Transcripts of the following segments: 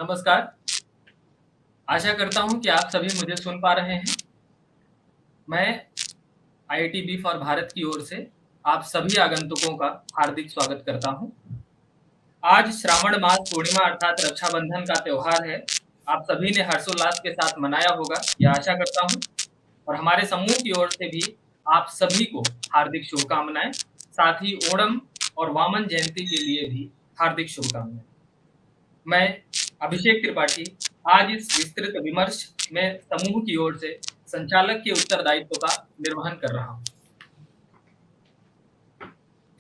नमस्कार। आशा करता हूँ कि आप सभी मुझे सुन पा रहे हैं। मैं आईआईटी बी फॉर भारत की ओर से आप सभी आगंतुकों का हार्दिक स्वागत करता हूँ। आज श्रावण मास पूर्णिमा अर्थात रक्षाबंधन का त्योहार है। आप सभी ने हर्षोल्लास के साथ मनाया होगा, यह आशा करता हूँ और हमारे समूह की ओर से भी आप सभी को हार्दिक शुभकामनाएँ। साथ ही ओणम और वामन जयंती के लिए भी हार्दिक शुभकामनाएँ। मैं अभिषेक त्रिपाठी आज इस विस्तृत विमर्श में समूह की ओर से संचालक के उत्तरदायित्व का निर्वहन कर रहा हूँ।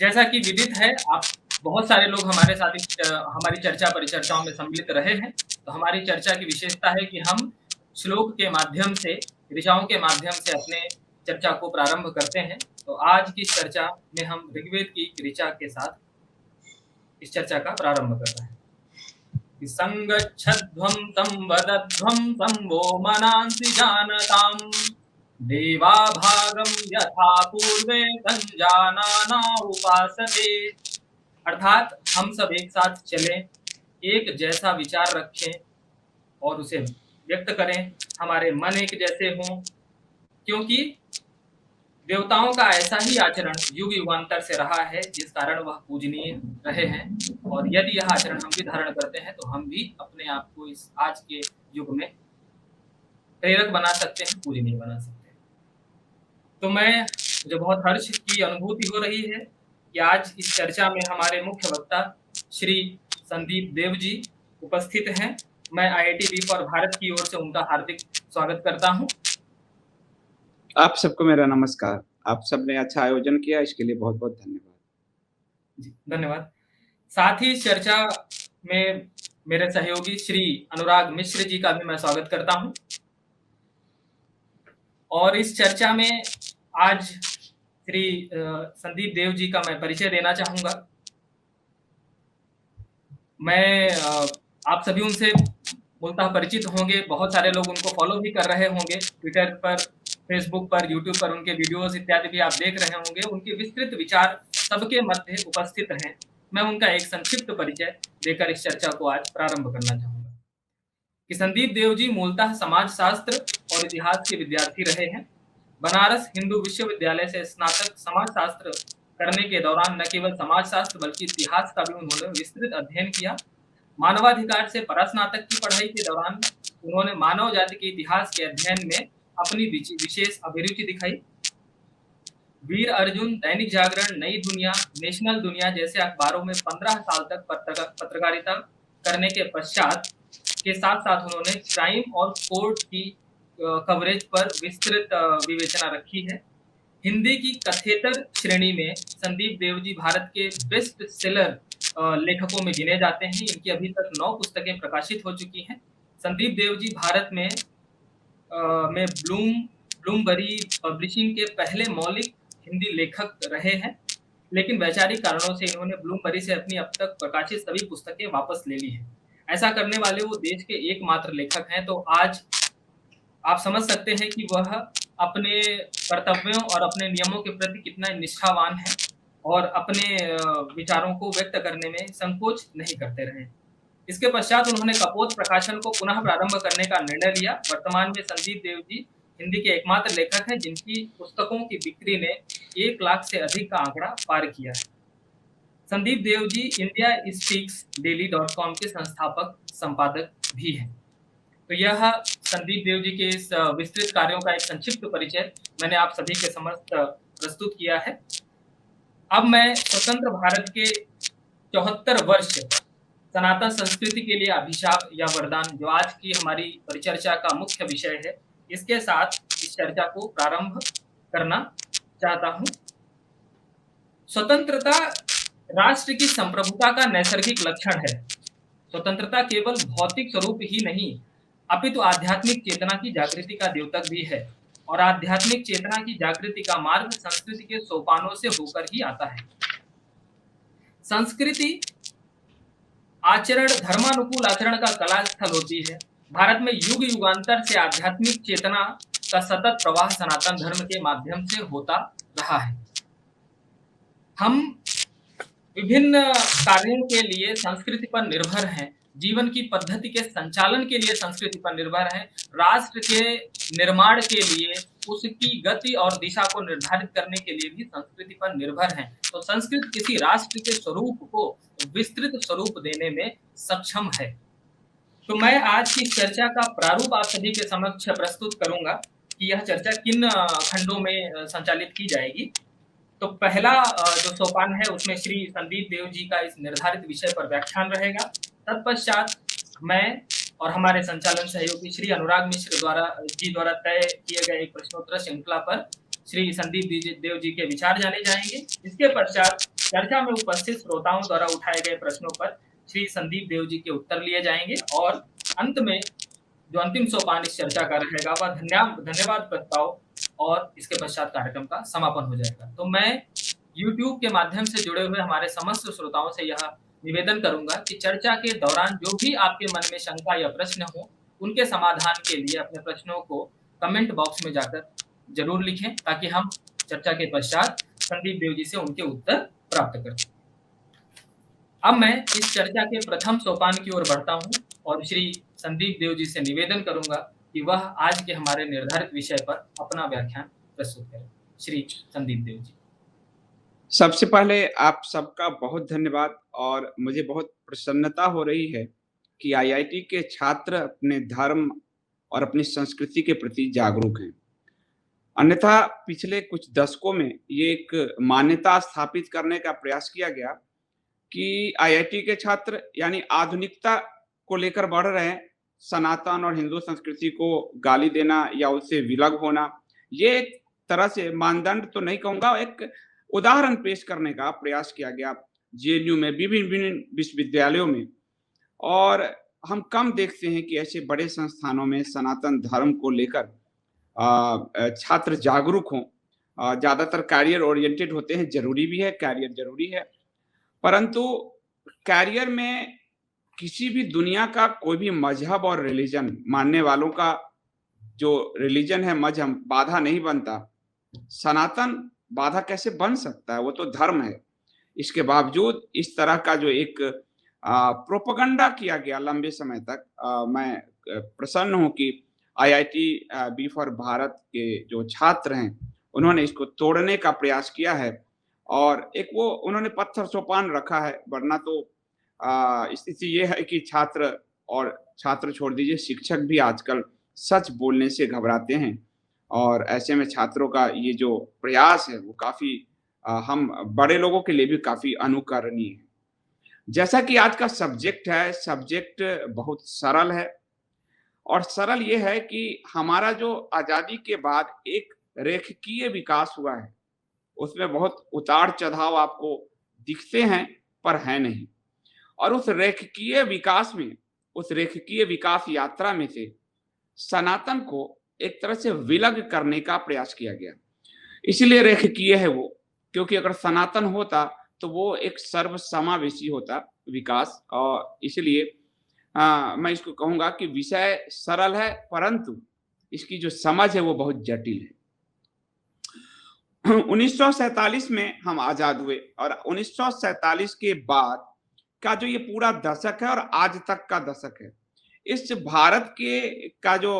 जैसा कि विदित है, आप बहुत सारे लोग हमारे साथ हमारी चर्चा परिचर्चाओं में सम्मिलित रहे हैं। तो हमारी चर्चा की विशेषता है कि हम श्लोक के माध्यम से, ऋचाओं के माध्यम से अपने चर्चा को प्रारंभ करते हैं। तो आज की चर्चा में हम ऋग्वेद की ऋचा के साथ इस चर्चा का प्रारंभ कर रहे हैं। संगच्छध्वं संवदध्वं संवो मनांसि जानताम् देवा भागं यथा पूर्वे संजानाना उपासते। अर्थात हम सब एक साथ चलें, एक जैसा विचार रखें और उसे व्यक्त करें, हमारे मन एक जैसे हों, क्योंकि देवताओं का ऐसा ही आचरण युग युगांतर से रहा है, जिस कारण वह पूजनीय रहे हैं। और यदि यह आचरण हम भी धारण करते हैं, तो हम भी अपने आप को इस आज के युग में प्रेरक बना सकते हैं, पूजनीय बना सकते हैं। तो मुझे बहुत हर्ष की अनुभूति हो रही है कि आज इस चर्चा में हमारे मुख्य वक्ता श्री संदीप देव जी उपस्थित हैं। मैं आईआईटी बी फॉर भारत की ओर से उनका हार्दिक स्वागत करता हूं। आप सबको मेरा नमस्कार। आप सबने अच्छा आयोजन किया, इसके लिए बहुत-बहुत धन्यवाद। जी, धन्यवाद। साथ ही चर्चा में मेरे सहयोगी श्री अनुराग मिश्र जी का भी मैं स्वागत करता हूं। और इस चर्चा में आज श्री संदीप देव जी का मैं परिचय देना चाहूंगा। मैं आप सभी उनसे मूलतः परिचित होंगे, बहुत सारे लोग उनको फॉलो भी कर रहे होंगे, ट्विटर पर, फेसबुक पर, यूट्यूब पर उनके वीडियोस इत्यादि भी आप देख रहे होंगे। उनके विस्तृत विचार सबके मध्य उपस्थित हैं। मैं उनका एक संक्षिप्त परिचय देकर इस चर्चा को आज प्रारंभ करना चाहूंगा कि संदीप देव जी मूलतः समाजशास्त्र और इतिहास के विद्यार्थी रहे हैं। बनारस हिंदू विश्वविद्यालय से स्नातक समाजशास्त्र करने के दौरान न केवल समाजशास्त्र बल्कि इतिहास का भी उन्होंने विस्तृत अध्ययन किया। मानवाधिकार से परास्नातक की पढ़ाई के दौरान उन्होंने मानव जाति के इतिहास के अध्ययन में अपनी विशेष अभिरुचि दिखाई। वीर अर्जुन, दैनिक जागरण, नई दुनिया, नेशनल दुनिया जैसे अखबारों में 15 साल तक पत्रकारिता करने के पश्चात के साथ साथ उन्होंने क्राइम और कोर्ट की कवरेज पर विस्तृत विवेचना रखी है। हिंदी की कथेतर श्रेणी में संदीप देव जी भारत के बेस्ट सेलर लेखकों में गिने जाते हैं। इनकी अभी तक 9 पुस्तकें प्रकाशित हो चुकी हैं। संदीप देव जी भारत में ब्लूमबरी पब्लिशिंग के पहले मौलिक हिंदी लेखक रहे हैं, लेकिन वैचारिक कारणों से इन्होंने ब्लूमबरी से अपनी अब तक प्रकाशित सभी पुस्तकें वापस ले ली हैं। ऐसा करने वाले वो देश के एकमात्र लेखक हैं। तो आज आप समझ सकते हैं कि वह अपने कर्तव्यों और अपने नियमों के प्रति कितना निष्ठावान है और अपने विचारों को व्यक्त करने में संकोच नहीं करते रहे। इसके पश्चात उन्होंने कपोत प्रकाशन को पुनः प्रारंभ करने का निर्णय लिया। वर्तमान में संदीप देव जी हिंदी के एकमात्र लेखक हैं जिनकी पुस्तकों की बिक्री ने 1 लाख से अधिक का आंकड़ा पार किया है। संदीप देव जी इंडिया स्पीक्स डेली.com के संस्थापक संपादक भी हैं। तो यह संदीप देव जी के इस विस्तृत कार्यों का एक संक्षिप्त परिचय मैंने आप सभी के समक्ष प्रस्तुत किया है। अब मैं स्वतंत्र भारत के 74 वर्ष सनातन संस्कृति के लिए अभिशाप या वरदान, जो आज की हमारी परिचर्चा का मुख्य विषय है, इसके साथ इस चर्चा को प्रारंभ करना चाहता हूं। स्वतंत्रता राष्ट्र की संप्रभुता का नैसर्गिक लक्षण है। स्वतंत्रता केवल भौतिक स्वरूप ही नहीं, अपितु आध्यात्मिक चेतना की जागृति का द्योतक भी है। और आध्यात्मिक चेतना की जागृति का मार्ग संस्कृति के सोपानों से होकर ही आता है। संस्कृति आचरण धर्मानुकूल आचरण का कला स्थल होती है। भारत में युग युगांतर से आध्यात्मिक चेतना का सतत प्रवाह सनातन धर्म के माध्यम से होता रहा है। हम विभिन्न कार्यों के लिए संस्कृति पर निर्भर हैं। जीवन की पद्धति के संचालन के लिए संस्कृति पर निर्भर हैं, राष्ट्र के निर्माण के लिए उसकी गति और दिशा को निर्धारित करने के लिए भी संस्कृति पर निर्भर हैं। तो संस्कृति किसी राष्ट्र के स्वरूप को विस्तृत स्वरूप देने में सक्षम है। तो मैं आज की चर्चा का प्रारूप आप सभी के समक्ष प्रस्तुत करूँगा कि यह चर्चा किन खंडों में संचालित की जाएगी। तो पहला जो सोपान है उसमें श्री संदीप देव जी का इस निर्धारित विषय पर व्याख्यान रहेगा। तत्पश्चात मैं और हमारे संचालन सहयोगी श्री अनुराग मिश्र द्वारा तय किए गए एक प्रश्नोत्तर श्रृंखला पर श्री संदीप देव जी के विचार जाने जाएंगे। इसके पश्चात चर्चा में उपस्थित श्रोताओं द्वारा उठाए गए प्रश्नों पर श्री संदीप देव जी के उत्तर लिए जाएंगे और अंत में जो अंतिम सोपान इस चर्चा का रहेगा वह धन्यवाद प्रस्ताव और इसके पश्चात कार्यक्रम का समापन हो जाएगा। तो मैं YouTube के माध्यम से जुड़े हुए हमारे समस्त श्रोताओं से यह निवेदन करूंगा कि चर्चा के दौरान जो भी आपके मन में शंका या प्रश्न हो, उनके समाधान के लिए अपने प्रश्नों को कमेंट बॉक्स में जाकर जरूर लिखें ताकि हम चर्चा के पश्चात संदीप देव जी से उनके उत्तर प्राप्त कर सकें। अब मैं इस चर्चा के प्रथम सोपान की ओर बढ़ता हूं और श्री संदीप देव जी से निवेदन करूंगा कि वह आज के हमारे निर्धारित विषय पर अपना व्याख्यान प्रस्तुत करें। श्री संदीप देव जी। सबसे पहले आप सबका बहुत धन्यवाद और मुझे बहुत प्रसन्नता हो रही है कि आईआईटी के छात्र अपने धर्म और अपनी संस्कृति के प्रति जागरूक हैं। अन्यथा पिछले कुछ दशकों में ये एक मान्यता स्थापित करने का प्रयास किया गया कि आईआईटी के छात्र यानी आधुनिकता को लेकर बढ़ रहे हैं, सनातन और हिंदू संस्कृति को गाली देना या उससे विलग होना, ये एक तरह से मानदंड तो नहीं कहूँगा, एक उदाहरण पेश करने का प्रयास किया गया जेएनयू में, विभिन्न विश्वविद्यालयों में। और हम कम देखते हैं कि ऐसे बड़े संस्थानों में सनातन धर्म को लेकर छात्र जागरूक हों। ज़्यादातर कैरियर ओरिएंटेड होते हैं, जरूरी भी है, कैरियर जरूरी है, परंतु कैरियर में किसी भी दुनिया का कोई भी मजहब और रिलीजन मानने वालों का जो रिलीजन है, मजहब बाधा नहीं बनता। सनातन बाधा कैसे बन सकता है? वो तो धर्म है। इसके बावजूद इस तरह का जो एक प्रोपेगेंडा किया गया लंबे समय तक, मैं प्रसन्न हूं कि आईआईटी बी फॉर भारत के जो छात्र हैं उन्होंने इसको तोड़ने का प्रयास किया है और एक वो उन्होंने पत्थर सोपान रखा है। वरना तो स्थिति ये है कि छात्र छोड़ दीजिए, शिक्षक भी आजकल सच बोलने से घबराते हैं और ऐसे में छात्रों का ये जो प्रयास है वो काफी हम बड़े लोगों के लिए भी काफी अनुकरणीय है। जैसा कि आज का सब्जेक्ट है, सब्जेक्ट बहुत सरल है और सरल ये है कि हमारा जो आजादी के बाद एक रेखीय विकास हुआ है, उसमें बहुत उतार चढ़ाव आपको दिखते हैं पर है नहीं। और उस रेखीय विकास में, उस रेखीय विकास यात्रा में से सनातन को एक तरह से विलग करने का प्रयास किया गया। इसलिए रेखीय है वो, क्योंकि अगर सनातन होता तो वो एक सर्वसमावेशी होता विकास। और इसलिए मैं इसको कहूंगा कि विषय सरल है परंतु इसकी जो समझ है वो बहुत जटिल है। 1947 में हम आजाद हुए और 1947 के बाद का जो ये पूरा दशक है और आज तक का दशक है, इस भारत के का जो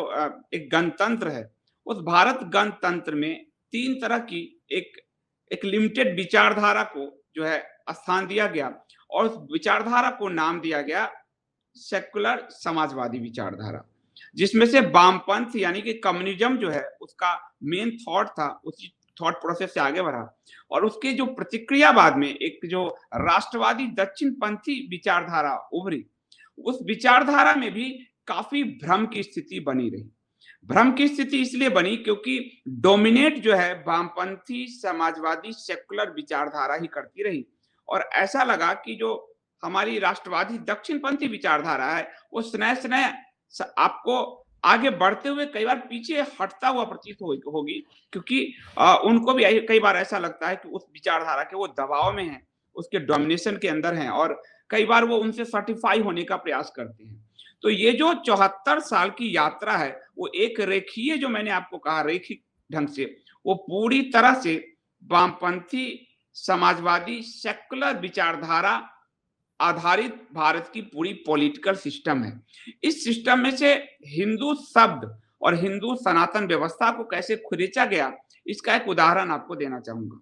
एक गणतंत्र है, उस भारत गणतंत्र में तीन तरह की एक लिमिटेड विचारधारा को जो है स्थान दिया गया और उस विचारधारा को नाम दिया गया सेकुलर समाजवादी विचारधारा, जिसमें से वामपंथ यानी कि कम्युनिज्म जो है उसका मेन थॉट था, उसी थॉट प्रोसेस से आगे बढ़ा और उसके जो प्रतिक्रिया बाद में एक जो राष्ट्रवादी दक्षिणपंथी विचारधारा उभरी, उस विचारधारा में भी काफी भ्रम की स्थिति बनी रही। भ्रम की स्थिति इसलिए बनी क्योंकि डोमिनेट जो है वामपंथी समाजवादी सेकुलर विचारधारा ही करती रही और ऐसा लगा कि जो हमारी राष्ट्रवादी दक्षिणपंथी विचारधारा है वो स्नेह आपको आगे बढ़ते हुए कई बार पीछे हटता हुआ प्रतीत होगी, क्योंकि उनको भी कई बार ऐसा लगता है कि उस विचारधारा के वो दबाव में है, उसके डोमिनेशन के अंदर हैं और कई बार वो उनसे सर्टिफाई होने का प्रयास करते हैं। तो ये जो 74 साल की यात्रा है वो एक रेखीय, जो मैंने आपको कहा रेखिक ढंग से, वो पूरी तरह से वामपंथी समाजवादी सेकुलर विचारधारा आधारित भारत की पूरी पॉलिटिकल सिस्टम है। इस सिस्टम में से हिंदू शब्द और हिंदू सनातन व्यवस्था को कैसे खुरेचा गया, इसका एक उदाहरण आपको देना चाहूंगा।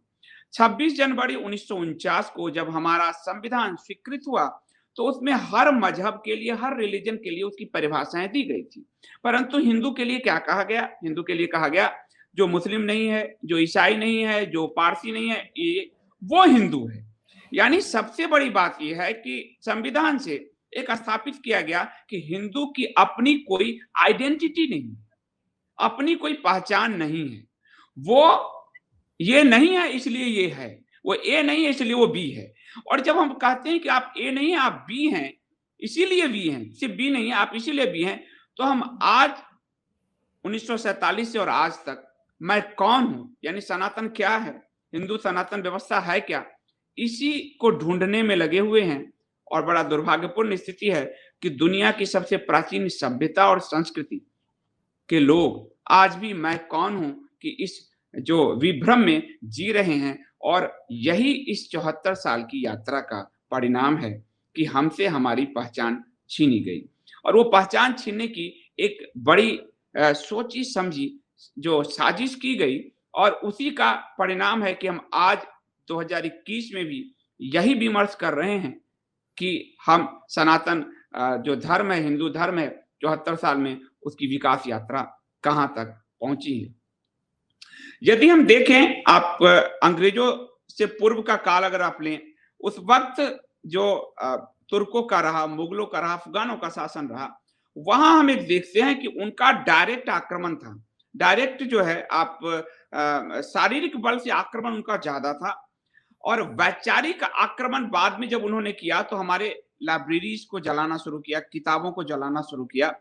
26 जनवरी 1949 को जब हमारा संविधान स्वीकृत हुआ, तो उसमें हर मजहब के लिए, हर रिलीजन के लिए उसकी परिभाषाएं दी गई थी। परंतु हिंदू के लिए क्या कहा गया? हिंदू के लिए कहा गया जो मुस्लिम नहीं है, जो ईसाई नहीं है, जो पारसी नहीं है, ये वो हिंदू है। यानी सबसे बड़ी बात यह है कि संविधान से एक स्थापित किया गया कि हिंदू की अपनी कोई आइडेंटिटी नहीं, अपनी कोई पहचान नहीं है। वो ये नहीं है इसलिए ये है, वो ए नहीं है इसलिए वो बी है। और जब हम कहते हैं कि आप ए नहीं है, आप बी हैं, इसीलिए बी हैं, सिर्फ बी नहीं है, आप इसीलिए बी हैं, तो हम आज 1947 से और आज तक मैं कौन हूं, यानी सनातन क्या है, हिंदू सनातन व्यवस्था है क्या, इसी को ढूंढने में लगे हुए हैं। और बड़ा दुर्भाग्यपूर्ण स्थिति है कि दुनिया की सबसे प्राचीन सभ्यता और संस्कृति के लोग आज भी मैं कौन हूं कि इस जो विभ्रम में जी रहे हैं। और यही इस 74 साल की यात्रा का परिणाम है कि हमसे हमारी पहचान छीनी गई। और वो पहचान छीनने की एक बड़ी सोची समझी जो साजिश की गई, और उसी का परिणाम है कि हम आज 2021 में भी यही विमर्श कर रहे हैं कि हम सनातन जो धर्म है, हिंदू धर्म है, 74 साल में उसकी विकास यात्रा कहां तक पहुंची है। यदि हम देखें, आप अंग्रेजों से पूर्व का काल अगर आप लें, उस वक्त जो तुर्कों का रहा, मुगलों का रहा, अफगानों का शासन रहा, वहां हम एक देखते हैं कि उनका डायरेक्ट आक्रमण था। डायरेक्ट जो है आप शारीरिक बल से आक्रमण उनका ज्यादा था। और वैचारिक आक्रमण बाद में जब उन्होंने किया तो हमारे लाइब्रेरीज को जलाना शुरू किया, किताबों को जलाना शुरू किया।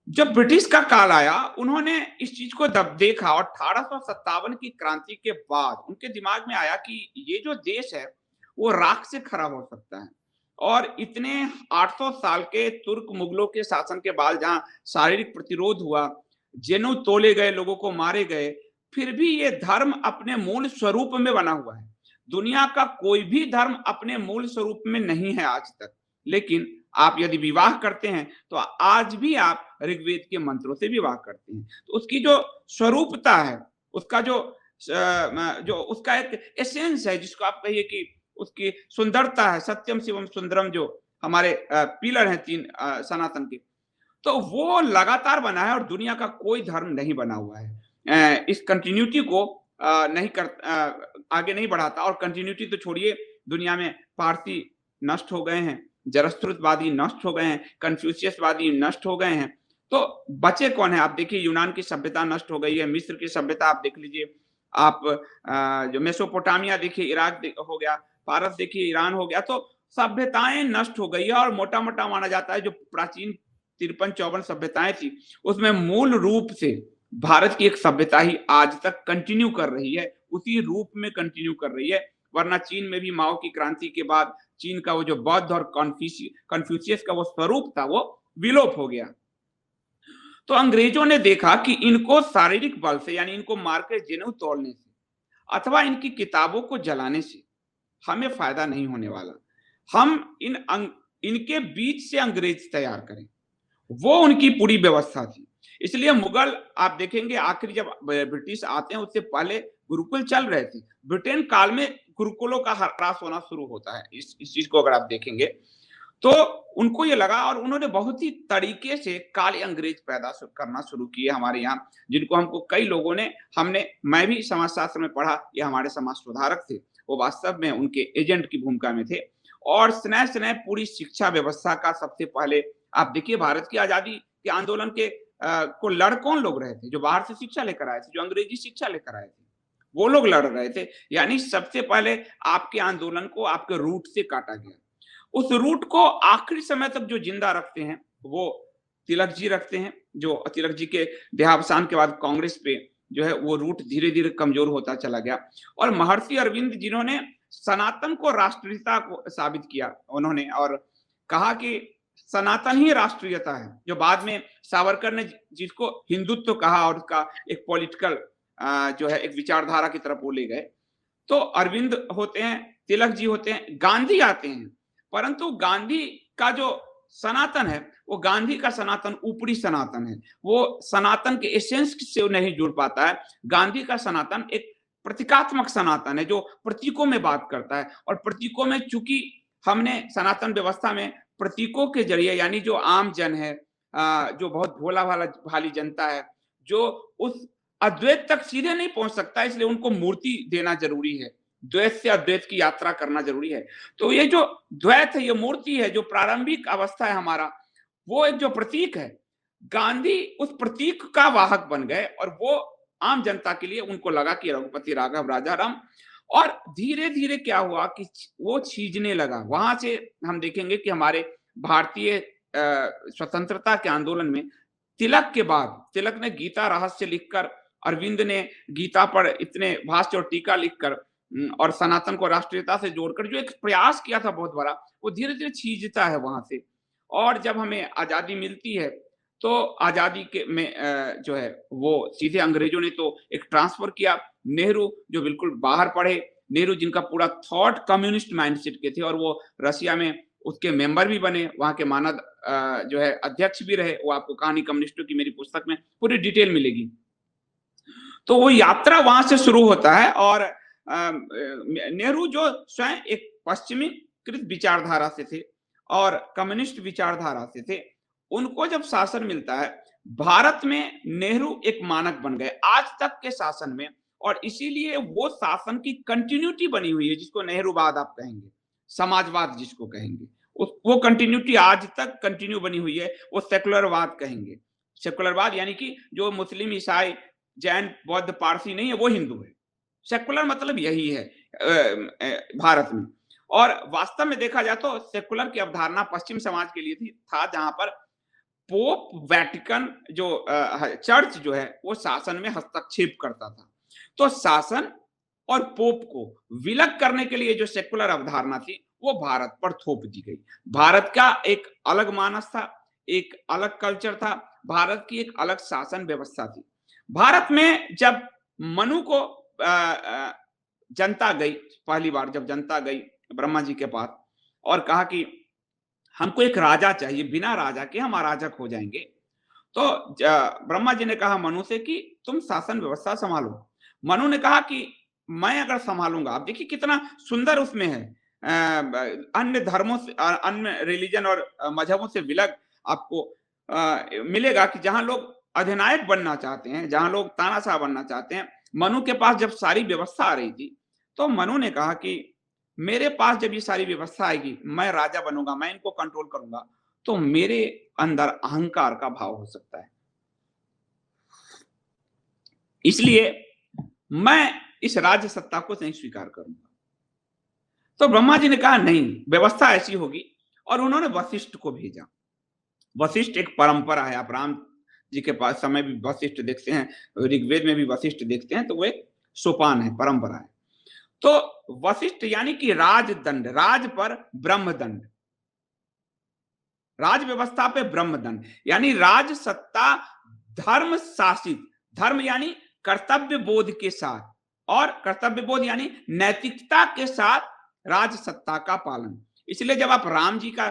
जब ब्रिटिश का काल आया, उन्होंने इस चीज को दब देखा, और 1857 की क्रांति के बाद उनके दिमाग में आया कि ये जो देश है वो राख से खड़ा हो सकता है। और इतने 800 साल के तुर्क मुगलों के शासन के बाद जहां शारीरिक प्रतिरोध हुआ, जेनू तोले गए, लोगों को मारे गए, फिर भी ये धर्म अपने मूल स्वरूप में बना हुआ है। दुनिया का कोई भी धर्म अपने मूल स्वरूप में नहीं है आज तक। लेकिन आप यदि विवाह करते हैं तो आज भी आप ऋग्वेद के मंत्रों से विवाह करते हैं। तो उसकी जो स्वरूपता है, उसका जो उसका एक एसेंस है, जिसको आप कहिए कि उसकी सुंदरता है, सत्यम शिवम सुंदरम, जो हमारे पिलर हैं 3 सनातन के, तो वो लगातार बना है और दुनिया का कोई धर्म नहीं बना हुआ है। इस कंटिन्यूटी को आगे नहीं बढ़ाता। और कंटिन्यूटी तो छोड़िए, दुनिया में पारसी नष्ट हो गए हैं, जरस्त्रुतवादी नष्ट हो गए हैं, कन्फ्यूशियसवादी नष्ट हो गए हैं, तो बचे कौन है? आप देखिए, यूनान की सभ्यता नष्ट हो गई है, मिस्र की सभ्यता आप देख लीजिए, आप जो मेसोपोटामिया देखिए, इराक हो गया, फारस देखिए, ईरान हो गया, तो सभ्यताएं नष्ट हो गई है। और मोटा मोटा माना जाता है जो प्राचीन 53-54 सभ्यताएं थी, उसमें मूल रूप से भारत की एक सभ्यता ही आज तक कंटिन्यू कर रही है, उसी रूप में कंटिन्यू कर रही है। वरना चीन में भी माओ की क्रांति के बाद चीन का वो जो बौद्ध और कन्फ्यूशियस का वो स्वरूप था, वो विलोप हो गया। तो अंग्रेजों ने देखा कि इनको शारीरिक बल से, यानी इनको मारकर जनेऊ तोड़ने से अथवा इनकी किताबों को जलाने से हमें फायदा नहीं होने वाला। हम इनके बीच से अंग्रेज तैयार करें, वो उनकी पूरी व्यवस्था थी। इसलिए मुगल, आप देखेंगे आखिर जब ब्रिटिश आते हैं, उससे पहले गुरुकुल चल रहे थे। ब्रिटेन काल में गुरुकुलों का ह्रास होना शुरू होता है। इस चीज को अगर आप देखेंगे तो उनको ये लगा, और उन्होंने बहुत ही तरीके से काले अंग्रेज पैदा करना शुरू किए हमारे यहाँ, जिनको हमको कई लोगों ने, मैं भी समाजशास्त्र में पढ़ा, ये हमारे समाज सुधारक थे, वो वास्तव में उनके एजेंट की भूमिका में थे। और स्नेह स्नेह पूरी शिक्षा व्यवस्था का सबसे पहले आप देखिए, भारत की आजादी के आंदोलन के को लड़ कौन लोग रहे थे? जो बाहर से शिक्षा लेकर आए थे, जो अंग्रेजी शिक्षा लेकर आए थे, वो लोग लड़ रहे थे। यानी सबसे पहले आपके आंदोलन को आपके रूट से काटा गया। उस रूट को आखिरी समय तक जो जिंदा रखते हैं वो तिलक जी रखते हैं, जो तिलक जी के देहावसान के बाद कांग्रेस पे जो है वो रूट धीरे धीरे कमजोर होता चला गया। और महर्षि अरविंद, जिन्होंने सनातन को राष्ट्रीयता को साबित किया, उन्होंने और कहा कि सनातन ही राष्ट्रीयता है, जो बाद में सावरकर ने जिसको हिंदुत्व कहा और उसका एक पॉलिटिकल जो है एक विचारधारा की तरफ वो ले गए। तो अरविंद होते हैं, तिलक जी होते हैं, गांधी आते हैं। परंतु गांधी का जो सनातन है, वो गांधी का सनातन ऊपरी सनातन है, वो सनातन के एसेंस से नहीं जुड़ पाता है। गांधी का सनातन एक प्रतीकात्मक सनातन है, जो प्रतीकों में बात करता है, और प्रतीकों में चूंकि हमने सनातन व्यवस्था में प्रतीकों के जरिए, यानी जो आम जन है, जो बहुत भोला भाला भाली जनता है, जो उस अद्वैत तक सीधे नहीं पहुंच सकता, इसलिए उनको मूर्ति देना जरूरी है, द्वैत से अद्वैत की यात्रा करना जरूरी है। तो ये जो द्वैत है, ये मूर्ति है, जो प्रारंभिक अवस्था है हमारा, वो एक जो प्रतीक है, गांधी उस प्रतीक का वाहक बन गए, और वो आम जनता के लिए उनको लगा कि रघुपति राघव राजा राम। और धीरे धीरे क्या हुआ कि वो छीजने लगा। वहां से हम देखेंगे कि हमारे भारतीय स्वतंत्रता के आंदोलन में तिलक के बाद, तिलक ने गीता रहस्य लिखकर, अरविंद ने गीता पर इतने भाष्य और टीका लिखकर, और सनातन को राष्ट्रीयता से जोड़कर जो एक प्रयास किया था बहुत बड़ा, वो धीरे धीरे छीजता है वहां से। और जब हमें आजादी मिलती है, तो आजादी के में जो है वो सीधे अंग्रेजों ने तो एक ट्रांसफर किया। नेहरू जो बिल्कुल बाहर पढ़े, नेहरू जिनका पूरा थॉट कम्युनिस्ट माइंडसेट के थे, और वो रशिया में उसके मेंबर भी बने, वहां के मानद जो है अध्यक्ष भी रहे। वो आपको कहानी कम्युनिस्टों की मेरी पुस्तक में पूरी डिटेल मिलेगी। तो वो यात्रा वहां से शुरू होता है, और नेहरू जो स्वयं एक पश्चिमीकृत विचारधारा से थे और कम्युनिस्ट विचारधारा से थे, उनको जब शासन मिलता है भारत में, नेहरू एक मानक बन गए आज तक के शासन में। और इसीलिए वो शासन की कंटिन्यूटी बनी हुई है, जिसको नेहरूवाद आप कहेंगे, समाजवाद जिसको कहेंगे, वो कंटिन्यूटी आज तक कंटिन्यू बनी हुई है। वो सेकुलरवाद कहेंगे, सेकुलरवाद यानी कि जो मुस्लिम, ईसाई, जैन, बौद्ध, पारसी नहीं है, वो हिंदू है। सेकुलर मतलब यही है भारत में। और वास्तव में देखा जाए तो सेकुलर की अवधारणा पश्चिम समाज के लिए थी, था, जहां पर पोप वेटिकन जो चर्च जो है वो शासन में हस्तक्षेप करता था। तो शासन और पोप को विलग करने के लिए जो सेकुलर अवधारणा थी, वो भारत पर थोप दी गई। भारत का एक अलग मानस था, एक अलग कल्चर था, भारत की एक अलग शासन व्यवस्था थी। भारत में जब मनु को जनता गई, पहली बार जब जनता गई ब्रह्मा जी के पास और कहा कि हमको एक राजा चाहिए, बिना राजा के हम अराजक हो जाएंगे, तो ब्रह्मा जी ने कहा मनु से कि तुम शासन व्यवस्था संभालो। मनु ने कहा कि मैं अगर संभालूंगा, आप देखिए कितना सुंदर उसमें है, अन्य धर्मों से, अन्य रिलीजन और मजहबों से विलग आपको मिलेगा कि जहां लोग अधिनायक बनना चाहते हैं, जहां लोग तानाशाह बनना चाहते हैं। मनु के पास जब सारी व्यवस्था आ रही थी, तो मनु ने कहा कि मेरे पास जब ये सारी व्यवस्था आएगी, मैं राजा बनूंगा, मैं इनको कंट्रोल करूंगा, तो मेरे अंदर अहंकार का भाव हो सकता है, इसलिए मैं इस राज्य सत्ता को नहीं स्वीकार करूंगा। तो ब्रह्मा जी ने कहा नहीं, व्यवस्था ऐसी होगी, और उन्होंने वशिष्ठ को भेजा। वशिष्ठ एक परंपरा है, आप राम जी के पास समय भी वशिष्ठ देखते हैं, ऋग्वेद में भी वशिष्ठ देखते हैं, तो वो एक सोपान है, परंपरा है। तो वशिष्ठ यानी कि राजदंड, राज पर ब्रह्मदंड, राज व्यवस्था पे ब्रह्मदंड, यानी राज सत्ता धर्म शासित, धर्म यानी कर्तव्य बोध के साथ, और कर्तव्य बोध यानी नैतिकता के साथ राज सत्ता का पालन। इसलिए जब आप राम जी का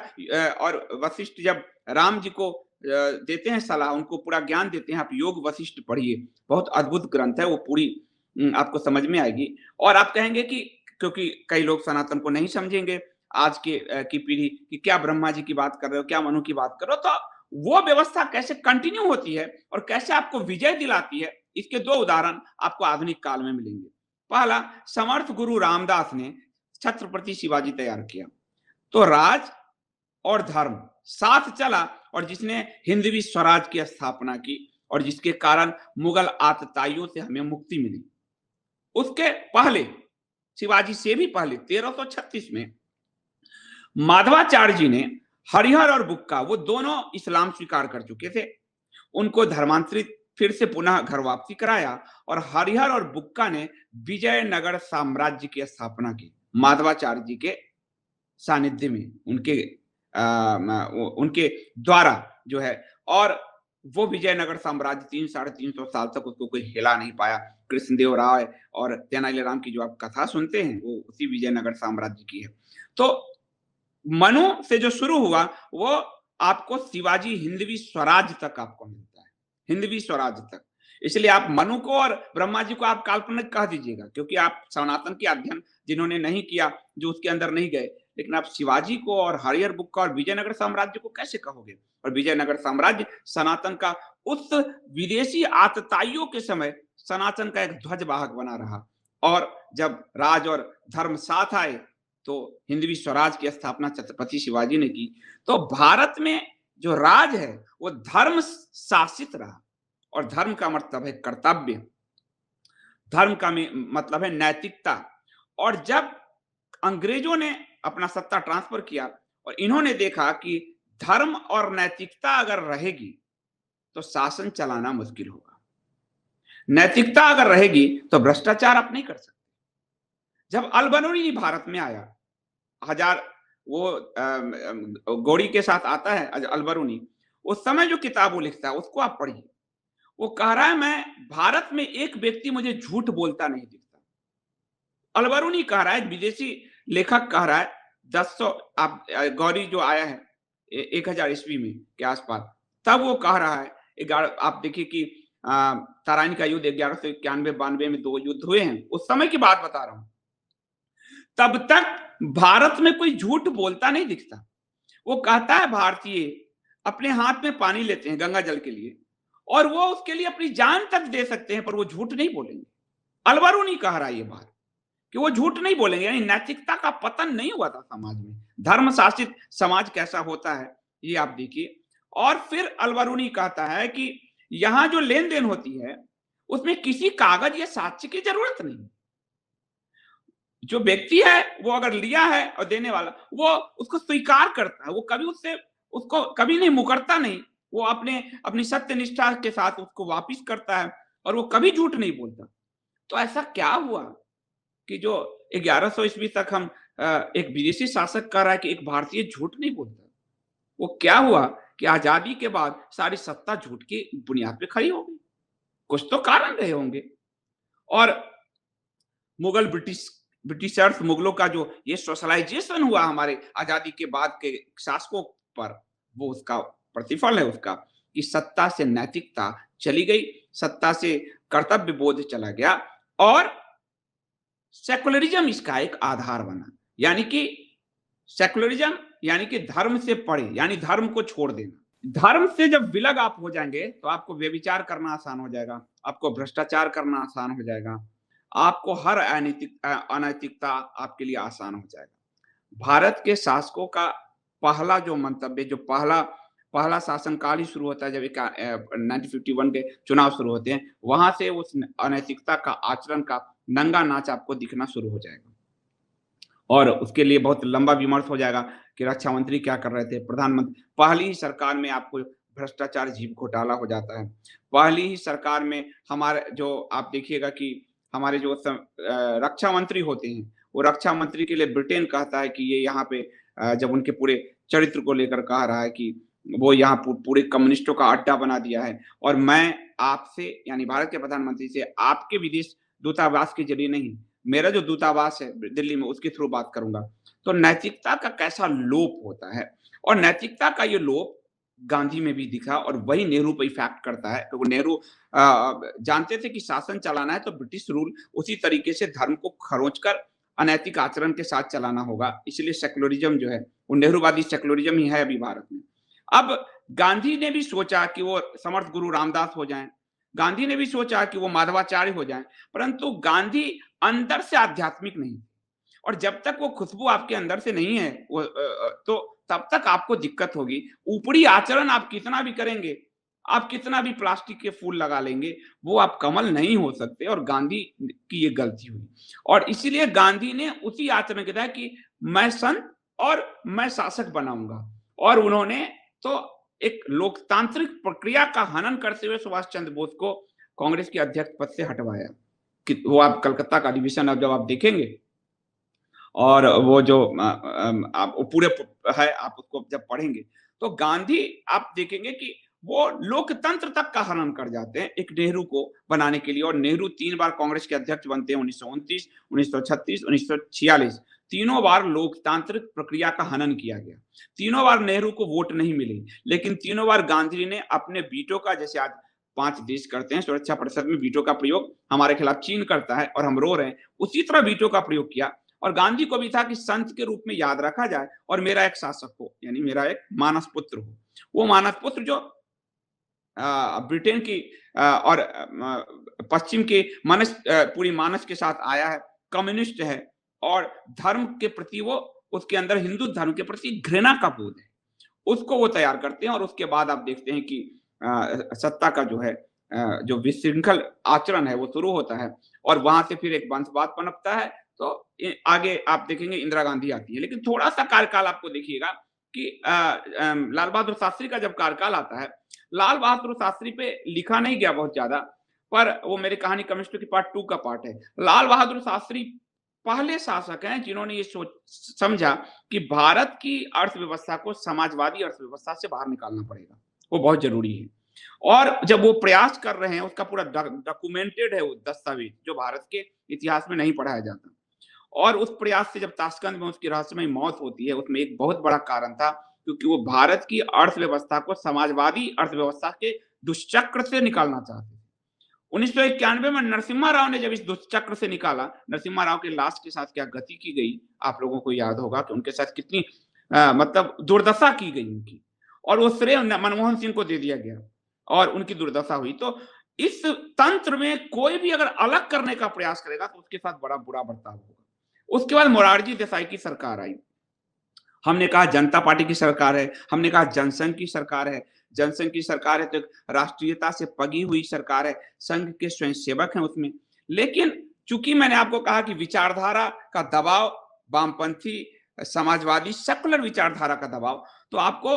और वशिष्ठ जब राम जी को देते हैं सलाह, उनको पूरा ज्ञान देते हैं, आप योग वशिष्ठ पढ़िए, बहुत अद्भुत ग्रंथ है वो, पूरी आपको समझ में आएगी। और आप कहेंगे कि क्योंकि कई लोग सनातन को नहीं समझेंगे आज के की पीढ़ी, कि क्या ब्रह्मा जी की बात कर रहे हो, क्या मनु की बात कर रहे हो, तो वो व्यवस्था कैसे कंटिन्यू होती है और कैसे आपको विजय दिलाती है, इसके दो उदाहरण आपको आधुनिक काल में मिलेंगे। पहला, समर्थ गुरु रामदास ने छत्रपति शिवाजी तैयार किया, तो राज और धर्म साथ चला, और जिसने हिंदवी स्वराज की स्थापना की, और जिसके कारण मुगल आतताइयों से हमें मुक्ति मिली। उसके पहले, शिवाजी से भी पहले 1336 में माधवाचार्य जी ने हरिहर और बुक्का, वो दोनों इस्लाम स्वीकार कर चुके थे, उनको धर्मांतरित फिर से पुनः घर वापसी कराया, और हरिहर और बुक्का ने विजयनगर साम्राज्य की स्थापना की माधवाचार्य जी के सानिध्य में, उनके द्वारा जो है। और वो विजयनगर साम्राज्य 300-350 साल तक उसको कोई हिला नहीं पाया। कृष्णदेव राय और तेनालीराम की जो आप कथा सुनते हैं, वो उसी विजयनगर साम्राज्य की है। तो मनु से जो शुरू हुआ वो आपको शिवाजी हिंदवी स्वराज तक आपको मिलता है, हिंदवी स्वराज तक। इसलिए आप मनु को और ब्रह्मा जी को आप काल्पनिक कह दीजिएगा, क्योंकि आप सनातन के अध्ययन जिन्होंने नहीं किया, जो उसके अंदर नहीं गए, लेकिन आप शिवाजी को और हरिहर बुक का और विजयनगर साम्राज्य को कैसे कहोगे? और विजयनगर साम्राज्य सनातन का उस विदेशी आतताइयों के समय सनातन का एक ध्वजवाहक बना रहा, और जब राज और धर्म साथ आए तो हिंदवी स्वराज की स्थापना छत्रपति शिवाजी ने की। तो भारत में जो राज है वो धर्म शासित रहा, और धर्म का मतलब है कर्तव्य, धर्म का मतलब है नैतिकता। और जब अंग्रेजों ने अपना सत्ता ट्रांसफर किया और इन्होंने देखा कि धर्म और नैतिकता अगर रहेगी तो शासन चलाना मुश्किल होगा, नैतिकता अगर रहेगी तो भ्रष्टाचार आप नहीं कर सकते। जब अलबरूनी भारत में आया, हजार वो गौड़ी के साथ आता है अलबरूनी, उस समय जो किताब वो लिखता है उसको आप पढ़िए। वो कह रहा है मैं भारत में एक व्यक्ति मुझे झूठ बोलता नहीं दिखता। अलबरूनी कह रहा है, विदेशी लेखक कह रहा है, 1000 आप गौरी जो आया है 1000 ईस्वी में के आसपास, तब वो कह रहा है 11 आप देखिए कि तराइन का युद्ध 1191-92 में 2 युद्ध हुए हैं, उस समय की बात बता रहा हूं। तब तक भारत में कोई झूठ बोलता नहीं दिखता। वो कहता है भारतीय अपने हाथ में पानी लेते हैं गंगा जल के लिए, और वो उसके लिए अपनी जान तक दे सकते हैं, पर वो झूठ नहीं बोलेंगे। अलबरूनी कह रहा है ये बात कि वो झूठ नहीं बोलेंगे, यानी नैतिकता का पतन नहीं हुआ था समाज में। धर्म शासित समाज कैसा होता है ये आप देखिए। और फिर अलबरूनी कहता है कि यहां जो लेन देन होती है उसमें किसी कागज या साक्ष्य की जरूरत नहीं। जो व्यक्ति है वो अगर लिया है और देने वाला वो उसको स्वीकार करता है, वो कभी उसको कभी नहीं मुकरता नहीं, वो अपनी सत्य निष्ठा के साथ उसको वापिस करता है, और वो कभी झूठ नहीं बोलता। तो ऐसा क्या हुआ कि जो 1100 ईस्वी तक हम एक विदेशी शासक कह रहा है कि एक भारतीय झूठ नहीं बोलता? वो क्या हुआ कि आजादी के बाद सारी सत्ता झूठ की बुनियाद पे खड़ी हो गई। कुछ तो कारण रहे होंगे। और मुगल ब्रिटिशर्स मुगलों का जो ये सोशलाइजेशन हुआ हमारे आजादी के बाद के शासकों पर, वो उसका प्रतिफल है उसका, कि सत्ता से नैतिकता चली गई, सत्ता से कर्तव्य बोध चला गया, और सेकुलरिज्म इसका एक आधार बना। यानी कि सेकुलरिज्म यानी कि धर्म से परे, यानी धर्म को छोड़ देना। धर्म से जब विलग आप हो जाएंगे तो आपको व्यभिचार करना आसान हो जाएगा, आपको भ्रष्टाचार करना आसान हो जाएगा, आपको हर अनैतिकता आपके लिए आसान हो जाएगा। भारत के शासकों का पहला जो मंतव्य, जो पहला शासनकाल ही शुरू होता है जब 1951 के चुनाव शुरू होते हैं, वहां से उस अनैतिकता का आचरण का नंगा नाच आपको दिखना शुरू हो जाएगा। और उसके लिए बहुत लंबा विमर्श हो जाएगा कि रक्षा मंत्री क्या कर रहे थे, प्रधानमंत्री। पहली ही सरकार में आपको भ्रष्टाचार झीप घोटाला हो जाता है। पहली ही सरकार में हमारे जो आप देखिएगा कि हमारे जो रक्षा मंत्री होते हैं, वो रक्षा मंत्री के लिए ब्रिटेन कहता है कि ये यहाँ पे जब उनके पूरे चरित्र को लेकर कह रहा है कि वो यहाँ पूरे कम्युनिस्टों का अड्डा बना दिया है, और मैं आपसे यानी भारत के प्रधानमंत्री से आपके विदेश दूतावास के जरिए नहीं, मेरा जो दूतावास है दिल्ली में उसके थ्रू बात करूंगा। तो नैतिकता का कैसा लोप होता है, और नैतिकता का ये लोप गांधी में भी दिखा, और वही नेहरू पे इफेक्ट करता है, क्योंकि नेहरू जानते थे कि शासन चलाना है तो ब्रिटिश रूल उसी तरीके से धर्म को खरोंच कर अनैतिक आचरण के साथ चलाना होगा। इसलिए सेकुलरिज्म जो है वो नेहरूवादी सेकुलरिज्म ही है अभी भारत में। अब गांधी ने भी सोचा कि वो समर्थ गुरु रामदास हो जाएं, गांधी ने भी सोचा कि वो माधवाचार्य हो जाएं, परंतु गांधी अंदर से आध्यात्मिक नहीं, और जब तक वो खुशबू आपके अंदर से नहीं है वो तो तब तक आपको दिक्कत होगी। ऊपरी आचरण आप कितना भी करेंगे, आप कितना भी प्लास्टिक के फूल लगा लेंगे, वो आप कमल नहीं हो सकते, और गांधी की ये गलती हुई। और इसीलिए गांधी ने उसी आचरण के तहत कि मैं संत और मैं शासक बनाऊंगा, और उन्होंने तो एक लोकतांत्रिक प्रक्रिया का हनन करते हुए सुभाष चंद्र बोस को कांग्रेस के अध्यक्ष पद से हटवाया। कि वो आप कलकत्ता का अधिवेशन अब जब आप देखेंगे, और वो जो आप पूरे है, आप उसको जब पढ़ेंगे तो गांधी आप देखेंगे कि वो लोकतंत्र तक का हनन कर जाते हैं एक नेहरू को बनाने के लिए। और नेहरू 3 बार कांग्रेस के अध्यक्ष बनते हैं, 1929, 1936, 1946। तीनों बार लोकतांत्रिक प्रक्रिया का हनन किया गया। तीनों बार नेहरू को वोट नहीं मिले, लेकिन तीनों बार गांधी जी ने अपने वीटो का, जैसे आज 5 देश करते हैं सुरक्षा परिषद में वीटो का प्रयोग, हमारे खिलाफ चीन करता है और हम रो रहे हैं, उसी तरह वीटो का प्रयोग किया। और गांधी को भी था कि संत के रूप में याद रखा जाए और मेरा एक शासक हो, यानी मेरा एक मानस पुत्र हो। वो मानस पुत्र जो ब्रिटेन की और पश्चिम के पूरी मानस के साथ आया है, कम्युनिस्ट है और धर्म के प्रति वो, उसके अंदर हिंदू धर्म के प्रति घृणा का बोध है, उसको वो तैयार करते हैं। और उसके बाद आप देखते हैं कि सत्ता का जो है जो विशृंखल आचरण है वो शुरू होता है और वहां से फिर एक वंशवाद पनपता है। तो आगे आप देखेंगे इंदिरा गांधी आती है। लेकिन थोड़ा सा कार्यकाल आपको देखिएगा कि लाल बहादुर शास्त्री का जब कार्यकाल आता है, लाल बहादुर शास्त्री पे लिखा नहीं गया बहुत ज्यादा, पर वो मेरी कहानी कम्युनिस्टों की पार्ट 2 का पार्ट है। लाल बहादुर शास्त्री पहले शासक हैं जिन्होंने ये सोच समझा कि भारत की अर्थव्यवस्था को समाजवादी अर्थव्यवस्था से बाहर निकालना पड़ेगा, वो बहुत जरूरी है। और जब वो प्रयास कर रहे हैं, उसका पूरा डॉक्यूमेंटेड है वो दस्तावेज, जो भारत के इतिहास में नहीं पढ़ाया जाता। और उस प्रयास से जब ताशकंद में उसकी रहस्यमय मौत होती है, उसमें एक बहुत बड़ा कारण था क्योंकि वो भारत की अर्थव्यवस्था को समाजवादी अर्थव्यवस्था के दुष्चक्र से निकालना चाहते थे। 1991 में नरसिम्हा राव ने जब इस दुष्चक्र से निकाला, नरसिम्हा राव के लाश के साथ क्या गति की गई, आप लोगों को याद होगा कि उनके साथ कितनी मतलब दुर्दशा की गई उनकी, और वो श्रेय मनमोहन सिंह को दे दिया गया और उनकी दुर्दशा हुई। तो इस तंत्र में कोई भी अगर अलग करने का प्रयास करेगा तो उसके साथ बड़ा बुरा बर्ताव होगा। उसके बाद मोरारजी देसाई की सरकार आई। हमने कहा जनता पार्टी की सरकार है, हमने कहा जनसंघ की सरकार है। जनसंघ की सरकार है तो राष्ट्रीयता से पगी हुई सरकार है, संघ के स्वयंसेवक हैं उसमें। लेकिन चूंकि मैंने आपको कहा कि विचारधारा का दबाव, वामपंथी, समाजवादी, सेकुलर विचारधारा का दबाव, तो आपको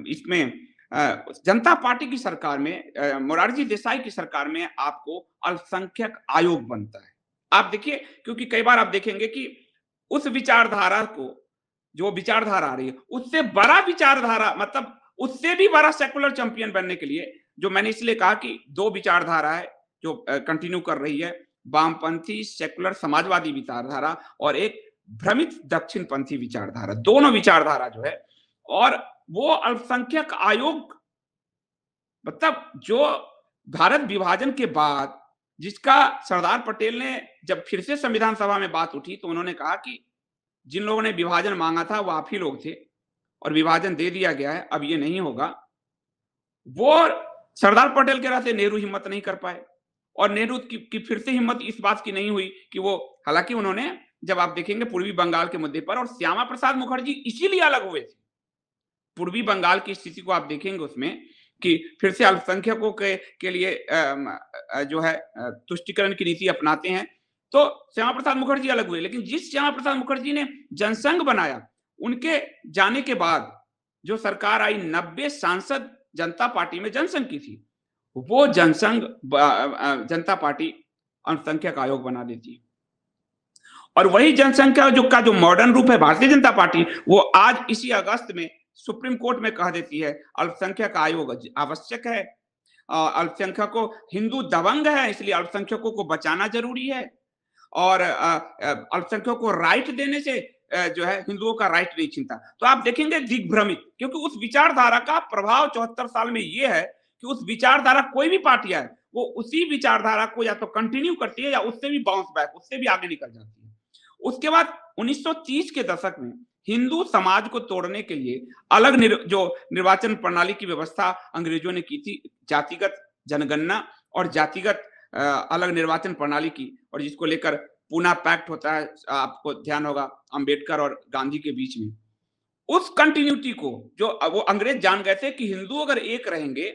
इसमें जनता पार्टी की सरकार में, मोरारजी देसाई की सरकार में आपको अल्पसंख्यक आयोग बनता है। आप देखिए, क्योंकि कई बार आप देखेंगे कि उस विचारधारा को, जो विचारधारा आ रही है, उससे बड़ा विचारधारा, मतलब उससे भी बड़ा सेकुलर चैंपियन बनने के लिए, जो मैंने इसलिए कहा कि 2 विचारधारा है जो कंटिन्यू कर रही है, वामपंथी सेकुलर समाजवादी विचारधारा और एक भ्रमित दक्षिणपंथी विचारधारा, दोनों विचारधारा जो है। और वो अल्पसंख्यक आयोग, मतलब जो भारत विभाजन के बाद, जिसका सरदार पटेल ने, जब फिर से संविधान सभा में बात उठी तो उन्होंने कहा कि जिन लोगों ने विभाजन मांगा था वो आप ही लोग थे और विभाजन दे दिया गया है, अब ये नहीं होगा। वो सरदार पटेल के रहते नेहरू हिम्मत नहीं कर पाए और नेहरू की फिर से हिम्मत इस बात की नहीं हुई कि वो, हालांकि उन्होंने, जब आप देखेंगे पूर्वी बंगाल के मुद्दे पर, और श्यामा प्रसाद मुखर्जी इसीलिए अलग हुए थे। पूर्वी बंगाल की स्थिति को आप देखेंगे उसमें कि फिर से अल्पसंख्यकों के लिए जो है तुष्टिकरण की नीति अपनाते हैं, तो श्यामा प्रसाद मुखर्जी अलग हुए। लेकिन जिस श्यामा प्रसाद मुखर्जी ने जनसंघ बनाया, उनके जाने के बाद जो सरकार आई, 90 सांसद जनता पार्टी में जनसंघ की थी, वो जनसंघ जनता पार्टी अल्पसंख्यक आयोग बना देती है। और वही जनसंघ का जो मॉडर्न रूप है भारतीय जनता पार्टी, वो आज इसी अगस्त में सुप्रीम कोर्ट में कह देती है अल्पसंख्यक आयोग आवश्यक है, अल्पसंख्यकों, हिंदू दबंग है इसलिए अल्पसंख्यकों को बचाना जरूरी है, और अल्पसंख्यकों को राइट देने से जो है हिंदुओं का राइट नहीं छीनता। तो आप देखेंगे दिग्भ्रमित, क्योंकि उस विचारधारा का प्रभाव 74 साल में ये है कि उस विचारधारा, कोई भी पार्टी है वो उसी विचारधारा को या तो कंटिन्यू करती है या उससे भी बाउंस बैक, उससे भी आगे निकल जाती है। उसके बाद 1930 के दशक में हिंदू समाज को तोड़ने के लिए अलग जो निर्वाचन प्रणाली की व्यवस्था अंग्रेजों ने की थी, जातिगत जनगणना और जातिगत अलग निर्वाचन प्रणाली की, और जिसको लेकर पूना पैक्ट होता है, आपको ध्यान होगा, अंबेडकर और गांधी के बीच में। उस कंटिन्यूटी को जो वो अंग्रेज जान गए थे कि हिंदू अगर एक रहेंगे,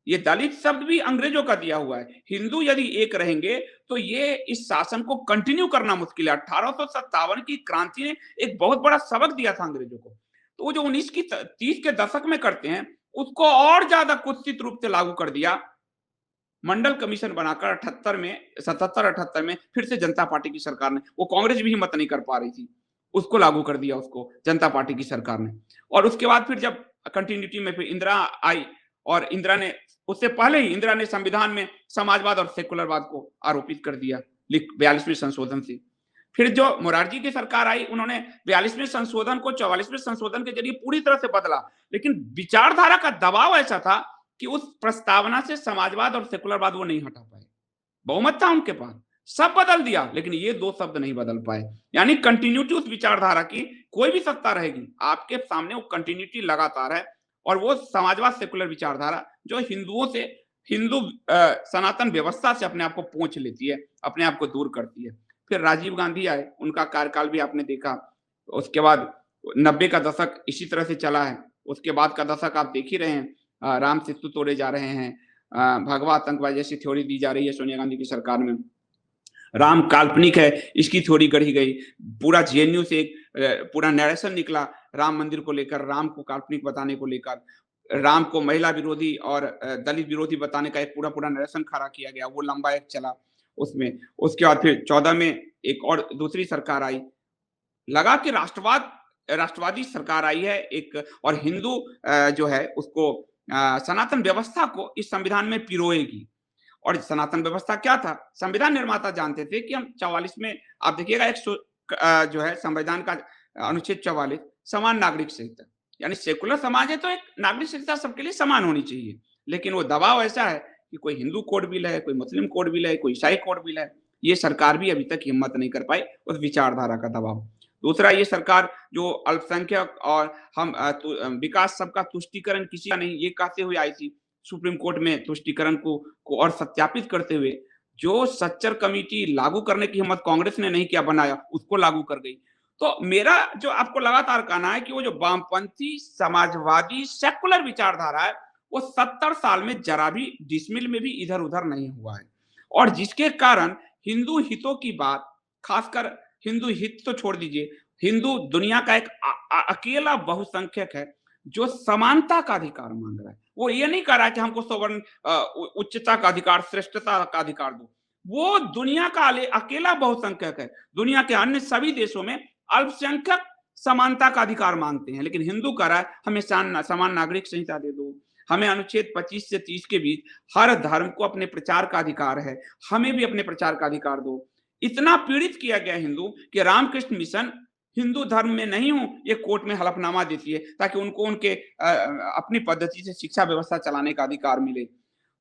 ये दलित शब्द भी अंग्रेजों का दिया हुआ है, हिंदू यदि एक रहेंगे तो ये इस शासन को कंटिन्यू करना मुश्किल है। 1857 की क्रांति ने एक बहुत बड़ा सबक दिया था अंग्रेजों को। तो वो जो 1930 के दशक में करते हैं, उसको और ज्यादा कुत्सित रूप से लागू कर दिया। मंडल कमीशन बनाकर 77-78 में फिर से जनता पार्टी की सरकार ने, वो कांग्रेस भी हिम्मत नहीं कर पा रही थी, उसको लागू कर दिया, उसको जनता पार्टी की सरकार ने। और उसके बाद फिर जब कंटिन्यूटी में फिर इंदिरा आई, और इंदिरा ने उससे पहले ही इंदिरा ने संविधान में समाजवाद और सेकुलरवाद को आरोपित कर दिया 42वें संशोधन से। फिर जो मोरारजी की सरकार आई, उन्होंने 42वें संशोधन को 44वें संशोधन के जरिए पूरी तरह से बदला, लेकिन विचारधारा का दबाव ऐसा था कि उस प्रस्तावना से समाजवाद और सेकुलरवाद वो नहीं हटा पाए। बहुमत था उनके पास, सब बदल दिया, लेकिन ये दो शब्द नहीं बदल पाए। यानी कंटिन्यूटी उस विचारधारा की, कोई भी सत्ता रहेगी आपके सामने वो कंटिन्यूटी लगातार है, और वो समाजवाद सेकुलर विचारधारा जो हिंदुओं से, हिंदू सनातन व्यवस्था से अपने आप को पोंछ लेती है, अपने आप को दूर करती है। फिर राजीव गांधी आए, उनका कार्यकाल भी आपने देखा। उसके बाद 90 का दशक इसी तरह से चला है। उसके बाद का दशक आप देख ही रहे हैं, राम सेतु तोड़े जा रहे हैं, भगवा आतंकवाद जैसी थ्योरी दी जा रही है सोनिया गांधी की सरकार में। राम काल्पनिक है, इसकी थ्योरी गढ़ी गई। पूरा जेएनयू से एक पूरा नैरेशन निकला राम मंदिर को लेकर, राम को काल्पनिक बताने को लेकर, राम को महिला विरोधी और दलित विरोधी बताने का एक पूरा पूरा नैरेशन खड़ा किया गया, वो लंबा एक चला उसमें। उसके बाद फिर 14 में एक और दूसरी सरकार आई, लगा कि राष्ट्रवादी सरकार आई है एक, और हिंदू जो है उसको सनातन व्यवस्था को इस संविधान में पिरोएगी। और सनातन व्यवस्था क्या था? संविधान निर्माता जानते थे कि हम 44 में, आप देखिएगा जो है संविधान का अनुच्छेद 44 समान नागरिक संहिता, यानी सेकुलर समाज है तो एक नागरिक संहिता सबके लिए समान होनी चाहिए। लेकिन वो दबाव ऐसा है कि कोई हिंदू कोड बिल है, कोई मुस्लिम कोड बिल है, कोई ईसाई कोड बिल है, ये सरकार भी अभी तक हिम्मत नहीं कर पाई, उस विचारधारा का दबाव। दूसरा, ये सरकार जो अल्पसंख्यक और हम विकास सबका तुष्टिकरण किसी का नहीं, ये कहते हुए आई थी, सुप्रीम कोर्ट में तुष्टिकरण को और सत्यापित करते हुए जो सच्चर कमेटी लागू करने की हिम्मत कांग्रेस ने नहीं किया, बनाया, उसको लागू कर गई। तो मेरा जो आपको लगातार कहना है कि वो जो वामपंथी समाजवादी सेकुलर विचारधारा है, वो 70 साल में जरा भी डिसमिल में भी इधर उधर नहीं हुआ है, और जिसके कारण हिंदू हितों की बात, खासकर हिंदू हित तो छोड़ दीजिए, हिंदू दुनिया का एक अकेला बहुसंख्यक है जो समानता का अधिकार मांग रहा है। वो ये नहीं कह रहा है कि हमको सवर्ण उच्चता का अधिकार, श्रेष्ठता का अधिकार दो। वो दुनिया का अकेला बहुसंख्यक है। दुनिया के अन्य सभी देशों में अल्पसंख्यक समानता का अधिकार मांगते हैं, लेकिन हिंदू कह रहा है हमें समान नागरिक संहिता दे दो, हमें अनुच्छेद 25 से 30 के बीच हर धर्म को अपने प्रचार का अधिकार है, हमें भी अपने प्रचार का अधिकार दो। इतना पीड़ित किया गया हिंदू कि रामकृष्ण मिशन हिंदू धर्म में नहीं हूं, ये कोर्ट में हलफनामा देती है ताकि उनको उनके अपनी पद्धति से शिक्षा व्यवस्था चलाने का अधिकार मिले।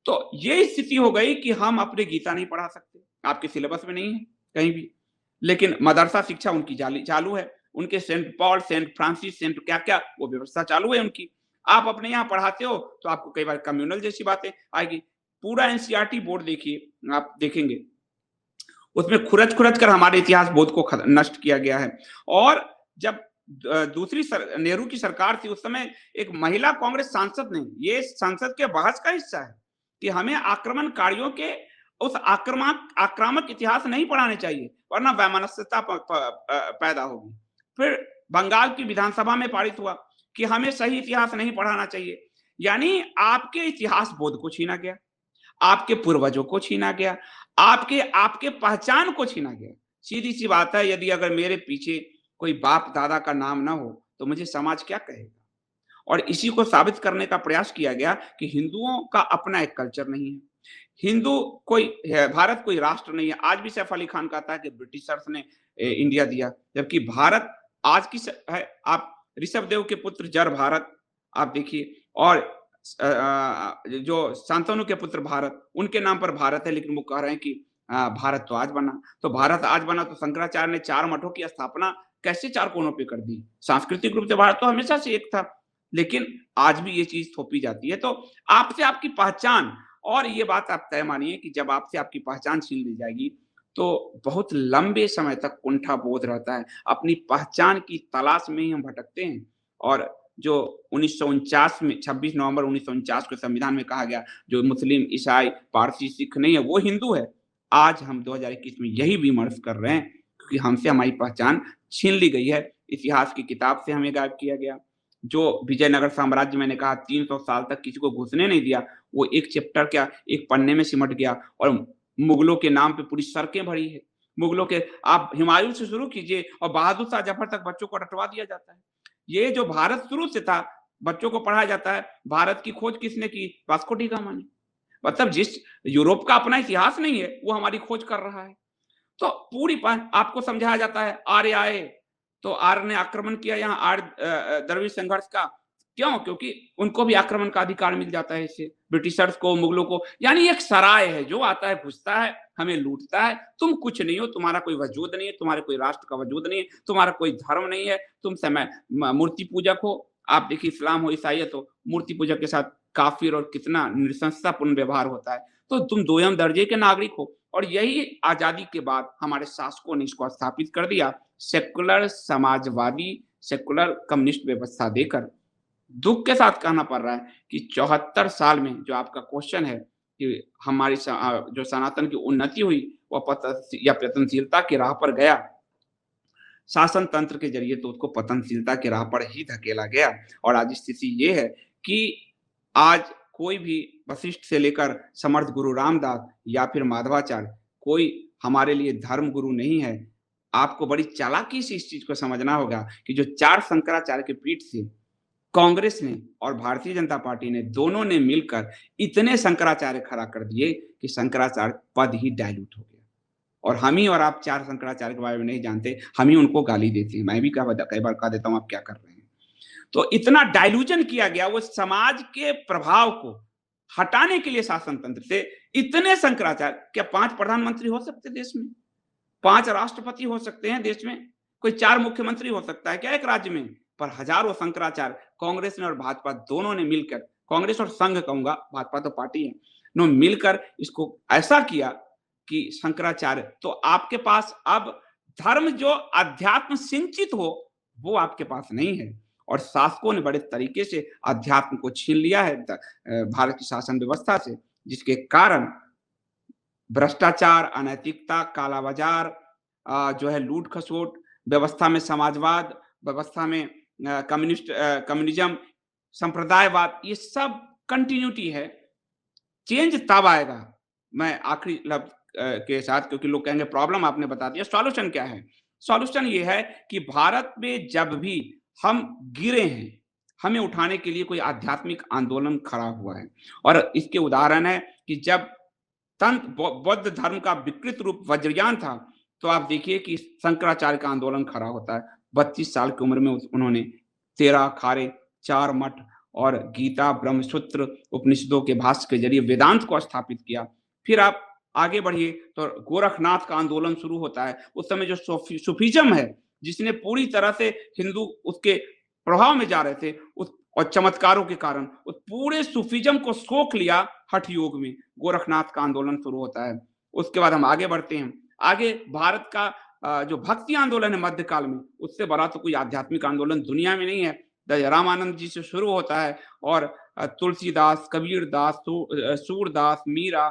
तो ये स्थिति हो गई कि हम अपने गीता नहीं पढ़ा सकते, आपके सिलेबस में नहीं है कहीं भी, लेकिन मदरसा शिक्षा उनकी चालू है, उनके saint Paul, saint Francis, saint क्या क्या वो व्यवस्था चालू है उनकी। आप अपने यहाँ पढ़ाते हो तो आपको कई बार कम्युनल जैसी बातें आएगी। पूरा एनसीईआरटी बोर्ड देखिए, आप देखेंगे उसमें खुरच कर हमारे इतिहास बोध को नष्ट किया गया है। और जब दूसरी नेहरू की सरकार थी, उस समय एक महिला कांग्रेस सांसद ने, ये संसद के बहस का हिस्सा है कि हमें आक्रमणकारियों के उस आक्रामक इतिहास नहीं पढ़ाने चाहिए, वरना वैमनस्यता पैदा होगी। फिर बंगाल की विधानसभा में पारित हुआ कि हमें सही इतिहास नहीं पढ़ाना चाहिए। यानी आपके इतिहास बोध को छीना गया, आपके पूर्वजों को छीना गया, आपके पहचान को छीना गया। सीधी सी बात है, यदि अगर मेरे पीछे कोई बाप दादा का नाम ना हो तो मुझे समाज क्या कहेगा? और इसी को साबित करने का प्रयास किया गया कि हिंदुओं का अपना एक कल्चर नहीं है, भारत कोई राष्ट्र नहीं है। आज भी सैफ अली खान कहता है कि ब्रिटिशर्स ने इंडिया दिया, जबकि भारत आज की है। आप ऋषभ देव के पुत्र जर भारत आप देखिए, और जो शांतनु के पुत्र भारत, उनके नाम पर भारत है, लेकिन वो कह रहे हैं कि भारत तो आज बना। तो भारत आज बना तो शंकराचार्य ने 4 मठों की स्थापना कैसे 4 कोनों पे कर दी? सांस्कृतिक रूप से भारत तो हमेशा से एक था, लेकिन आज भी ये चीज थोपी जाती है। तो आपसे आपकी पहचान, और ये बात आप तय मानिए कि जब आपसे आपकी पहचान छीन ली जाएगी तो बहुत लंबे समय तक कुंठा बोध रहता है। अपनी पहचान की तलाश में ही हम भटकते हैं। और जो 1949 में 26 नवंबर 1949 के संविधान में कहा गया, जो मुस्लिम, ईसाई, पारसी, सिख नहीं है वो हिंदू है, आज हम 2021 में यही विमर्श कर रहे हैं क्योंकि हमसे हमारी पहचान छीन ली गई है। इतिहास की किताब से हमें गायब किया गया। जो विजयनगर साम्राज्य, मैंने कहा 300 साल तक किसी को घुसने नहीं दिया, वो एक चैप्टर क्या, एक पन्ने में सिमट गया। और मुगलों के नाम पे पूरी सड़कें भरी है। मुगलों के, आप हुमायूं से शुरू कीजिए और बहादुर शाह जफर तक बच्चों को रटवा दिया जाता है। ये जो भारत शुरू से था बच्चों को पढ़ाया जाता है भारत की खोज किसने की, वास्को डी गामा ने। मतलब जिस यूरोप का अपना इतिहास नहीं है वो हमारी खोज कर रहा है। तो पूरी आपको समझाया जाता है आर्य आए तो आर्य ने आक्रमण किया यहाँ आर्य द्रविड़ संघर्ष का, क्यों? क्योंकि उनको भी आक्रमण का अधिकार मिल जाता है इससे, ब्रिटिशर्स को, मुगलों को। यानी एक सराय है जो आता है, घुसता है, हमें लूटता है। तुम कुछ नहीं हो, तुम्हारा कोई वजूद नहीं है, तुम्हारे कोई राष्ट्र का वजूद नहीं है, तुम्हारा कोई धर्म नहीं है, तुम समय मूर्ति पूजक हो। आप देखिए इस्लाम हो, ईसाइयत हो, मूर्ति पूजक के साथ काफिर और कितना नृशंसतापूर्ण व्यवहार होता है। तो तुम दोयम दर्जे के नागरिक हो। और यही आजादी के बाद हमारे शासकों ने इसको स्थापित कर दिया, सेकुलर समाजवादी, सेकुलर कम्युनिस्ट व्यवस्था देकर। दुख के साथ कहना पड़ रहा है कि 74 साल में जो आपका क्वेश्चन है कि हमारी जो सनातन की उन्नति हुई वो पतनशीलता की राह पर गया। शासन तंत्र के जरिए तो उसको पतनशीलता की राह पर ही धकेला गया। और आज स्थिति ये है कि आज कोई भी वशिष्ठ से लेकर समर्थ गुरु रामदास या फिर माधवाचार्य कोई हमारे लिए धर्म गुरु नहीं है। आपको बड़ी चालाकी से इस चीज को समझना होगा कि जो 4 शंकराचार्य के पीठ से कांग्रेस ने और भारतीय जनता पार्टी ने दोनों ने मिलकर इतने शंकराचार्य खड़ा कर दिए कि शंकराचार्य पद ही डायल्यूट हो गया। और हम ही और आप 4 शंकराचार्य के बारे में नहीं जानते, हम ही उनको गाली देते हैं। मैं भी कई बार कह देता हूं आप क्या कर रहे हैं। तो इतना डायलूजन किया गया, वो समाज के प्रभाव को हटाने के लिए शासन तंत्र से इतने शंकराचार्य। क्या 5 प्रधानमंत्री हो सकते देश में? 5 राष्ट्रपति हो सकते हैं देश में? कोई 4 मुख्यमंत्री हो सकता है क्या एक राज्य में? पर हजारों शंकराचार्य कांग्रेस ने और भाजपा दोनों ने मिलकर, कांग्रेस और संघ कहूंगा, भाजपा तो पार्टी है, ने मिलकर इसको ऐसा किया कि शंकराचार्य तो आपके पास अब धर्म जो अध्यात्म सिंचित हो वो आपके पास नहीं है। और शासकों ने बड़े तरीके से अध्यात्म को छीन लिया है भारत की शासन व्यवस्था से, जिसके कारण भ्रष्टाचार, अनैतिकता, काला बाजार, जो है लूट खसोट, व्यवस्था में समाजवाद, व्यवस्था में कम्युनिज्म, संप्रदायवाद, ये सब कंटिन्यूटी है। चेंज तब आएगा, मैं आखिरी लफ्ज के साथ, क्योंकि लोग कहेंगे प्रॉब्लम आपने बता दिया, सॉल्यूशन क्या है? सॉल्यूशन ये है कि भारत में जब भी हम गिरे हैं, हमें उठाने के लिए कोई आध्यात्मिक आंदोलन खड़ा हुआ है। और इसके उदाहरण है कि जब बौद्ध धर्म का विकृत रूप वज्रयान था, तो आप देखिए कि शंकराचार्य का आंदोलन खड़ा होता है। 32 साल की उम्र में उन्होंने 13 अखाड़े, 4 मठ और गीता, ब्रह्मसूत्र, उपनिषदों के भाष्य के जरिए वेदांत को स्थापित किया। फिर आप आगे बढ़िए तो गोरखनाथ का आंदोलन शुरू होता है। उस समय जो सूफीज्म है, जिसने पूरी तरह से हिंदू उसके प्रभाव में जा रहे थे, उस और चमत्कारों के कारण उस पूरे सूफीज्म को सोख लिया हठ योग में, गोरखनाथ का आंदोलन शुरू होता है। उसके बाद हम आगे बढ़ते हैं। आगे भारत का जो भक्ति आंदोलन है मध्यकाल में, उससे बड़ा तो कोई आध्यात्मिक आंदोलन दुनिया में नहीं है। रामानंद जी से शुरू होता है और तुलसीदास, कबीरदास, सूरदास, मीरा,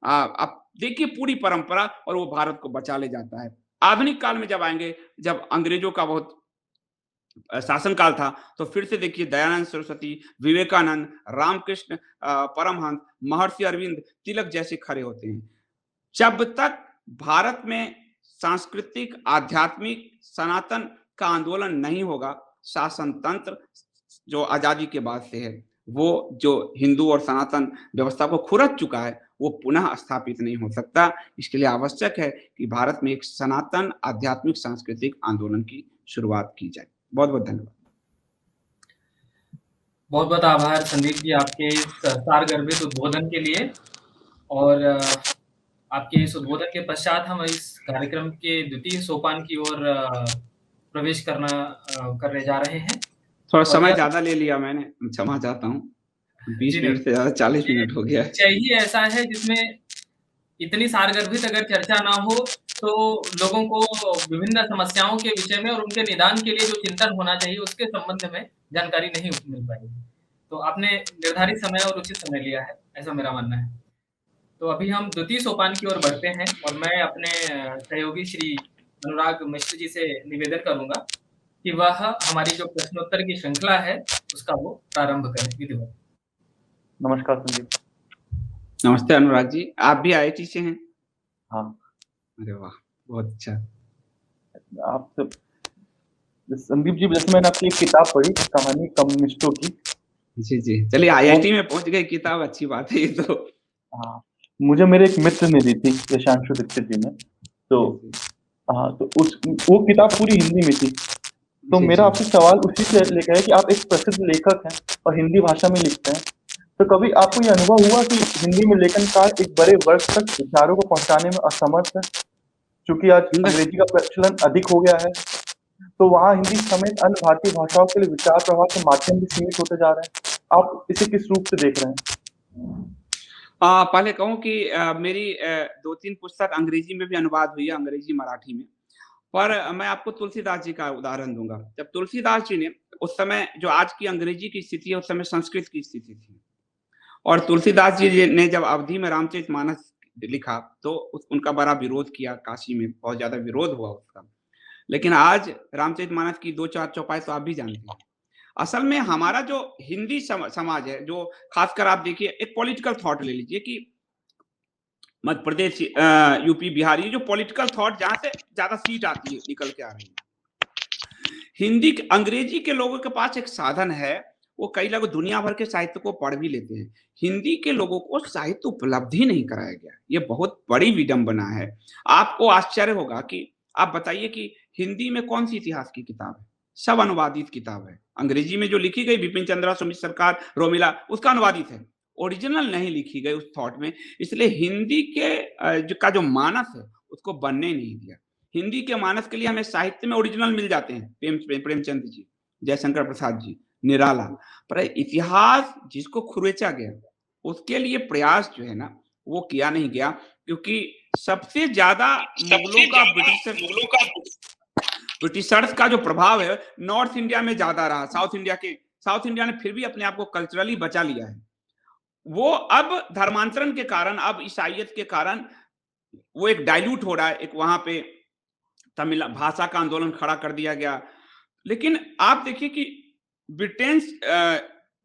आप देखिए पूरी परंपरा, और वो भारत को बचा ले जाता है। आधुनिक काल में जब आएंगे, जब अंग्रेजों का बहुत शासनकाल था, तो फिर से देखिए दयानंद सरस्वती, विवेकानंद, रामकृष्ण परमहंस, महर्षि अरविंद, तिलक जैसे खड़े होते हैं। जब तक भारत में सांस्कृतिक, आध्यात्मिक, सनातन का आंदोलन नहीं होगा, शासन तंत्र जो आजादी के बाद से है, वो जो हिंदू और सनातन व्यवस्था को खुरच चुका है, वो पुनः स्थापित नहीं हो सकता। इसके लिए आवश्यक है कि भारत में एक सनातन आध्यात्मिक सांस्कृतिक आंदोलन की शुरुआत की जाए। बहुत बहुत धन्यवाद। बहुत बहुत आभार संदीप जी आपके इस सारगर्भित उद्बोधन के लिए। और आपके इस उद्बोधन के पश्चात हम इस कार्यक्रम के द्वितीय सोपान की ओर प्रवेश करने जा रहे हैं। थोड़ा समय ज्यादा ले लिया मैंने, क्षमा चाहता हूँ। 20 मिनट से ज्यादा 40 मिनट हो गया। विषय ही ऐसा है जिसमें इतनी सारगर्भित अगर चर्चा ना हो तो लोगों को विभिन्न समस्याओं के विषय में और उनके निदान के लिए जो चिंतन होना चाहिए उसके संबंध में जानकारी नहीं मिल पाएगी। तो आपने निर्धारित समय और उचित समय लिया है, ऐसा मेरा मानना है। तो अभी हम द्वितीय सोपान की ओर बढ़ते हैं और मैं अपने सहयोगी श्री अनुराग मिश्र जी से निवेदन करूंगा कि वह हमारी जो प्रश्नोत्तर की श्रृंखला है उसका वो प्रारंभ करें। विधिवत। नमस्कार संदीप। नमस्ते अनुराग जी, आप भी IIT से हैं? हाँ। अरे वाह, बहुत अच्छा। आप संदीप जी, जैसे मैंने आपकी एक किताब पढ़ी, कहानी कम्युनिस्टों की, जी, जी। चलिए आईआईटी में पहुँच गए किताब, अच्छी बात है ये तो। हाँ, मुझे मेरे एक मित्र ने दी थी, यशांशु दीक्षित जी ने। तो जी, जी। हाँ, तो उस वो किताब पूरी हिंदी में थी। तो जी, मेरा जी। आपसे सवाल उसी से लेकर है कि आप एक प्रसिद्ध लेखक हैं और हिंदी भाषा में लिखते हैं। तो कभी आपको ये अनुभव हुआ कि हिंदी में लेखन कार्य एक बड़े वर्ग तक विचारों को पहुँचाने में असमर्थ है? चूँकि आज न अंग्रेजी का प्रचलन अधिक हो गया है, तो वहाँ हिंदी समेत अन्य भारतीय भाषाओं के लिए विचार प्रवाह के माध्यम भी सीमित होते जा रहे हैं। आप इसे किस रूप से देख रहे हैं? पहले कहूँ कि मेरी 2-3 पुस्तक अंग्रेजी में भी अनुवाद हुई है, अंग्रेजी, मराठी में। पर मैं आपको तुलसीदास जी का उदाहरण दूँगा। जब तुलसीदास जी ने उस समय जो आज की अंग्रेजी की स्थिति है, उस समय संस्कृत की स्थिति थी। और तुलसीदास जी ने जब अवधी में रामचरितमानस लिखा, तो उनका बड़ा विरोध किया, काशी में बहुत ज़्यादा विरोध हुआ उसका। लेकिन आज रामचरितमानस की 2-4 चौपाई तो आप भी जानते हैं। असल में हमारा जो हिंदी समाज है, जो खासकर आप देखिए एक पॉलिटिकल थॉट ले लीजिए कि मध्य प्रदेश, यूपी, बिहार, ये जो पॉलिटिकल थॉट जहाँ से ज़्यादा सीट आती है, निकल के आ रही है। अंग्रेजी के लोगों के पास एक साधन है, वो कई लोग दुनिया भर के साहित्य को पढ़ भी लेते हैं। हिंदी के लोगों को साहित्य उपलब्ध ही नहीं कराया गया। ये बहुत बड़ी विडंबना है। आपको आश्चर्य होगा कि आप बताइए कि हिंदी में कौन-सी इतिहास की किताब है? सब अनुवादित किताब है। अंग्रेजी में जो लिखी गई बिपिन चंद्र, सुमित सरकार, रोमिला, उसका अनुवादित है। ओरिजिनल नहीं लिखी गई उस थॉट में, इसलिए हिंदी के जो मानस है, उसको बनने नहीं दिया। हिंदी के मानस के लिए हमें साहित्य में ओरिजिनल मिल जाते हैं, प्रेमचंद जी, जयशंकर प्रसाद जी, निराला। पर इतिहास जिसको खुरेचा गया, उसके लिए प्रयास जो है ना, वो किया नहीं गया, क्योंकि सबसे ज़्यादा मुगलों का ब्रिटिशर्स का जो प्रभाव है, नॉर्थ इंडिया में ज़्यादा रहा। साउथ इंडिया ने फिर भी अपने आप को कल्चरली बचा लिया है। वो अब धर्मांतरण के कारण, अब ईसाइयत के कारण वो एक डाइल्यूट हो रहा है। एक वहाँ पे तमिल भाषा का आंदोलन खड़ा कर दिया गया। लेकिन आप देखिए कि ब्रिटेन,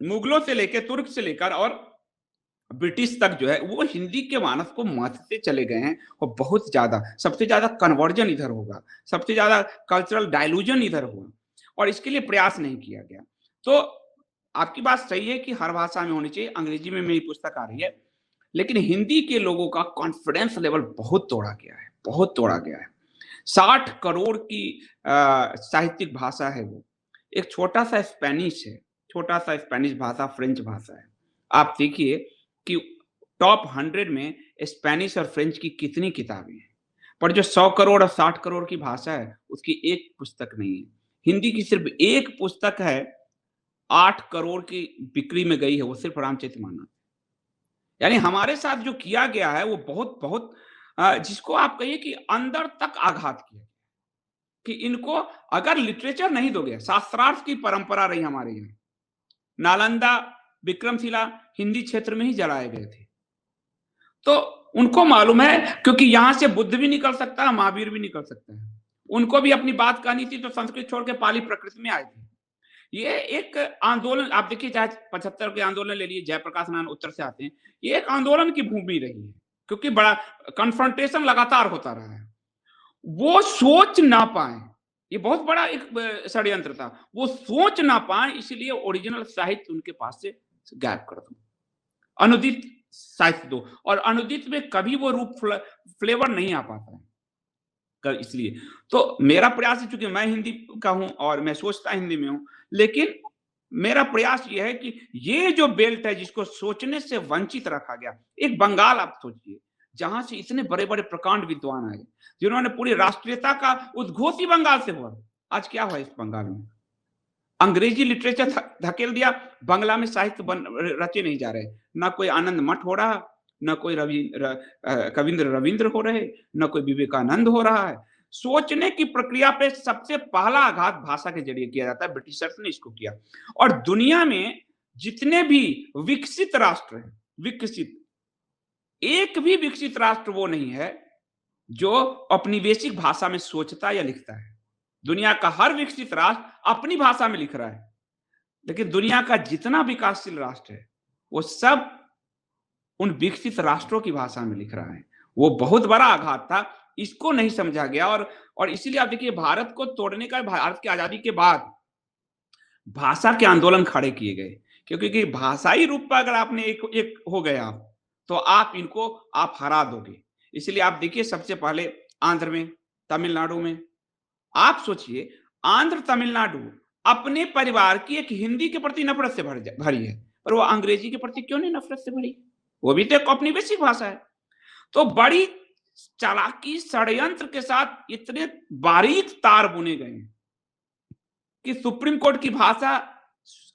मुगलों से लेकर, तुर्क से लेकर और ब्रिटिश तक जो है, वो हिंदी के मानस को महत्वते चले गए हैं और बहुत ज़्यादा, सबसे ज़्यादा कन्वर्जन इधर होगा, सबसे ज़्यादा कल्चरल डाइल्यूजन इधर हुआ और इसके लिए प्रयास नहीं किया गया। तो आपकी बात सही है कि हर भाषा में होनी चाहिए, अंग्रेजी में मेरी पुस्तक आ रही है, लेकिन हिंदी के लोगों का कॉन्फिडेंस लेवल बहुत तोड़ा गया है, बहुत तोड़ा गया है। 60 करोड़ की साहित्यिक भाषा है वो। एक छोटा-सा स्पेनिश है, छोटा-सा स्पेनिश भाषा, फ्रेंच भाषा है। आप देखिए कि टॉप 100 में स्पेनिश और फ्रेंच की कितनी किताबें हैं, पर जो 100 करोड़ और 60 करोड़ की भाषा है, उसकी एक पुस्तक नहीं है। हिंदी की सिर्फ एक पुस्तक है, 8 करोड़ की बिक्री में गई है, वो सिर्फ रामचरितमानस। यानी हमारे साथ जो किया गया है, वो बहुत-बहुत जिसको आप कहिए कि अंदर तक आघात किया कि इनको अगर लिटरेचर नहीं दोगे, शास्त्रार्थ की परंपरा रही हमारे यहाँ। नालंदा, विक्रमशिला हिंदी क्षेत्र में ही जलाए गए थे। तो उनको मालूम है, क्योंकि यहाँ से बुद्ध भी निकल सकता है, महावीर भी निकल सकता है। उनको भी अपनी बात कहनी थी, तो संस्कृत छोड़ के पाली प्रकृत में आए थे। ये एक आंदोलन, आप देखिए चाहे 75 के आंदोलन ले लिए, जयप्रकाश नारायण उत्तर से आते हैं, ये एक आंदोलन की भूमि रही है, क्योंकि बड़ा कन्फ्रंटेशन लगातार होता रहा है। वो सोच ना पाए, ये बहुत बड़ा एक षड्यंत्र था। वो सोच ना पाए, इसलिए ओरिजिनल साहित्य उनके पास से गायब कर दो, अनुदित साहित्य दो, और अनुदित में कभी वो रूप फ्लेवर नहीं आ पाता है। इसलिए तो मेरा प्रयास है, चूंकि मैं हिंदी का हूं और मैं सोचता हिंदी में हूं, लेकिन मेरा प्रयास ये है कि ये जो बेल्ट है, जिसको सोचने से वंचित रखा गया, एक बंगाल आप सोचिए, जहां से इतने बड़े-बड़े प्रकांड विद्वान आए, जिन्होंने पूरी राष्ट्रीयता का उद्घोष ही बंगाल से हुआ। आज क्या हुआ इस बंगाल में? अंग्रेजी लिटरेचर धकेल दिया, बांग्ला में साहित्य रचे नहीं जा रहे। ना कोई आनंद मठ हो रहा, ना कोई कविंद्र रविंद्र हो रहे, ना कोई विवेकानंद हो रहा है। सोचने की प्रक्रिया पे सबसे पहला आघात भाषा के जरिए किया जाता है, ब्रिटिशर्स ने इसको किया। और दुनिया में जितने भी विकसित राष्ट्र हैं, विकसित, एक भी विकसित राष्ट्र वो नहीं है जो औपनिवेशिक भाषा में सोचता या लिखता है। दुनिया का हर विकसित राष्ट्र अपनी भाषा में लिख रहा है, लेकिन दुनिया का जितना विकासशील राष्ट्र है, वो सब उन विकसित राष्ट्रों की भाषा में लिख रहा है। वो बहुत बड़ा आघात था, इसको नहीं समझा गया। और इसीलिए आप देखिए, भारत को तोड़ने का, भारत की आजादी के बाद भाषा के आंदोलन खड़े किए गए क्योंकि भाषाई रूप पर अगर आपने एक हो गए आप, तो आप हरा दोगे। इसलिए आप देखिए सबसे पहले आंध्र में, तमिलनाडु में, आप सोचिए आंध्र तमिलनाडु अपने परिवार की एक हिंदी के प्रति नफरत से भरी है, पर वो अंग्रेजी के प्रति क्यों नहीं नफरत से भरी? वो भी तो एक अपनी बेसिक भाषा है। तो बड़ी चालाकी षड्यंत्र के साथ इतने बारीक तार बुने गए हैं कि सुप्रीम कोर्ट की भाषा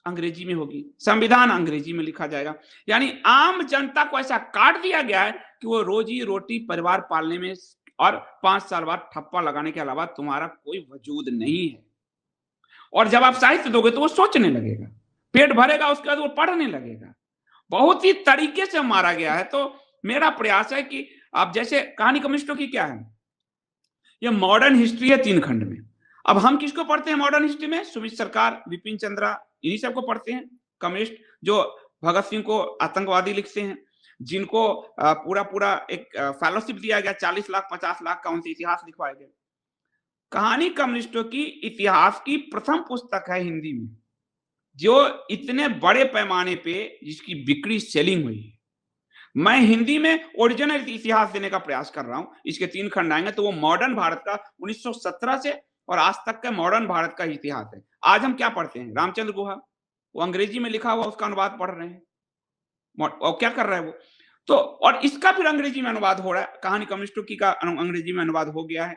अंग्रेजी में होगी, संविधान अंग्रेजी में लिखा जाएगा। यानी आम जनता को ऐसा काट दिया गया है कि वो रोजी रोटी परिवार पालने में और 5 साल बाद ठप्पा लगाने के अलावा तुम्हारा कोई वजूद नहीं है। और जब आप साहित्य दोगे तो वो सोचने लगेगा, पेट भरेगा, उसके बाद वो पढ़ने लगेगा। बहुत ही तरीके से मारा गया है। तो मेरा प्रयास है कि आप जैसे कहानी कम्युनिस्टों की क्या है, ये मॉडर्न हिस्ट्री है 3 खंड में। अब हम किसको पढ़ते हैं मॉडर्न हिस्ट्री में? सुमित सरकार, विपिन चंद्रा, इन्हीं सबको पढ़ते हैं कम्युनिस्ट, जो भगत सिंह को आतंकवादी लिखते हैं, जिनको पूरा एक फेलोशिप दिया गया 40 लाख 50 लाख का, उनसे इतिहास लिखवाया गया। कहानी कम्युनिस्टों की इतिहास की प्रथम पुस्तक है हिंदी में, जो इतने बड़े पैमाने पे जिसकी बिक्री सेलिंग हुई है। मैं हिंदी में ओरिजिनल इतिहास देने का प्रयास कर रहा हूं। इसके 3 खंड आएंगे, तो वो मॉडर्न भारत का 1917 से और आज तक का मॉडर्न भारत का इतिहास है। आज हम क्या पढ़ते हैं? रामचंद्र गुहा, वो अंग्रेजी में लिखा हुआ उसका अनुवाद पढ़ रहे हैं, और क्या कर रहा है वो तो, और इसका फिर अंग्रेजी में अनुवाद हो रहा है। कहानी कम्युनिस्टों की का अंग्रेजी में अनुवाद हो गया है,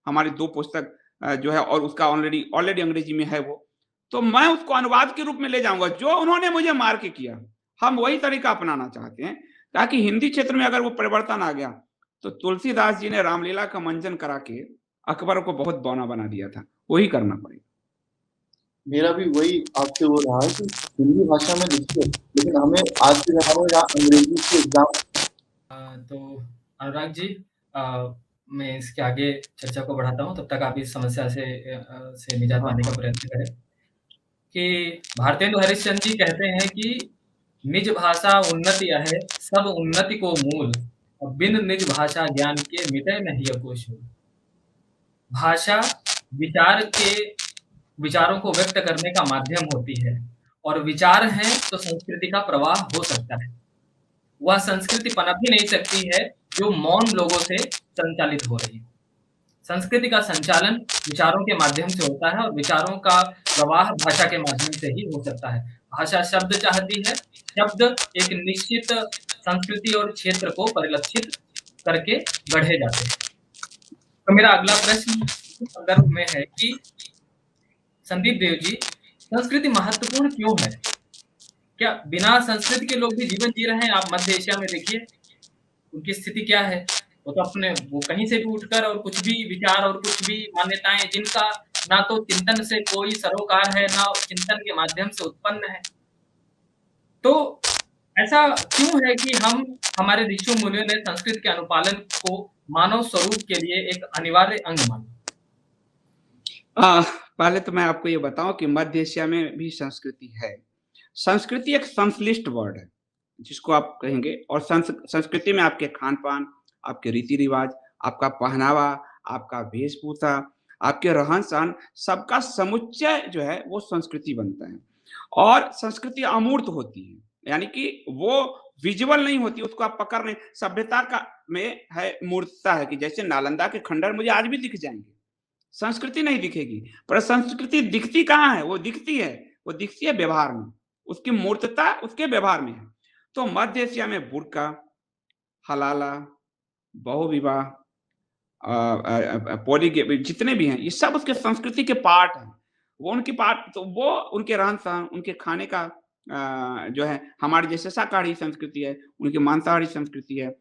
हमारी 2 पुस्तक जो है, और उसका ऑलरेडी अंग्रेजी में है वो। तो मैं उसको अनुवाद के रूप में ले जाऊंगा, जो उन्होंने मुझे मार के किया। हम वही तरीका अपनाना चाहते हैं, ताकि हिंदी क्षेत्र में अगर वो परिवर्तन आ गया, तो तुलसीदास जी ने रामलीला का मंजन करा के अकबर को बहुत बौना बना दिया था, वही करना पड़ेगा। मेरा भी वही आपसे वो रहा है कि हिंदी भाषा में लिखिए, लेकिन हमें आज के ज़माने में जहाँ अंग्रेजी के एग्ज़ाम तो अनुराग जी, मैं इसके आगे चर्चा को बढ़ाता हूँ, तब तक आप इस समस्या से निजात पाने का प्रयत्न करें कि भारतेंदु हरिश्चंद्र जी कहते हैं कि निज भाषा उन्नति है, सब उन्नति को मूल, और बिन निज भाषा ज्ञान के मिटे नहीं कुछ। भाषा विचारों को व्यक्त करने का माध्यम होती है, और विचार हैं तो संस्कृति का प्रवाह हो सकता है। वह संस्कृति पनप ही नहीं सकती है जो मौन लोगों से संचालित हो रही है। संस्कृति का संचालन विचारों के माध्यम से होता है, और विचारों का प्रवाह भाषा के माध्यम से ही हो सकता है। भाषा शब्द चाहती है, शब्द एक निश्चित संस्कृति और क्षेत्र को परिलक्षित करके गढ़े जाते हैं। तो मेरा अगला प्रश्न इस संदर्भ में है कि संदीप देव जी, संस्कृति महत्वपूर्ण क्यों है? क्या बिना संस्कृति के लोग भी जीवन जी रहे हैं? आप मध्य एशिया में देखिए, उनकी स्थिति क्या है। वो कहीं से भी उठकर और कुछ भी विचार और कुछ भी मान्यताएं, जिनका ना तो चिंतन से कोई सरोकार है, ना चिंतन के माध्यम से उत्पन्न है। तो ऐसा क्यों है कि हमारे ऋषियों मुनियों ने संस्कृत के अनुपालन को मानव स्वरूप के लिए एक अनिवार्य अंग माना? पहले तो मैं आपको ये बताऊं कि मध्य एशिया में भी संस्कृति है। संस्कृति एक संश्लिष्ट वर्ड है जिसको आप कहेंगे, और संस्कृति में आपके खान पान, आपके रीति रिवाज, आपका पहनावा, आपका वेशभूषा, आपके रहन सहन, सबका समुच्चय जो है वो संस्कृति बनता है। और संस्कृति अमूर्त होती है, यानी कि वो विजुअल नहीं होती, उसको आप पकड़ नहीं। सभ्यता का में है मूर्तता है, कि जैसे नालंदा के खंडहर मुझे आज भी दिख जाएंगे, संस्कृति नहीं दिखेगी। पर संस्कृति दिखती कहाँ है? वो दिखती है व्यवहार में, उसकी मूर्तता उसके व्यवहार में है। तो मध्य एशिया में बुर्का, हलाला, बहुविवाह, पॉलीगेमी, जितने भी हैं, ये सब उसके संस्कृति के पार्ट हैं। वो उनके रहन सहन, उनके खाने का जो है, हमारे जैसे शाकाहारी संस्कृति है, उनकी मांसाहारी संस्कृति है,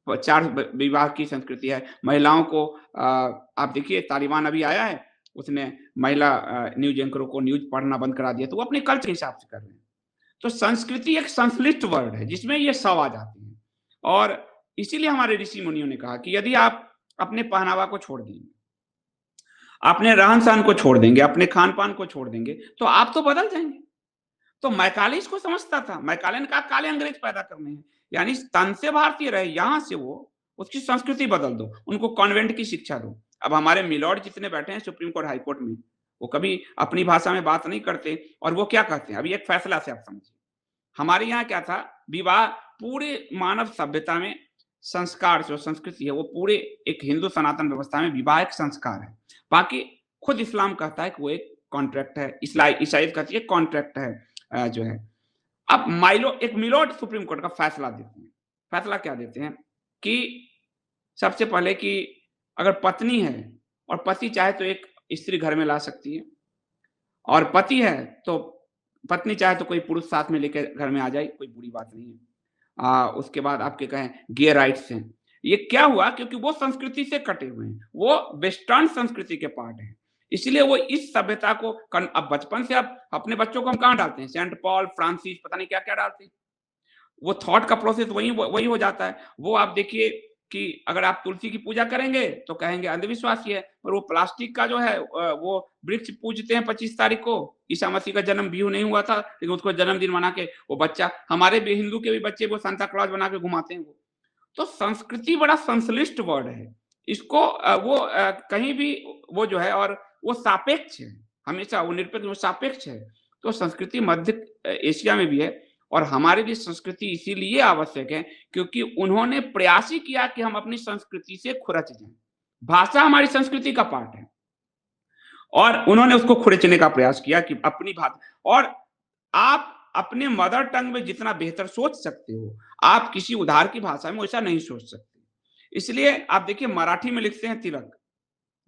4 विवाह की संस्कृति है। महिलाओं को आप देखिए, तालिबान अभी आया है, उसने महिला न्यूज एंकरों को न्यूज पढ़ना बंद करा दिया, तो वो अपने कल्चर के हिसाब से कर रहे हैं। तो संस्कृति एक संश्लिष्ट वर्ड है जिसमें ये सब आ जाते हैं। और इसीलिए हमारे ऋषि मुनियों ने कहा कि यदि आप अपने पहनावा को छोड़ देंगे, अपने रहन सहन को छोड़ देंगे, अपने खान पान को छोड़ देंगे, तो आप तो बदल जाएंगे। तो मैकाले इसको समझता था। मैकाले ने कहा काले अंग्रेज पैदा करने हैं, यानी तन से भारतीय रहे, यहां से वो उसकी संस्कृति बदल दो, उनको कॉन्वेंट की शिक्षा दो। अब हमारे मिलॉर्ड जितने बैठे हैं सुप्रीम कोर्ट, हाई कोर्ट में, वो कभी अपनी भाषा में बात नहीं करते, और वो क्या कहते हैं, अभी एक फैसला से आप समझिए, हमारे यहाँ क्या था, विवाह पूरे मानव सभ्यता में संस्कार जो संस्कृति है वो पूरे एक हिंदू सनातन व्यवस्था में विवाह एक संस्कार है। बाकी खुद इस्लाम कहता है कि वो एक कॉन्ट्रैक्ट है, ईसाईयत कहती है कॉन्ट्रैक्ट है जो है। अब एक मिलोड सुप्रीम कोर्ट का फैसला देते हैं। फैसला क्या देते हैं कि सबसे पहले कि अगर पत्नी है और पति चाहे तो एक स्त्री घर में ला सकती है, और पति है तो पत्नी चाहे तो कोई पुरुष साथ में लेकर घर में आ जाए, कोई बुरी बात नहीं है। उसके बाद आपके कहें गे राइट्स हैं। ये क्या हुआ, क्योंकि वो संस्कृति से कटे हुए हैं, वो वेस्टर्न संस्कृति के पार्ट हैं, इसलिए वो इस सभ्यता को अब बचपन से आप अपने बच्चों को हम कहाँ डालते हैं, सेंट पॉल, फ्रांसिस, पता नहीं क्या क्या डालते हैं। वो थॉट का प्रोसेस वही हो जाता है। वो आप देखिए कि अगर आप तुलसी की पूजा करेंगे तो कहेंगे अंधविश्वासी है, पर वो प्लास्टिक का जो है वो वृक्ष पूजते हैं 25 तारीख को। ईसा मसीह का जन्म बिहू नहीं हुआ था, लेकिन उसको जन्मदिन मना के वो बच्चा, हमारे भी हिंदू के भी बच्चे वो सांता क्लॉज बना के घुमाते हैं वो। तो संस्कृति बड़ा संश्लिष्ट वर्ड है, इसको कहीं भी वो जो है, और वो सापेक्ष है, हमेशा वो निरपेक्ष, वो सापेक्ष है। तो संस्कृति मध्य एशिया में भी है, और हमारे लिए संस्कृति इसीलिए आवश्यक है क्योंकि उन्होंने प्रयास ही किया कि हम अपनी संस्कृति से खुरच जाएं। भाषा हमारी संस्कृति का पार्ट है, और उन्होंने उसको खुरचने का प्रयास किया कि अपनी भाषा, और आप अपने मदर टंग में जितना बेहतर सोच सकते हो, आप किसी उधार की भाषा में वैसा नहीं सोच सकते। इसलिए आप देखिए मराठी में लिखते हैं तिलक,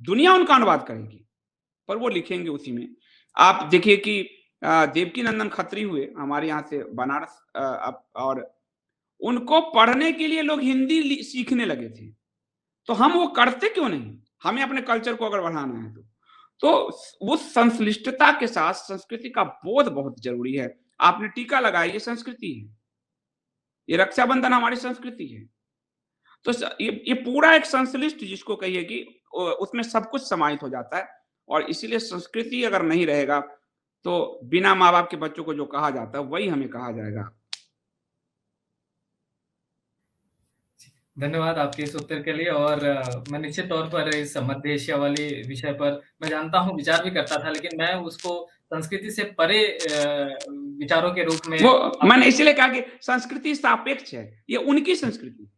दुनिया उनका अनुवाद करेगी, पर वो लिखेंगे उसी में। आप देखिए कि देवकी नंदन खत्री हुए हमारे यहाँ से बनारस, और उनको पढ़ने के लिए लोग हिंदी सीखने लगे थे, तो हम वो करते क्यों नहीं? हमें अपने कल्चर को अगर बढ़ाना है तो वो संश्लिष्टता के साथ संस्कृति का बोध बहुत जरूरी है। आपने टीका लगाया, ये संस्कृति है, ये रक्षाबंधन हमारी संस्कृति है। तो ये पूरा एक संश्लिष्ट जिसको कहिए कि उसमें सब कुछ समाहित हो जाता है, और इसीलिए संस्कृति अगर नहीं रहेगा तो बिना माँ बाप के बच्चों को जो कहा जाता है वही हमें कहा जाएगा। धन्यवाद आपके इस उत्तर के लिए। और मैं निश्चित तौर पर इस मध्य एशिया वाले विषय पर मैं जानता हूँ, विचार भी करता था, लेकिन मैं उसको संस्कृति से परे विचारों के रूप में वो मैंने इसलिए कहा कि संस्कृति सापेक्ष है, ये उनकी संस्कृति,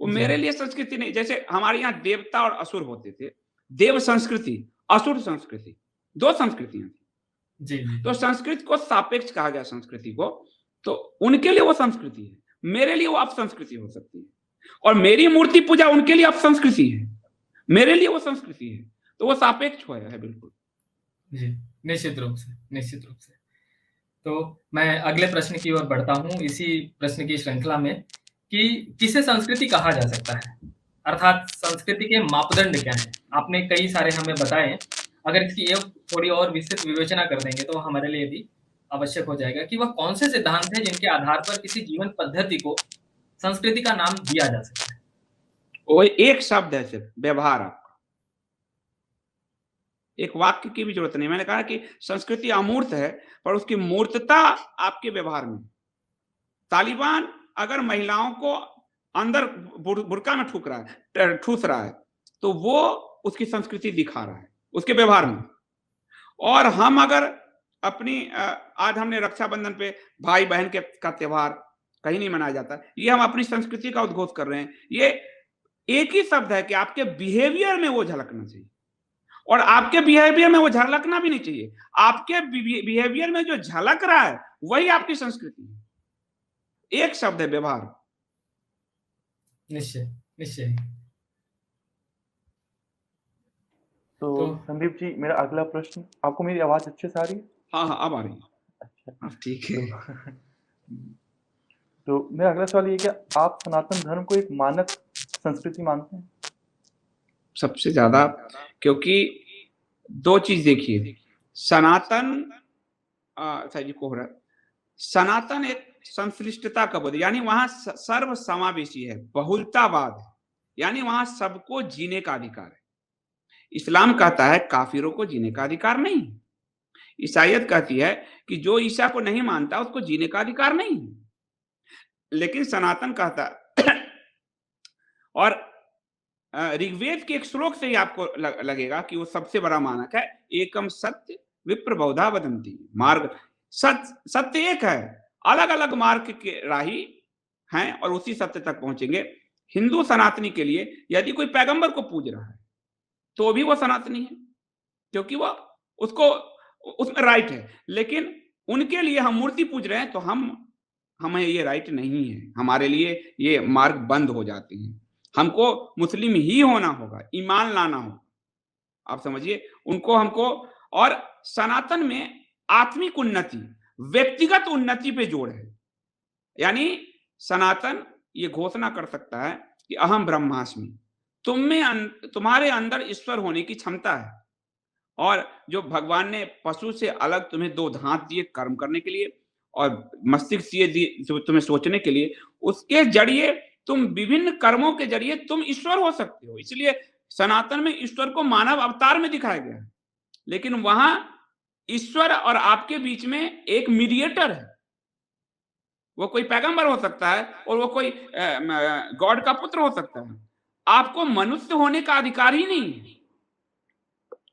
वो मेरे लिए संस्कृति नहीं। जैसे हमारे यहाँ देवता और असुर होते थे, देव संस्कृति, असुर संस्कृति, दो संस्कृतियां थी। जी। तो संस्कृत को सापेक्ष कहा गया संस्कृति को, तो उनके लिए वो संस्कृति है, मेरे लिए वो अपसंस्कृति हो सकती है, और मेरी मूर्ति पूजा उनके लिए अपसंस्कृति है, मेरे लिए वो संस्कृति है, तो वो सापेक्ष है बिल्कुल। जी, निश्चित रूप से, निश्चित रूप से। तो मैं अगले प्रश्न की ओर बढ़ता हूँ इसी प्रश्न की श्रृंखला में, कि किसे संस्कृति कहा जा सकता है, अर्थात संस्कृति के मापदंड क्या हैं? आपने कई सारे हमें बताए, अगर इसकी एक थोड़ी और विस्तृत विवेचना कर देंगे तो हमारे लिए भी आवश्यक हो जाएगा कि वह कौन से सिद्धांत हैं जिनके आधार पर किसी जीवन पद्धति को संस्कृति का नाम दिया जा सकता है? वो एक शब्द है सिर्फ, व्यवहार। आपका एक वाक्य की भी जरूरत नहीं। मैंने कहा कि संस्कृति अमूर्त है, पर उसकी मूर्तता आपके व्यवहार में। तालिबान अगर महिलाओं को अंदर बुर्का में ठूस रहा है तो वो उसकी संस्कृति दिखा रहा है उसके व्यवहार में। और हम अगर अपनी आज हमने रक्षाबंधन पे भाई बहन का त्योहार कहीं नहीं मनाया जाता, ये हम अपनी संस्कृति का उद्घोष कर रहे हैं। ये एक ही शब्द है कि आपके बिहेवियर में वो झलकना चाहिए, और आपके बिहेवियर में वो झलकना भी नहीं चाहिए। आपके बिहेवियर में जो झलक रहा है वही आपकी संस्कृति है। एक शब्द है, व्यवहार। निश्चय, निश्चय। तो संदीप जी, मेरा अगला प्रश्न, आपको मेरी आवाज अच्छे से आ रही है? हाँ, अब आ रही है। अच्छा, ठीक है। तो मेरा अगला सवाल ये, क्या आप सनातन धर्म को एक मानक संस्कृति मानते हैं? सबसे ज्यादा, क्योंकि दो चीज देखिए, सनातन जी को हो रहा है, सनातन एक संश्लिष्टता का बोध, यानी वहां सर्व समावेशी है, बहुलतावाद है, यानी वहां सबको जीने का अधिकार है। इस्लाम कहता है काफिरों को जीने का अधिकार नहीं। ईसाईयत कहती है कि जो ईसा को नहीं मानता उसको जीने का अधिकार नहीं। लेकिन सनातन कहता और ऋग्वेद के एक श्लोक से ही आपको लगेगा कि वो सबसे बड़ा मानक है। एकम सत्य विप्र बहुधा वदंती, मार्ग सत्य एक है अलग अलग मार्ग के राही हैं और उसी सत्य तक पहुंचेंगे। हिंदू सनातनी के लिए यदि कोई पैगंबर को पूज रहा है तो भी वो सनातनी है, क्योंकि वो उसको उसमें राइट है। लेकिन उनके लिए हम मूर्ति पूज रहे हैं तो हमें ये राइट नहीं है, हमारे लिए ये मार्ग बंद हो जाते हैं। हमको मुस्लिम ही होना होगा, ईमान लाना होगा, आप समझिए उनको हमको। और सनातन में आत्मिक उन्नति, व्यक्तिगत उन्नति पे जोर है। यानी सनातन ये घोषणा कर सकता है कि अहम ब्रह्मास्मि, तुम्हारे अंदर ईश्वर होने की क्षमता है। और जो भगवान ने पशु से अलग तुम्हें 2 दांत दिए कर्म करने के लिए और मस्तिष्क दिए जो तुम्हें सोचने के लिए, उसके जरिए तुम विभिन्न कर्मों के जरिए तुम ईश्वर हो सकते हो। इसलिए सनातन में ईश्वर को मानव अवतार में दिखाया गया है, लेकिन वहां ईश्वर और आपके बीच में एक मीडिएटर है। वो कोई पैगंबर हो सकता है और वो कोई गॉड का पुत्र हो सकता है। आपको मनुष्य होने का अधिकार ही नहीं है,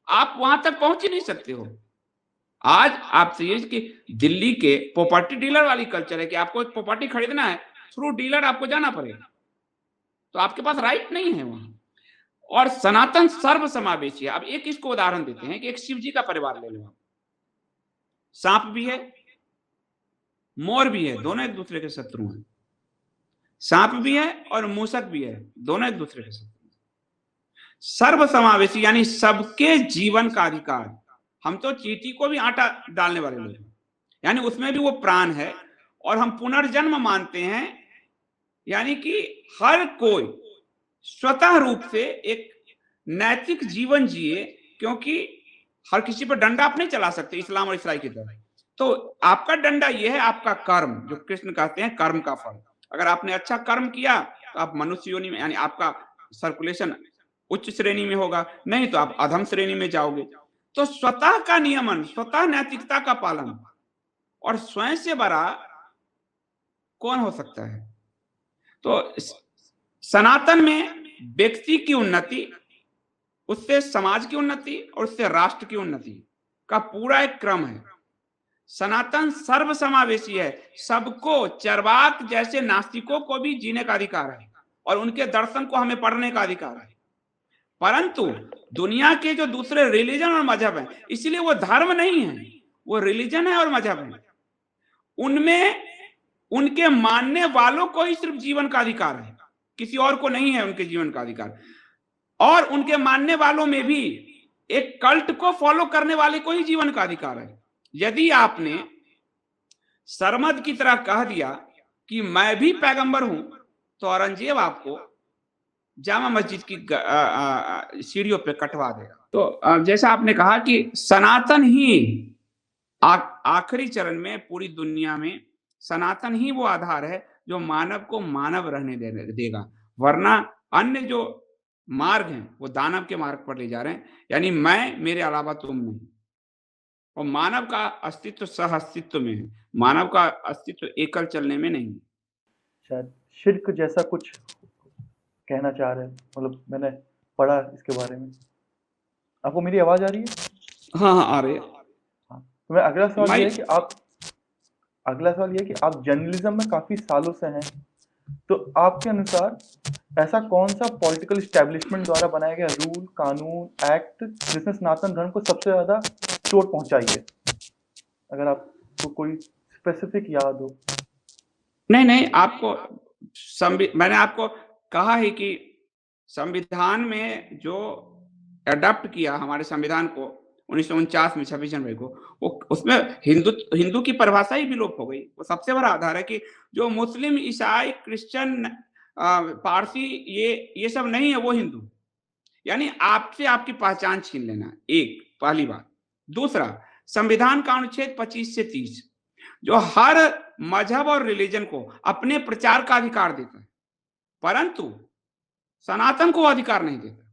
आप वहां तक पहुंच ही नहीं सकते हो। आज आप समझिए कि दिल्ली के प्रॉपर्टी डीलर वाली कल्चर है कि आपको एक प्रॉपर्टी खरीदना है, थ्रू डीलर आपको जाना पड़ेगा, तो आपके पास राइट नहीं है वहां। और सनातन सर्वसमावेशी है। अब एक इसको उदाहरण देते हैं कि एक शिव जी का परिवार ले लो आप, सांप भी है, मोर भी है, दोनों एक दूसरे के शत्रु हैं। सांप भी है और मूसक भी है, दोनों एक दूसरे के शत्रु हैं। सर्वसमावेशी यानी सबके जीवन का अधिकार। हम तो चींटी को भी आटा डालने वाले लोग हैं, यानी उसमें भी वो प्राण है। और हम पुनर्जन्म मानते हैं, यानी कि हर कोई स्वतः रूप से एक नैतिक जीवन जिए, क्योंकि हर किसी पर डंडा आप नहीं चला सकते इस्लाम और ईसाई की तरह। तो आपका डंडा ये है आपका कर्म, जो कृष्ण कहते हैं कर्म का फल। अगर आपने अच्छा कर्म किया तो आप मनुष्य योनि में, यानी आपका सर्कुलेशन उच्च श्रेणी में होगा, नहीं तो आप अधम श्रेणी में जाओगे। तो स्वतः का नियमन, स्वतः नैतिकता का पालन, और स्वयं से बड़ा कौन हो सकता है। तो सनातन में व्यक्ति की उन्नति, उससे समाज की उन्नति और उससे राष्ट्र की उन्नति का पूरा एक क्रम है। सनातन सर्वसमावेशी है, सबको, चरवाक जैसे नास्तिकों को भी जीने का अधिकार है और उनके दर्शन को हमें पढ़ने का अधिकार है। परंतु दुनिया के जो दूसरे रिलीजन और मजहब हैं, इसलिए वो धर्म नहीं है, वो रिलीजन है और मजहब है, उनमें उनके मानने वालों को ही सिर्फ जीवन का अधिकार है, किसी और को नहीं है उनके जीवन का अधिकार। और उनके मानने वालों में भी एक कल्ट को फॉलो करने वाले को ही जीवन का अधिकार है। यदि आपने सरमद की तरह कह दिया कि मैं भी पैगंबर हूं, तो औरंगजेब आपको जामा मस्जिद की सीढ़ियों पे कटवा देगा। तो जैसा आपने कहा कि सनातन ही आखिरी चरण में पूरी दुनिया में सनातन ही वो आधार है जो मानव को मानव रहने देगा, वरना अन्य जो मार्ग हैं वो दानव के मार्ग पर ले जा रहे हैं। यानी मैं, मेरे अलावा तुम नहीं। और मानव का अस्तित्व सह अस्तित्व में है, मानव का अस्तित्व एकल चलने में नहीं। शायद शिर्क जैसा कुछ कहना चाह रहे हैं, मतलब मैंने पढ़ा इसके बारे में। आपको मेरी आवाज आ रही है? हाँ आ रही है। हाँ, तो मैं अगला सवाल ये है कि आप जर्नलिज्म में काफी सालों से हैं, तो आपके अनुसार ऐसा कौन सा पॉलिटिकल एस्टेब्लिशमेंट द्वारा बनाया गया रूल, कानून, एक्ट जिसने सनातन धर्म को सबसे ज्यादा चोट पहुंचाई है? अगर आपको कोई स्पेसिफिक याद हो। नहीं, आपको मैंने आपको कहा है कि संविधान में जो अडॉप्ट किया हमारे संविधान को 1949 में 26 जनवरी को, वो उसमें हिंदू की परिभाषा ही विलोप हो गई। वो सबसे बड़ा आधार है कि जो मुस्लिम, ईसाई, क्रिश्चियन, पारसी ये सब नहीं है, वो हिंदू। यानी आपसे आपकी पहचान छीन लेना, एक पहली बात। दूसरा, संविधान का अनुच्छेद 25 से 30 जो हर मजहब और रिलीजन को अपने प्रचार का अधिकार देता है, परंतु सनातन को अधिकार नहीं देता।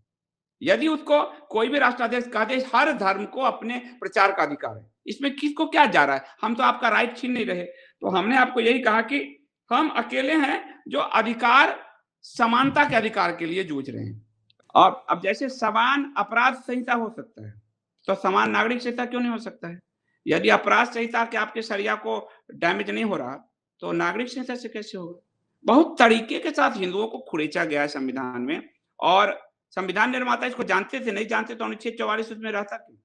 यदि उसको कोई भी राष्ट्राध्यक्ष कह दे हर धर्म को अपने प्रचार का अधिकार है, इसमें किसको क्या जा रहा है, हम तो आपका राइट छीन नहीं रहे। तो हमने आपको यही कहा कि हम अकेले हैं जो अधिकार, समानता के अधिकार के लिए जूझ रहे हैं। और अब जैसे समान अपराध संहिता हो सकता है, तो समान नागरिक संहिता क्यों नहीं हो सकता है? यदि अपराध संहिता के आपके शरिया को डैमेज नहीं हो रहा, तो नागरिक संहिता से कैसे होगा? बहुत तरीके के साथ हिंदुओं को खुरेचा गया है संविधान में, और संविधान निर्माता इसको जानते थे, नहीं जानते तो अनुच्छेद 44 उसमें रहता क्यों?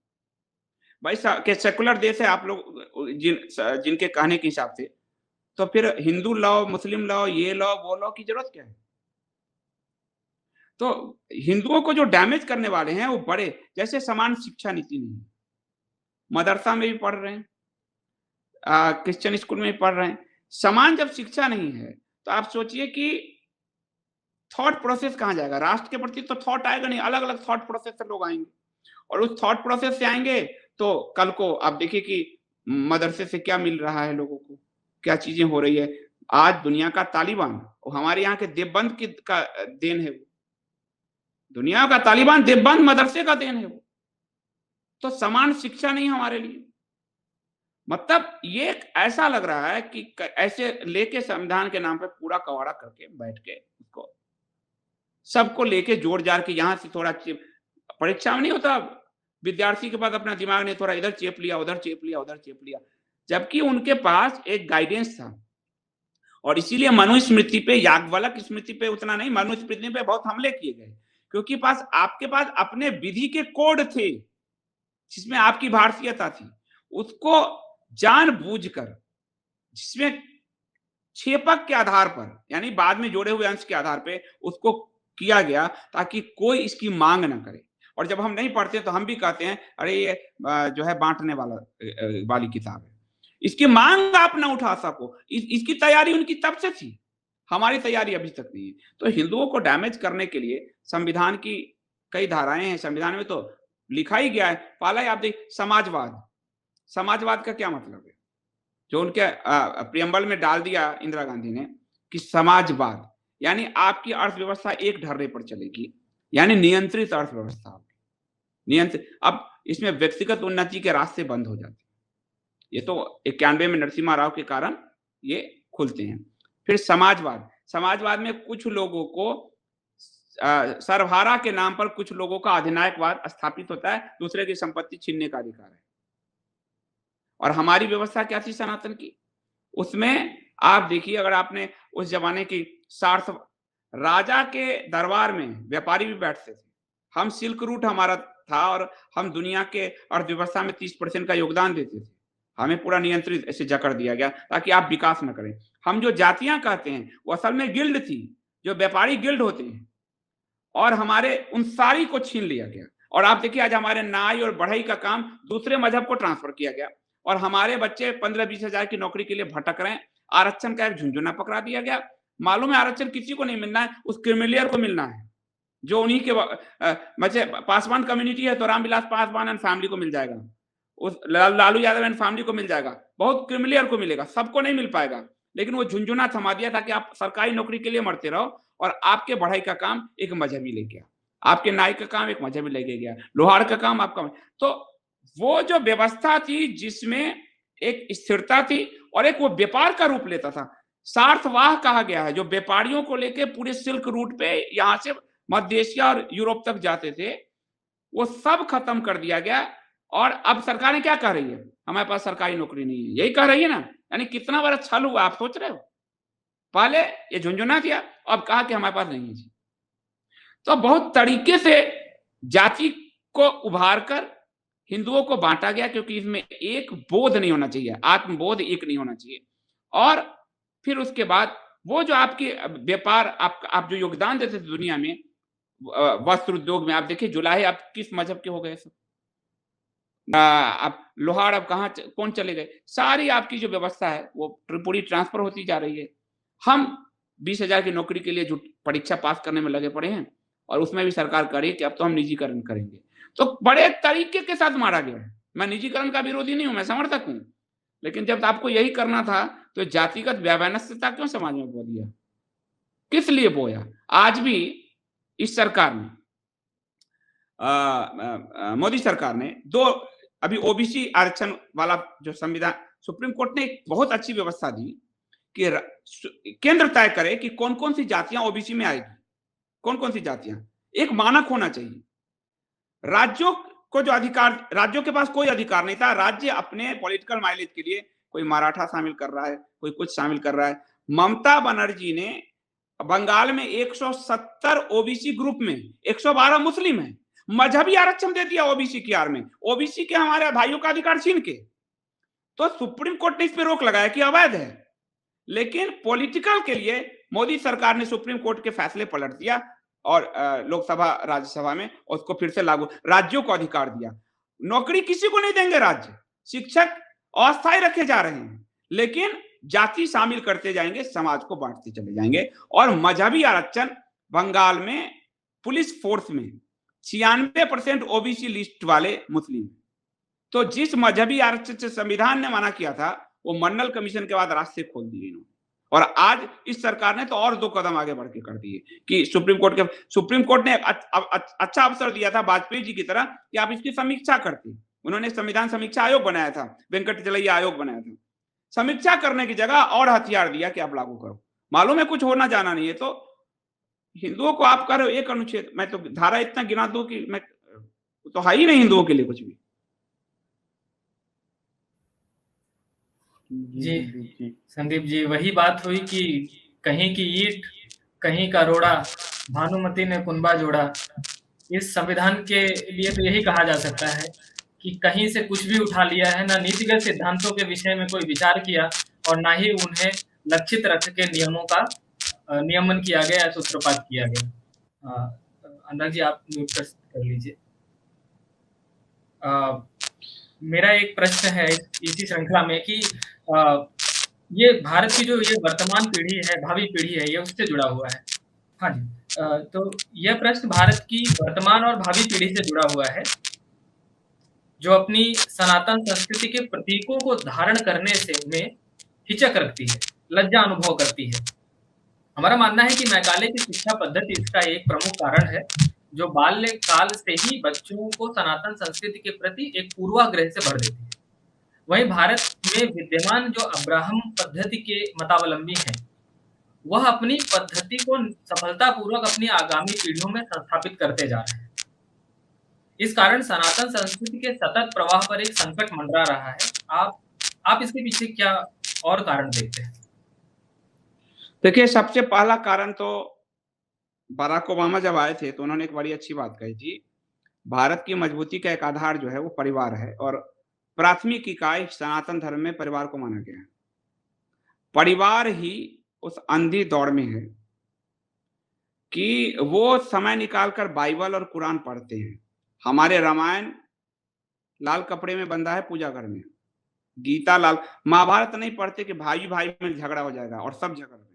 भाई के सेकुलर देश है आप लोग जिनके कहने के हिसाब से, तो फिर हिंदू लॉ, मुस्लिम लॉ, ये लॉ, वो लॉ की जरूरत क्या है? तो हिंदुओं को जो डैमेज करने वाले हैं वो बड़े, जैसे समान शिक्षा नीति नहीं है, मदरसा में भी पढ़ रहे हैं, क्रिश्चियन स्कूल में भी पढ़ रहे हैं। समान जब शिक्षा नहीं है तो आप सोचिए कि थॉट प्रोसेस कहाँ जाएगा? राष्ट्र के प्रति तो थॉट आएगा नहीं, अलग अलग थॉट प्रोसेस से लोग आएंगे, और उस थॉट प्रोसेस से आएंगे तो कल को आप देखिए कि मदरसे से क्या मिल रहा है लोगों को, क्या चीजें हो रही है। आज दुनिया का तालिबान और हमारे यहाँ के देवबंद का देन है वो, दुनिया का तालिबान देवबंद मदरसे का देन है वो। तो समान शिक्षा नहीं हमारे लिए, मतलब ये ऐसा लग रहा है कि ऐसे लेके संविधान के नाम पे पूरा कवाड़ा करके बैठ के उसको सबको लेके जोड़ जाड़ के यहाँ से थोड़ा परीक्षा में नहीं होता, विद्यार्थी के पास अपना दिमाग ने थोड़ा इधर चेप लिया, उधर चेप लिया, उधर चेप लिया, जबकि उनके पास एक गाइडेंस था। और इसीलिए मनुस्मृति पे, याज्ञवल्क्य स्मृति पे उतना नहीं, मनुस्मृति पे बहुत हमले किए गए, क्योंकि आपके पास अपने विधि के कोड थे जिसमें आपकी भारतीयता थी, उसको जानबूझकर, जिसमें छेपक के आधार पर, यानी बाद में जोड़े हुए अंश के आधार पे उसको किया गया ताकि कोई इसकी मांग ना करे। और जब हम नहीं पढ़ते तो हम भी कहते हैं अरे ये जो है बांटने वाली किताब है, इसकी मांग आप ना उठा सको, इसकी तैयारी उनकी तब से थी, हमारी तैयारी अभी तक नहीं है। तो हिंदुओं को डैमेज करने के लिए संविधान की कई धाराएं हैं, संविधान में तो लिखा ही गया है। पहला ही आप देख, समाजवाद, समाजवाद का क्या मतलब है? जो उनके प्रियम्बल में डाल दिया इंदिरा गांधी ने कि समाजवाद यानी आपकी अर्थव्यवस्था एक ढर्रे पर चलेगी, यानी नियंत्रित अर्थव्यवस्था, नियंत्रित। अब इसमें व्यक्तिगत उन्नति के रास्ते बंद हो जाते हैं, ये तो 91 में नरसिम्हा राव के कारण ये खुलते हैं। फिर समाजवाद, समाजवाद में कुछ लोगों को सर्वहारा के नाम पर कुछ लोगों का अधिनायकवाद स्थापित होता है, दूसरे की संपत्ति छीनने का अधिकार है। और हमारी व्यवस्था क्या थी सनातन की? उसमें आप देखिए, अगर आपने उस जमाने की सार्थ, राजा के दरबार में व्यापारी भी बैठते थे, हम सिल्क रूट हमारा था और हम दुनिया के अर्थव्यवस्था में 30% का योगदान देते थे, हमें पूरा नियंत्रित ऐसे जकड़ दिया गया ताकि आप विकास न करें। हम जो जातियां कहते हैं वो असल में गिल्ड थी, जो व्यापारी गिल्ड होते हैं, और हमारे उन सारी को छीन लिया गया। और आप देखिए आज हमारे नाई और बढ़ई का काम दूसरे मजहब को ट्रांसफर किया गया, और हमारे बच्चे 15-20 हजार की नौकरी के लिए भटक रहे हैं। आरक्षण का एक झुंझुना पकड़ा दिया गया। मालूम है आरक्षण किसी को नहीं मिलना है, उस क्रिमिलियर को मिलना है जो उन्हीं के बच्चे। पासवान कम्युनिटी है तो रामविलास पासवान एंड फैमिली को मिल जाएगा, उस लालू यादव एंड फैमिली को मिल जाएगा, बहुत क्रिमिलियर को मिलेगा, सबको नहीं मिल पाएगा। लेकिन वो झुंझुना थमा दिया ताकि आप सरकारी नौकरी के लिए मरते रहो, और आपके बढ़ाई का काम एक मजहबी ले गया, आपके नाई का काम एक मजहबी लेके गया, लोहार का काम आपका। तो वो जो व्यवस्था थी जिसमें एक स्थिरता थी और एक वो व्यापार का रूप लेता था, सार्थवाह कहा गया है, जो व्यापारियों को लेके पूरे सिल्क रूट पे यहां से मध्य एशिया और यूरोप तक जाते थे, वो सब खत्म कर दिया गया। और अब सरकारें क्या कह रही है? हमारे पास सरकारी नौकरी नहीं है, यही कह रही है ना। यानी कितना बड़ा छल हुआ, आप सोच रहे हो? पहले ये झुंझुना दिया, अब कहा कि हमारे पास नहीं है जी। तो बहुत तरीके से जाति को उभार कर हिंदुओं को बांटा गया, क्योंकि इसमें एक बोध नहीं होना चाहिए, आत्मबोध एक नहीं होना चाहिए। और फिर उसके बाद वो जो आपके व्यापार, आप जो योगदान देते थे दुनिया में, वस्त्र उद्योग में, आप देखिए जुलाहे आप किस मजहब के हो गए सब, आप लोहार अब कहाँ कौन चले गए, सारी आपकी जो व्यवस्था है वो पूरी ट्रांसफर होती जा रही है। हम 20,000 की नौकरी के लिए परीक्षा पास करने में लगे पड़े हैं, और उसमें भी सरकार करे कि अब तो हम निजीकरण करेंगे। तो बड़े तरीके के साथ मारा गया है। मैं निजीकरण का विरोधी नहीं हूं, मैं समर्थक हूं, लेकिन जब आपको यही करना था तो जातिगत वैमनस्यता क्यों समाज में बो दिया? किस लिए बोया? आज भी इस सरकार ने, मोदी सरकार ने अभी ओबीसी आरक्षण वाला जो संविधान, सुप्रीम कोर्ट ने एक बहुत अच्छी व्यवस्था दी कि केंद्र तय करे कि कौन कौन सी जातियां ओबीसी में आएगी, कौन कौन सी जातियां, एक मानक होना चाहिए। राज्यों को जो अधिकार, राज्यों के पास कोई अधिकार नहीं था। राज्य अपने पॉलिटिकल माइलेज के लिए कोई मराठा शामिल कर रहा है, कोई कुछ शामिल कर रहा है। ममता बनर्जी ने बंगाल में 170 ओबीसी ग्रुप में 112 मुस्लिम है, मजहबी आरक्षण दे दिया ओबीसी की आड़ में, ओबीसी के हमारे भाइयों का अधिकार छीन के। तो सुप्रीम कोर्ट ने इस पे रोक लगाया कि अवैध है, लेकिन पॉलिटिकल के लिए मोदी सरकार ने सुप्रीम कोर्ट के फैसले पलट दिया और लोकसभा राज्यसभा में उसको फिर से लागू, राज्यों को अधिकार दिया। नौकरी किसी को नहीं देंगे राज्य, शिक्षक अस्थायी रखे जा रहे हैं, लेकिन जाति शामिल करते जाएंगे, समाज को बांटते चले जाएंगे। और मजहबी आरक्षण बंगाल में पुलिस फोर्स में 96% ओबीसी लिस्ट वाले मुस्लिम। तो जिस मजहबी आरक्षण से संविधान ने मना किया था, वो मंडल कमीशन के बाद रास्ते खोल दिए इन्होंने। और आज इस सरकार ने तो और 2 कदम आगे बढ़ के कर दिए कि सुप्रीम कोर्ट ने अच्छा अवसर दिया था वाजपेयी जी की तरह कि आप इसकी समीक्षा करते। उन्होंने संविधान समीक्षा आयोग बनाया था, वेंकटचलैया आयोग बनाया था। समीक्षा करने की जगह और हथियार दिया कि आप लागू करो। मालूम है कुछ होना जाना नहीं है। तो हिंदुओं को आप कह रहे हो एक अनुच्छेद, मैं तो धारा इतना गिना दूं कि मैं तो है ही नहीं हिंदुओं के लिए कुछ भी। जी संदीप जी, वही बात हुई कि कहीं की ईंट कहीं का रोड़ा, भानुमति ने कुनबा जोड़ा। इस संविधान के लिए तो यही कहा जा सकता है कि कहीं से कुछ भी उठा लिया है, ना नीतिगत सिद्धांतों के विषय में कोई विचार किया और ना ही उन्हें लक्षित रख के नियमों का नियमन किया गया या सूत्रपात किया गया। अनुराग जी, आप म्यूट कर लीजिए। मेरा एक प्रश्न है इसी श्रृंखला में कि ये भारत की जो ये वर्तमान पीढ़ी है, भावी पीढ़ी है, ये उससे जुड़ा हुआ है। हाँ जी, तो यह प्रश्न भारत की वर्तमान और भावी पीढ़ी से जुड़ा हुआ है, जो अपनी सनातन संस्कृति के प्रतीकों को धारण करने से में हिचक रखती है, लज्जा अनुभव करती है। हमारा मानना है कि मैकाले की शिक्षा पद्धति इसका एक प्रमुख कारण है, जो बाल्यकाल से ही बच्चों को सनातन संस्कृति के प्रति एक पूर्वाग्रह से भर देती है। वहीं भारत में विद्यमान जो अब्राहम पद्धति के मतावलंबी हैं, वह अपनी पद्धति को सफलतापूर्वक अपनी आगामी पीढ़ियों में संस्थापित करते जा रहे हैं। इस कारण सनातन संस्कृति के सतत प्रवाह पर एक संकट मंडरा रहा है। आप इसके पीछे क्या और कारण देखते हैं? देखिए, सबसे पहला कारण तो बराक ओबामा जब आए थे तो उन्होंने एक बड़ी अच्छी बात कही थी। भारत की मजबूती का एक आधार जो है वो परिवार है और प्राथमिक इकाई सनातन धर्म में परिवार को माना गया है। परिवार ही उस अंधी दौड़ में है कि वो समय निकालकर बाइबल और कुरान पढ़ते हैं। हमारे रामायण लाल कपड़े में बंधा है पूजा घर में, गीता लाल, महाभारत नहीं पढ़ते कि भाई भाई में झगड़ा हो जाएगा और सब झगड़ रहे हैं।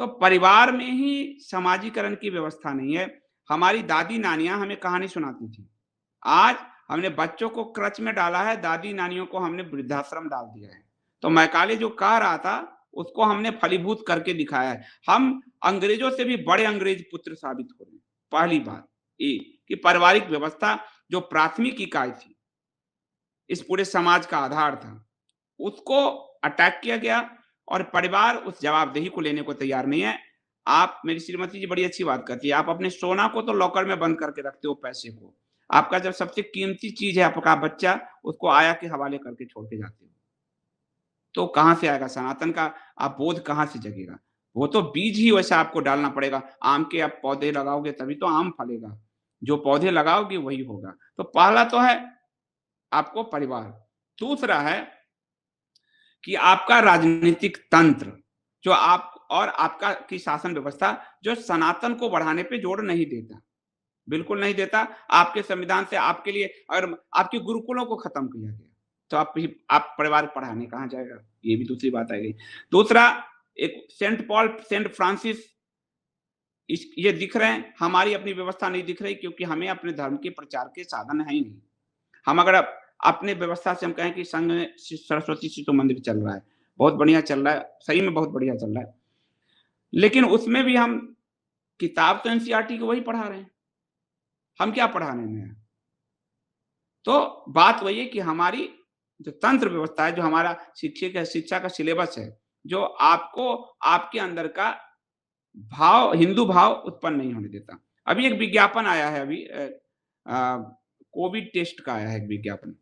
तो परिवार में ही समाजीकरण की व्यवस्था नहीं है। हमारी दादी नानियां हमें कहानी सुनाती थी, आज हमने बच्चों को क्रच में डाला है, दादी नानियों को हमने वृद्धाश्रम डाल दिया है। तो मैकाले जो कह रहा था उसको हमने फलीभूत करके दिखाया है। हम अंग्रेजों से भी बड़े अंग्रेज पुत्र साबित हो रहे हैं। पहली बात ये कि पारिवारिक व्यवस्था जो प्राथमिक इकाई थी, इस पूरे समाज का आधार था, उसको अटैक किया गया और परिवार उस जवाबदेही को लेने को तैयार नहीं है। आप, मेरी श्रीमती जी बड़ी अच्छी बात करती है, आप अपने सोना को तो लॉकर में बंद करके रखते हो, पैसे को, आपका जब सबसे कीमती चीज है आपका बच्चा, उसको आया के हवाले करके छोड़ के जाते हो, तो कहां से आएगा सनातन का आप बोध, कहां से जगेगा? वो तो बीज ही वैसा आपको डालना पड़ेगा। आम के आप पौधे लगाओगे तभी तो आम फलेगा, जो पौधे लगाओगे वही होगा। तो पहला तो है आपको परिवार। दूसरा है कि आपका राजनीतिक तंत्र जो आप और आपका की शासन व्यवस्था जो सनातन को बढ़ाने पे जोर नहीं देता, बिल्कुल नहीं देता। आपके संविधान से आपके लिए अगर आपके गुरुकुलों को खत्म किया गया तो आप परिवार पढ़ाने कहाँ जाएगा? ये भी दूसरी बात आ गई। दूसरा, एक सेंट पॉल सेंट फ्रांसिस ये दिख रहे हैं, हमारी अपनी व्यवस्था नहीं दिख रही, क्योंकि हमें अपने धर्म के प्रचार के साधन है ही नहीं। हम अगर अपने व्यवस्था से हम कहें कि संघ में सरस्वती शिशु मंदिर चल रहा है, बहुत बढ़िया चल रहा है, सही में बहुत बढ़िया चल रहा है, लेकिन उसमें भी हम किताब तो एनसीईआरटी को वही पढ़ा रहे हैं, हम क्या पढ़ाने में? तो बात वही है कि हमारी जो तंत्र व्यवस्था है, जो हमारा शिक्षा का सिलेबस है, जो आपको आपके अंदर का भाव, हिंदू भाव उत्पन्न नहीं होने देता। अभी एक विज्ञापन आया है, अभी कोविड टेस्ट का आया है एक विज्ञापन,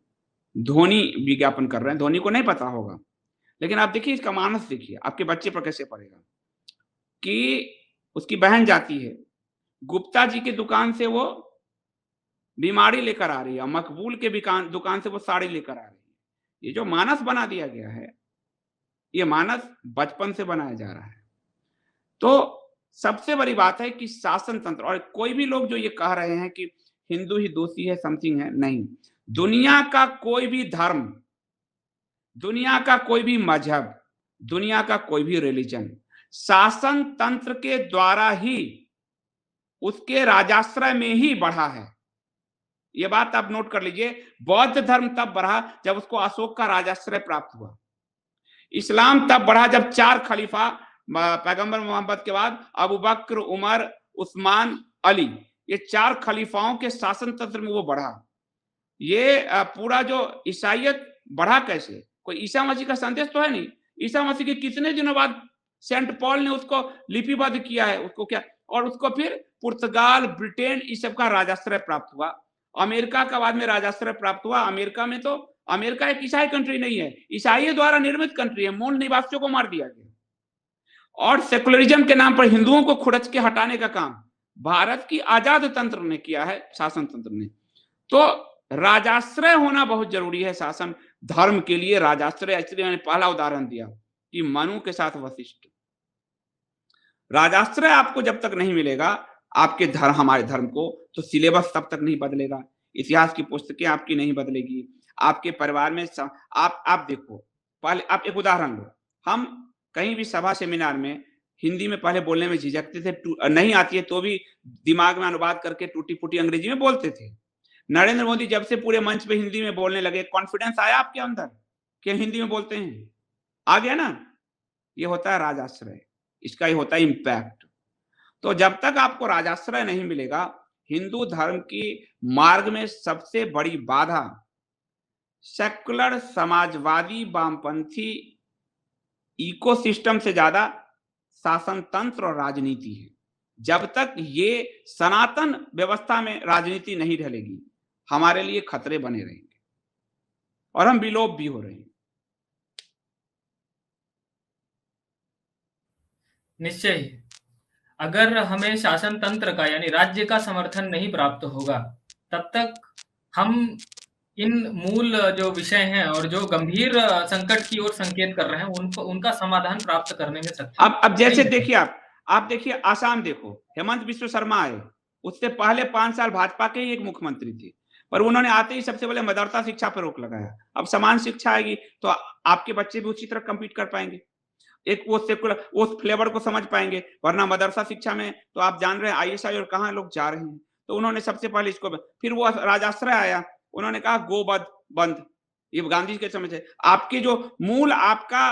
धोनी विज्ञापन कर रहे हैं, धोनी को नहीं पता होगा, लेकिन आप देखिए इसका मानस देखिए, आपके बच्चे पर कैसे पड़ेगा कि उसकी बहन जाती है, गुप्ता जी की दुकान से वो बीमारी लेकर आ रही है, मकबूल के दुकान से वो साड़ी लेकर आ रही है। ये जो मानस बना दिया गया है, ये मानस बचपन से बनाया जा रहा है। तो सबसे बड़ी बात है कि शासन तंत्र, और कोई भी लोग जो ये कह रहे हैं कि हिंदू ही दोषी है, समथिंग है, नहीं। दुनिया का कोई भी धर्म, दुनिया का कोई भी मजहब, दुनिया का कोई भी रिलीजन शासन तंत्र के द्वारा ही, उसके राजाश्रय में ही बढ़ा है। ये बात आप नोट कर लीजिए। बौद्ध धर्म तब बढ़ा जब उसको अशोक का राजाश्रय प्राप्त हुआ। इस्लाम तब बढ़ा जब 4 खलीफा पैगंबर मोहम्मद के बाद अबू बकर, उमर, उस्मान, अली, ये 4 खलीफाओं के शासन तंत्र में वो बढ़ा। ये पूरा जो ईसाइयत बढ़ा कैसे? कोई ईसा मसीह का संदेश तो है नहीं। ईसा मसीह के कितने दिनों बाद सेंट पॉल ने उसको लिपिबद्ध किया है, उसको क्या, और उसको फिर पुर्तगाल, ब्रिटेन, इस सब का राजाश्रय प्राप्त हुआ। अमेरिका का बाद में राजाश्रय प्राप्त हुआ। अमेरिका में तो, अमेरिका एक ईसाई कंट्री नहीं है, ईसाइयों द्वारा निर्मित कंट्री है। मूल निवासियों को मार दिया गया और सेकुलरिज्म के नाम पर हिंदुओं को खुरच के हटाने का काम भारत की आजाद तंत्र ने किया है, शासन तंत्र ने। तो राजाश्रय होना बहुत जरूरी है शासन धर्म के लिए। राजाश्रय, इसलिए मैंने पहला उदाहरण दिया कि मनु के साथ वशिष्ठ। राजाश्रय आपको जब तक नहीं मिलेगा आपके धर्म, हमारे धर्म को, तो सिलेबस तब तक नहीं बदलेगा, इतिहास की पुस्तकें आपकी नहीं बदलेगी, आपके परिवार में आप देखो, पहले आप एक उदाहरण लो। हम कहीं भी सभा सेमिनार में हिंदी में पहले बोलने में झिझकते थे, नहीं आती है तो भी दिमाग में अनुवाद करके टूटी फूटी अंग्रेजी में बोलते थे। नरेंद्र मोदी जब से पूरे मंच पे हिंदी में बोलने लगे, कॉन्फिडेंस आया आपके अंदर कि हिंदी में बोलते हैं? आ गया ना? ये होता है राजाश्रय, इसका ही होता है इम्पैक्ट। तो जब तक आपको राजाश्रय नहीं मिलेगा, हिंदू धर्म की मार्ग में सबसे बड़ी बाधा सेकुलर, समाजवादी, वामपंथी इकोसिस्टम से ज्यादा शासन तंत्र और राजनीति है। जब तक ये सनातन व्यवस्था में राजनीति नहीं ढलेगी, हमारे लिए खतरे बने रहेंगे और हम विलोप भी हो रहे हैं। निश्चय ही, अगर हमें शासन तंत्र का यानी राज्य का समर्थन नहीं प्राप्त होगा, तब तक हम इन मूल जो विषय हैं और जो गंभीर संकट की ओर संकेत कर रहे हैं, उनका समाधान प्राप्त करने में सक्षम अब जैसे नहीं देखिए आप देखिए आसाम देखो, हेमंत बिश्व शर्मा आए, उससे पहले 5 साल भाजपा के ही एक मुख्यमंत्री थे, पर उन्होंने आते ही सबसे पहले मदरसा शिक्षा पर रोक लगाया। अब समान शिक्षा आएगी तो आपके बच्चे भी उसी तरह कम्पीट कर पाएंगे, एक वो सेकुलर, उस फ्लेवर को समझ पाएंगे। वरना मदरसा शिक्षा में तो आप जान रहे हैं आईएसआई और कहाँ लोग जा रहे हैं। तो उन्होंने सबसे पहले इसको, फिर वो राजाश्रय आया, उन्होंने कहा गोवध बंद, ये गांधी जी के समय से। आपके जो मूल, आपका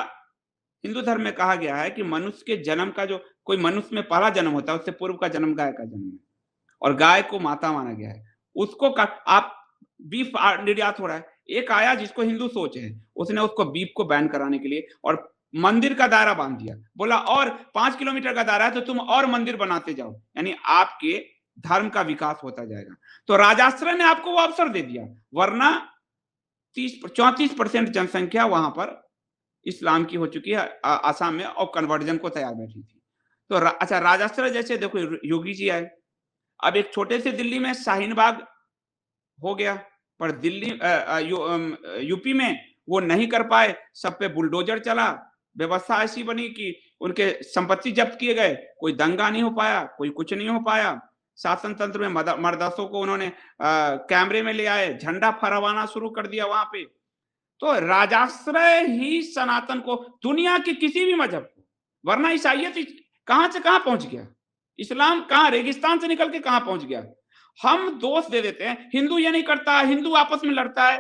हिंदू धर्म में कहा गया है कि मनुष्य के जन्म का, जो कोई मनुष्य में पहला जन्म होता है, उससे पूर्व का जन्म गाय का जन्म है और गाय को माता माना गया है। उसको आप बीफ निर्यात हो रहा है, एक आया जिसको हिंदू सोच है, उसने उसको बीफ को बैन कराने के लिए और मंदिर का दायरा बांध दिया, बोला और 5 किलोमीटर का दायरा है तो तुम और मंदिर बनाते जाओ, यानी आपके धर्म का विकास होता जाएगा। तो राजाश्रय ने आपको वो अवसर दे दिया, वरना 34% जनसंख्या वहां पर इस्लाम की हो चुकी है आसाम में और कन्वर्जन को तैयार बैठी थी। तो अच्छा, राजाश्रय जैसे देखो योगी जी आए, अब एक छोटे से दिल्ली में शाहीन बाग हो गया, पर दिल्ली यूपी में वो नहीं कर पाए, सब पे बुलडोजर चला, व्यवस्था ऐसी बनी कि उनके संपत्ति जब्त किए गए, कोई दंगा नहीं हो पाया, कोई कुछ नहीं हो पाया। शासन तंत्र में मर्दासों को उन्होंने कैमरे में ले आए, झंडा फहराना शुरू कर दिया वहां पे। तो राजाश्रय ही सनातन को, दुनिया के किसी भी मजहब को, वरना ईसाइयत कहां से कहां पहुंच गया, इस्लाम कहां रेगिस्तान से निकल के कहां पहुंच गया। हम दोष दे देते हैं, हिंदू ये नहीं करता, हिंदू आपस में लड़ता है।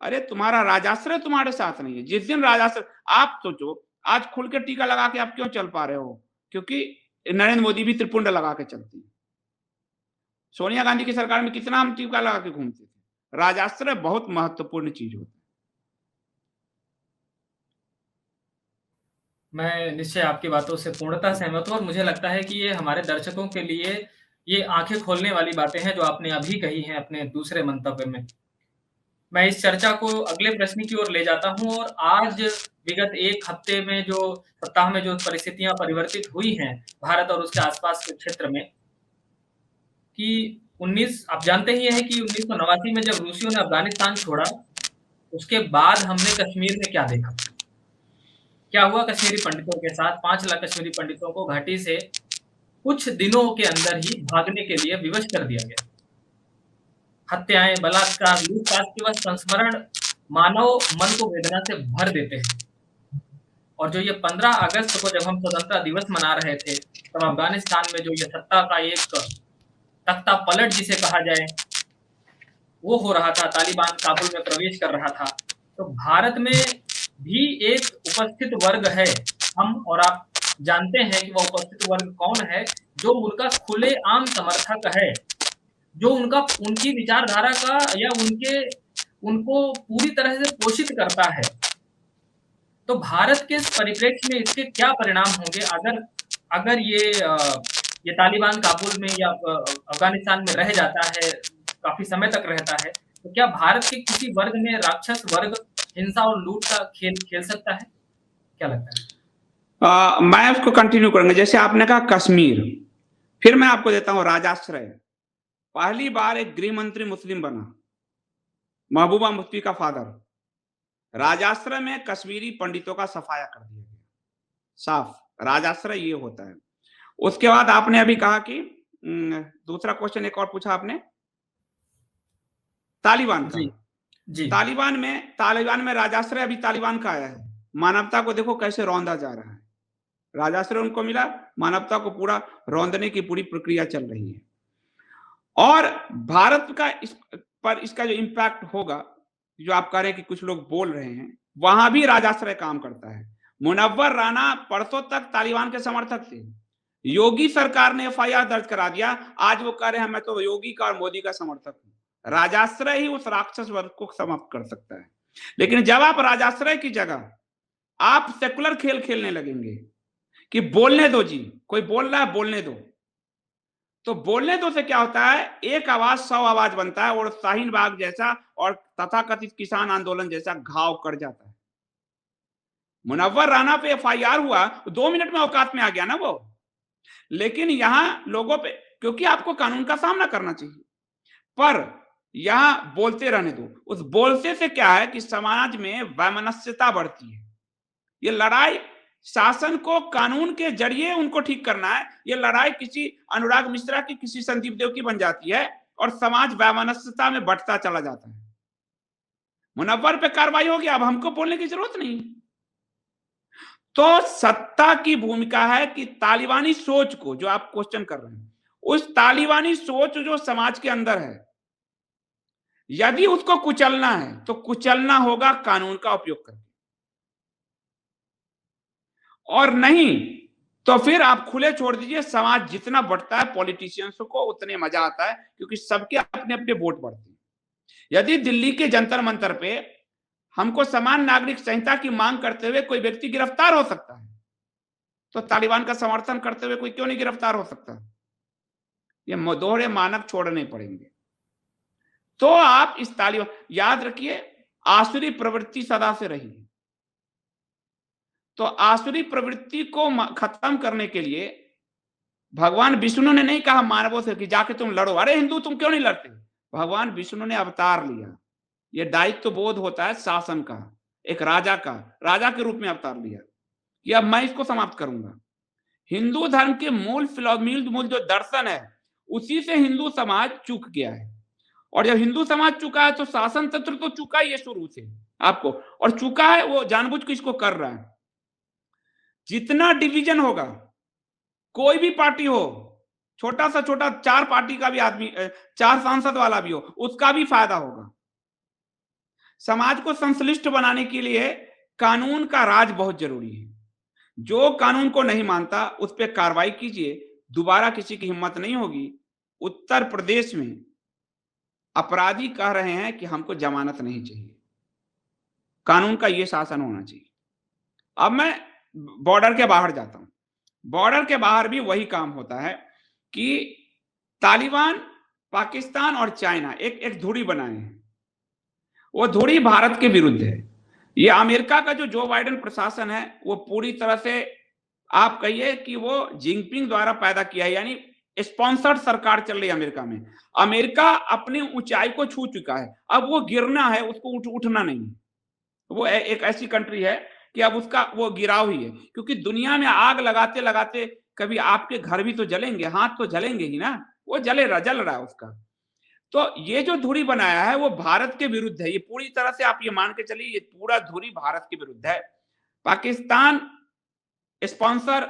अरे तुम्हारा राजाश्रय तुम्हारे साथ नहीं है। जिस दिन राजाश्रय, आप सोचो आज खुल के टीका लगा के आप क्यों चल पा रहे हो? क्योंकि नरेंद्र मोदी भी त्रिपुंड लगा के चलती है। सोनिया गांधी की सरकार में कितना हम टीका लगा के घूमते थे। राजाश्रय बहुत महत्वपूर्ण चीज होती है। मैं निश्चय आपकी बातों से पूर्णतः सहमत हूँ और मुझे लगता है कि ये हमारे दर्शकों के लिए ये आँखें खोलने वाली बातें हैं जो आपने अभी कही हैं अपने दूसरे मंतव्य में। मैं इस चर्चा को अगले प्रश्न की ओर ले जाता हूँ और आज विगत 1 हफ्ते में जो सप्ताह में जो परिस्थितियाँ परिवर्तित हुई हैं भारत और उसके आस-पास के क्षेत्र में, कि 19 आप जानते ही हैं कि 1989 में जब रूसियों ने अफ़गानिस्तान छोड़ा, उसके बाद हमने कश्मीर में क्या देखा? क्या हुआ कश्मीरी पंडितों के साथ? 5 लाख कश्मीरी पंडितों को घाटी से कुछ दिनों के अंदर ही भागने के लिए विवश कर दिया गया। हत्याएँ, बलात्कार, लूट-पाट के बाद संस्मरण मानव मन को वेदना से भर देते हैं। और जो ये 15 अगस्त को जब हम स्वतंत्रता दिवस मना रहे थे, तब अफ़गानिस्तान में जो ये सत्ता का एक तख्ता पलट जिसे कहा जाए, वो हो रहा था, तालिबान काबुल में प्रवेश कर रहा था। तो भारत में भी एक उपस्थित वर्ग है, हम और आप जानते हैं कि वह उपस्थित वर्ग कौन है, जो उनका खुलेआम समर्थक है, जो उनकी विचारधारा का या उनको पूरी तरह से पोषित करता है। तो भारत के इस परिप्रेक्ष्य में इसके क्या परिणाम होंगे अगर ये तालिबान काबुल में या अफ़गानिस्तान में रह जाता है, काफ़ी समय तक रहता है, तो क्या भारत के किसी वर्ग में राक्षस वर्ग हिंसा और लूट का खेल खेल सकता है? क्या लगता है? मैं उसको कंटिन्यू करूँगा। जैसे आपने कहा कश्मीर, फिर मैं आपको देता हूँ राजाश्रय। पहली बार एक गृह मंत्री मुस्लिम बना, महबूबा मुफ्ती का फादर। राजाश्रय में कश्मीरी पंडितों का सफाया कर दिया गया, साफ। राजाश्रय ये होता है। उसके बाद आपने अभी कहा कि दूसरा क्वेश्चन एक और पूछा आपने, तालिबान का। जी, जी। तालिबान में राजाश्रय अभी तालिबान का आया है। मानवता को देखो कैसे रौंदा जा रहा है। राजाश्रय उनको मिला, मानवता को पूरा रौंदने की पूरी प्रक्रिया चल रही है। और भारत का इसका जो इम्पैक्ट होगा, जो आप कह रहे हैं कि कुछ लोग बोल रहे हैं, वहां भी राजाश्रय काम करता है। मुनव्वर राना परसों तक तालिबान के समर्थक थे। योगी सरकार ने एफआईआर दर्ज करा दिया, आज वो कह रहे हैं मैं तो योगी का और मोदी का समर्थक हूं। राजाश्रय ही उस राक्षस वर्ग को समाप्त कर सकता है। लेकिन जब आप राजाश्रय की जगह आप सेकुलर खेल खेलने लगेंगे कि बोलने दो जी, कोई बोल रहा है बोलने दो, तो बोलने दो से क्या होता है, एक आवाज 100 आवाज बनता है और शाहीन बाग जैसा और तथाकथित किसान आंदोलन जैसा घाव कर जाता है। मुनव्वर राणा पे एफआईआर हुआ, 2 मिनट में औकात में आ गया ना वो। लेकिन यहां लोगों पे, क्योंकि आपको कानून का सामना करना चाहिए, पर यहां बोलते रहने दो। उस बोलते से क्या है कि समाज में वैमनस्यता बढ़ती है। ये लड़ाई शासन को कानून के जरिए उनको ठीक करना है। ये लड़ाई किसी अनुराग मिश्रा की, किसी संदीप देव की बन जाती है और समाज वैमनस्यता में बढ़ता चला जाता है। मुनव्वर पे कार्रवाई होगी, अब हमको बोलने की जरूरत नहीं। तो सत्ता की भूमिका है कि तालिबानी सोच को, जो आप क्वेश्चन कर रहे हैं, उस तालिबानी सोच जो समाज के अंदर है, यदि उसको कुचलना है तो कुचलना होगा कानून का उपयोग करके, और नहीं तो फिर आप खुले छोड़ दीजिए। समाज जितना बढ़ता है पॉलिटिशियंस को उतने मजा आता है, क्योंकि सबके अपने अपने वोट बढ़ते हैं। यदि दिल्ली के जंतर मंतर पे हमको समान नागरिक संहिता की मांग करते हुए कोई व्यक्ति गिरफ्तार हो सकता है, तो तालिबान का समर्थन करते हुए कोई क्यों नहीं गिरफ्तार हो सकता? ये दोहरे मानक छोड़ने पड़ेंगे। तो आप इस तालिबान, याद रखिए, आसुरी प्रवृत्ति सदा से रही है। तो आसुरी प्रवृत्ति को खत्म करने के लिए भगवान विष्णु ने नहीं कहा मानवों से कि जाके तुम लड़ो, अरे हिंदू तुम क्यों नहीं लड़ते? भगवान विष्णु ने अवतार लिया। ये दायित्व बोध होता है शासन का, एक राजा का, राजा के रूप में अवतार लिया कि अब मैं इसको समाप्त करूंगा। हिंदू धर्म के मूल जो दर्शन है, उसी से हिंदू समाज चूक गया है। और जब हिंदू समाज चुका है तो शासन तंत्र तो चुका ही है शुरू से आपको, और चुका है वो जानबूझ के इसको कर रहा है। जितना डिवीजन होगा, कोई भी पार्टी हो, छोटा सा छोटा 4 पार्टी का भी आदमी, 4 सांसद वाला भी हो, उसका भी फायदा होगा। समाज को संश्लिष्ट बनाने के लिए कानून का राज बहुत जरूरी है। जो कानून को नहीं मानता उस पर कार्रवाई कीजिए, दोबारा किसी की हिम्मत नहीं होगी। उत्तर प्रदेश में अपराधी कह रहे हैं कि हमको जमानत नहीं चाहिए, कानून का यह शासन होना चाहिए। अब मैं बॉर्डर के बाहर जाता हूं। बॉर्डर के बाहर भी वही काम होता है कि तालिबान, पाकिस्तान और चाइना एक एक धुरी बनाए हैं। वो धुरी भारत के विरुद्ध है। ये अमेरिका का जो बाइडेन प्रशासन है, वो पूरी तरह से आप कहिए कि वो जिनपिंग द्वारा पैदा किया है, यानी स्पॉन्सर्ड सरकार चल रही है अमेरिका में। अमेरिका अपनी ऊंचाई को छू चुका है, अब वो गिरना है, उसको उठना नहीं है। वो एक ऐसी कंट्री है कि अब उसका वो गिराव ही है, क्योंकि दुनिया में आग लगाते लगाते कभी आपके घर भी तो जलेंगे, हाथ तो जलेंगे ही ना, वो जल रहा है उसका। तो ये जो धुरी बनाया है वो भारत के विरुद्ध है। ये पूरी तरह से आप ये मान के चलिए, ये पूरा धुरी भारत के विरुद्ध है। पाकिस्तान स्पॉन्सर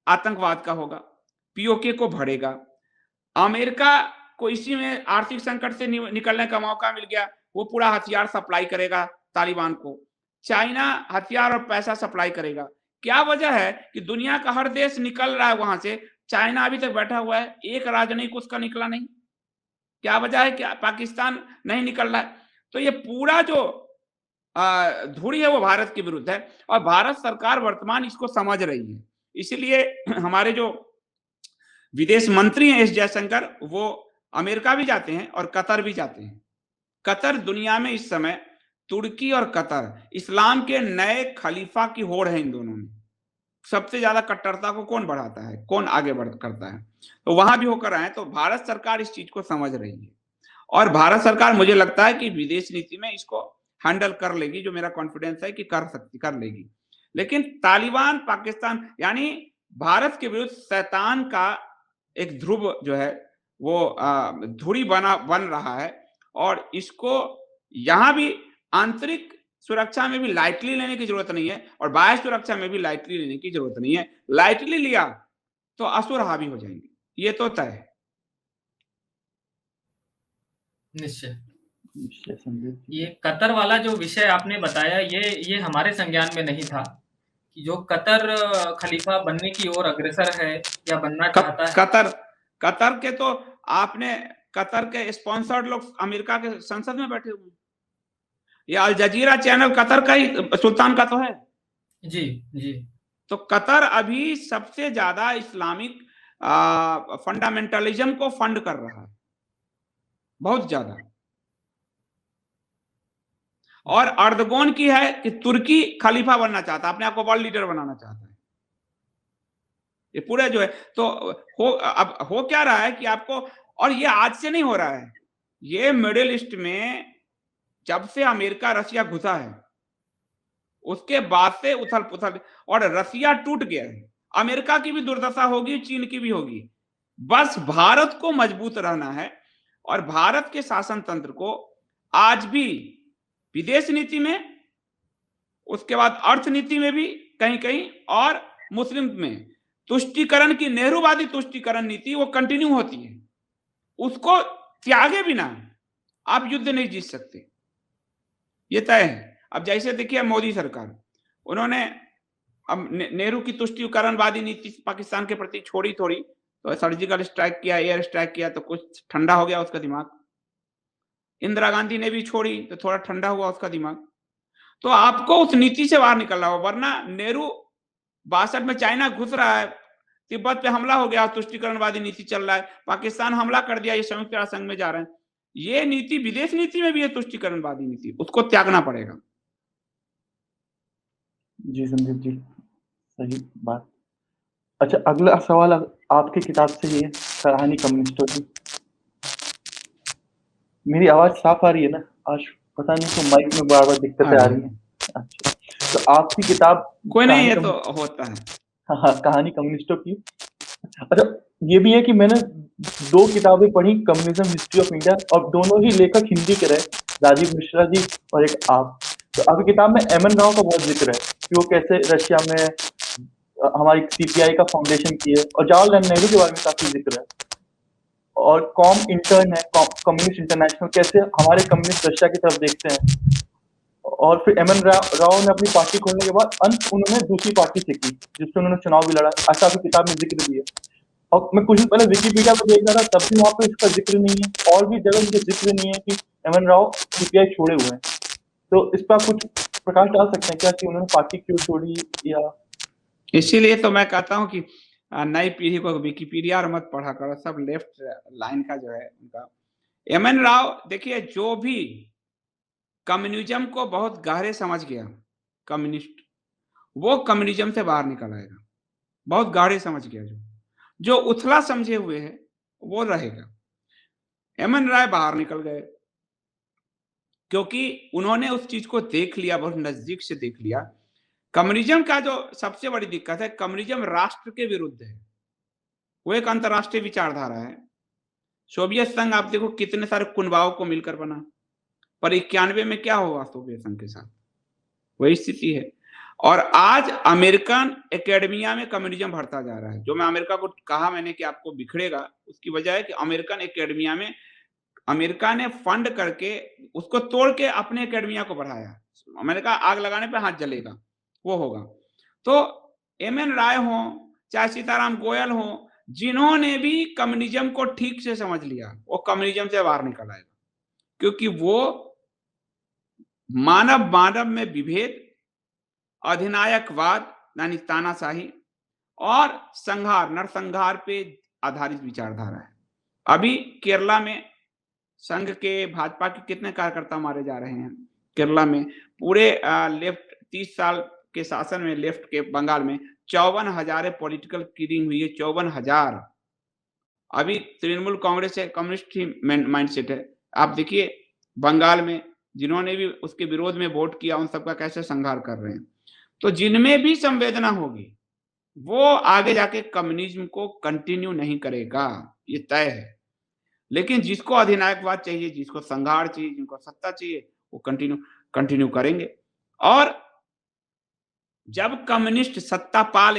आतंकवाद का होगा, पीओके को भरेगा। अमेरिका को इसी में आर्थिक संकट से निकलने का मौका मिल गया, वो पूरा हथियार सप्लाई करेगा तालिबान को। चाइना हथियार और पैसा सप्लाई करेगा। क्या वजह है कि दुनिया का हर देश निकल रहा है वहां से, चाइना अभी तक बैठा हुआ है, एक राजनयिक उसका निकला नहीं। क्या वजह है कि पाकिस्तान नहीं निकल रहा है? तो ये पूरा जो धुरी है वो भारत के विरुद्ध है, और भारत सरकार वर्तमान इसको समझ रही है। इसलिए हमारे जो विदेश मंत्री हैं एस जयशंकर, वो अमेरिका भी जाते हैं और कतर भी जाते हैं। कतर दुनिया में इस समय, तुर्की और कतर इस्लाम के नए खलीफा की होड़ है। इन दोनों में सबसे ज्यादा कट्टरता को कौन बढ़ाता है, कौन आगे बढ़ करता है, तो वहां भी होकर आए। तो भारत सरकार इस चीज को समझ रही है, और भारत सरकार मुझे लगता है कि विदेश नीति में इसको हैंडल कर लेगी, जो मेरा कॉन्फिडेंस है कि कर लेगी। लेकिन तालिबान, पाकिस्तान, यानी भारत के विरुद्ध शैतान का एक ध्रुव जो है वो धुरी बन रहा है, और इसको यहां भी आंतरिक सुरक्षा में भी लाइटली लेने की जरूरत नहीं है, और बाह्य सुरक्षा में भी लाइटली लेने की जरूरत नहीं है। लाइटली लिया तो असुर हावी हो जाएंगे, ये तो तय है। निश्चय। संदीप जी। ये कतर वाला जो विषय आपने बताया, ये हमारे संज्ञान में नहीं था कि जो कतर खलीफा बनने की ओर अग्रसर है या बनना चाहता है। कतर के तो आपने, कतर के स्पॉन्सर्ड लोग अमेरिका के संसद में बैठे हुए हैं। ये अल जजीरा चैनल कतर का ही, सुल्तान का तो है। जी जी। तो कतर अभी सबसे ज्यादा इस्लामिक फंडामेंटलिज्म को फंड कर रहा है, बहुत ज्यादा। और अर्दगोन की है कि तुर्की खलीफा बनना चाहता है, अपने आप को वर्ल्ड लीडर बनाना चाहता है। ये पूरे जो है, तो अब हो क्या रहा है कि आपको, और ये आज से नहीं हो रहा है, ये मिडिल ईस्ट में जब से अमेरिका रसिया घुसा है उसके बाद से उथल पुथल, और रसिया टूट गया है। अमेरिका की भी दुर्दशा होगी, चीन की भी होगी। बस भारत को मजबूत रहना है, और भारत के शासन तंत्र को आज भी विदेश नीति में, उसके बाद अर्थनीति में भी कहीं कहीं, और मुस्लिम में तुष्टीकरण की, नेहरूवादी तुष्टीकरण नीति वो कंटिन्यू होती है। उसको त्यागे बिना आप युद्ध नहीं जीत सकते, ये तय है। अब जैसे देखिए मोदी सरकार, उन्होंने अब नेहरू की तुष्टीकरणवादी नीति पाकिस्तान के प्रति छोड़ी थोड़ी, तो सर्जिकल स्ट्राइक किया, एयर स्ट्राइक किया, तो कुछ ठंडा हो गया उसका दिमाग। इंदिरा गांधी ने भी छोड़ी तो थोड़ा ठंडा हुआ उसका दिमाग। तो आपको उस नीति से बाहर निकलना हो, वरना नेहरू 62 में चाइना घुस रहा है, तिब्बत पे हमला हो गया, तुष्टीकरणवादी नीति चल रहा है, पाकिस्तान हमला कर दिया, ये संयुक्त राष्ट्र संघ में जा रहे हैं। ये नीति विदेश नीति में भी है, तुष्टीकरणवादी नीति, उसको त्यागना पड़ेगा। जी संदीप जी, सही बात। अच्छा, अगला सवाल आपकी किताब से ही है, कहानी कम्युनिस्टों की। मेरी आवाज साफ आ रही है ना? आज पता नहीं क्यों माइक में बार बार दिक्कतें आ रही हैं। अच्छा, तो आपकी किताब कोई नहीं, ये तो होता है। हाँ, कहानी कम्युनिस्टों की। अच्छा, ये भी है कि मैंने 2 किताबें पढ़ी, कम्युनिज्म हिस्ट्री ऑफ इंडिया, और दोनों ही लेखक हिंदी के रहे, राजीव मिश्रा जी और एक आप। तो आपकी किताब में एम एन राव का बहुत जिक्र है कि वो कैसे रशिया में हमारी सीपीआई का फाउंडेशन किए, और जवाहरलाल नेहरू के बारे में काफी जिक्र है। और कॉम इंटर्न है, कम्युनिस्ट इंटरनेशनल, कैसे हमारे कम्युनिस्ट रशिया की तरफ देखते हैं। और फिर एम एन राव ने अपनी पार्टी खोलने के बाद अंत उन्होंने दूसरी पार्टी से की, जिससे उन्होंने चुनाव भी लड़ा। ऐसा भी किताब में जिक्र भी है। और मैं कुछ दिन पहले विकिपीडिया पर देख रहा था, तब भी वहाँ पे इसका जिक्र नहीं है, और भी जगह मुझे जिक्र नहीं है कि एम एन राव सीपीआई छोड़े हुए हैं। तो इस पर आप कुछ प्रकाश डाल सकते हैं क्या कि उन्होंने पार्टी क्यों छोड़ी? या इसीलिए तो मैं कहता हूं कि नई पीढ़ी को विकिपीडिया और मत पढ़ा करो, सब लेफ्ट लाइन का जो है उनका। एमएन राव देखिए, जो भी कम्युनिज्म को बहुत गहरे समझ गया कम्युनिस्ट, वो कम्युनिज्म से बाहर निकल आएगा। बहुत गहरे समझ गया जो उथला समझे हुए है वो रहेगा। एमएन राय बाहर निकल गए क्योंकि उन्होंने उस चीज को देख लिया, बहुत नजदीक से देख लिया। कम्युनिज्म का जो सबसे बड़ी दिक्कत है, कम्युनिज्म राष्ट्र के विरुद्ध है, वो एक अंतरराष्ट्रीय विचारधारा है। सोवियत संघ आप देखो कितने सारे कुनबाओं को मिलकर बना, पर 91 में क्या हुआ सोवियत संघ के साथ, वही स्थिति है। और आज अमेरिकन एकेडमिया में कम्युनिज्म बढ़ता जा रहा है। जो मैं अमेरिका को कहा मैंने कि आपको बिखरेगा, उसकी वजह है कि अमेरिकन एकेडमिया में अमेरिका ने फंड करके उसको तोड़ के अपने एकेडमिया को बढ़ाया। मैंने कहा आग लगाने पे हाथ जलेगा, वो होगा। तो एमएन राय हो चाहे सीताराम गोयल हो, जिन्होंने भी कम्युनिज्म को ठीक से समझ लिया, वो कम्युनिज्म से बाहर निकल आएगा, क्योंकि वो मानव में विभेद, अधिनायकवाद यानी तानाशाही और संहार, नरसंहार पे आधारित विचारधारा है। अभी केरला में संघ के भाजपा के कितने कार्यकर्ता मारे जा रहे हैं केरला में। पूरे लेफ्ट 30 साल के शासन में लेफ्ट के बंगाल में 54,000 पॉलिटिकल किलिंग हुई है, 54,000। अभी तृणमूल कांग्रेस है, कम्युनिस्ट ही माइंडसेट है। आप देखिए बंगाल में जिन्होंने भी उसके विरोध में वोट किया, उन सबका कैसे संहार कर रहे हैं। तो जिनमें भी संवेदना होगी वो आगे जाके कम्युनिज्म को कंटिन्यू नहीं करेगा, ये तय है। लेकिन जिसको अधिनायकवाद चाहिए, जिसको संघार चाहिए, जिनको सत्ता चाहिए, वो कंटिन्यू करेंगे। और जब कम्युनिस्ट सत्ता पा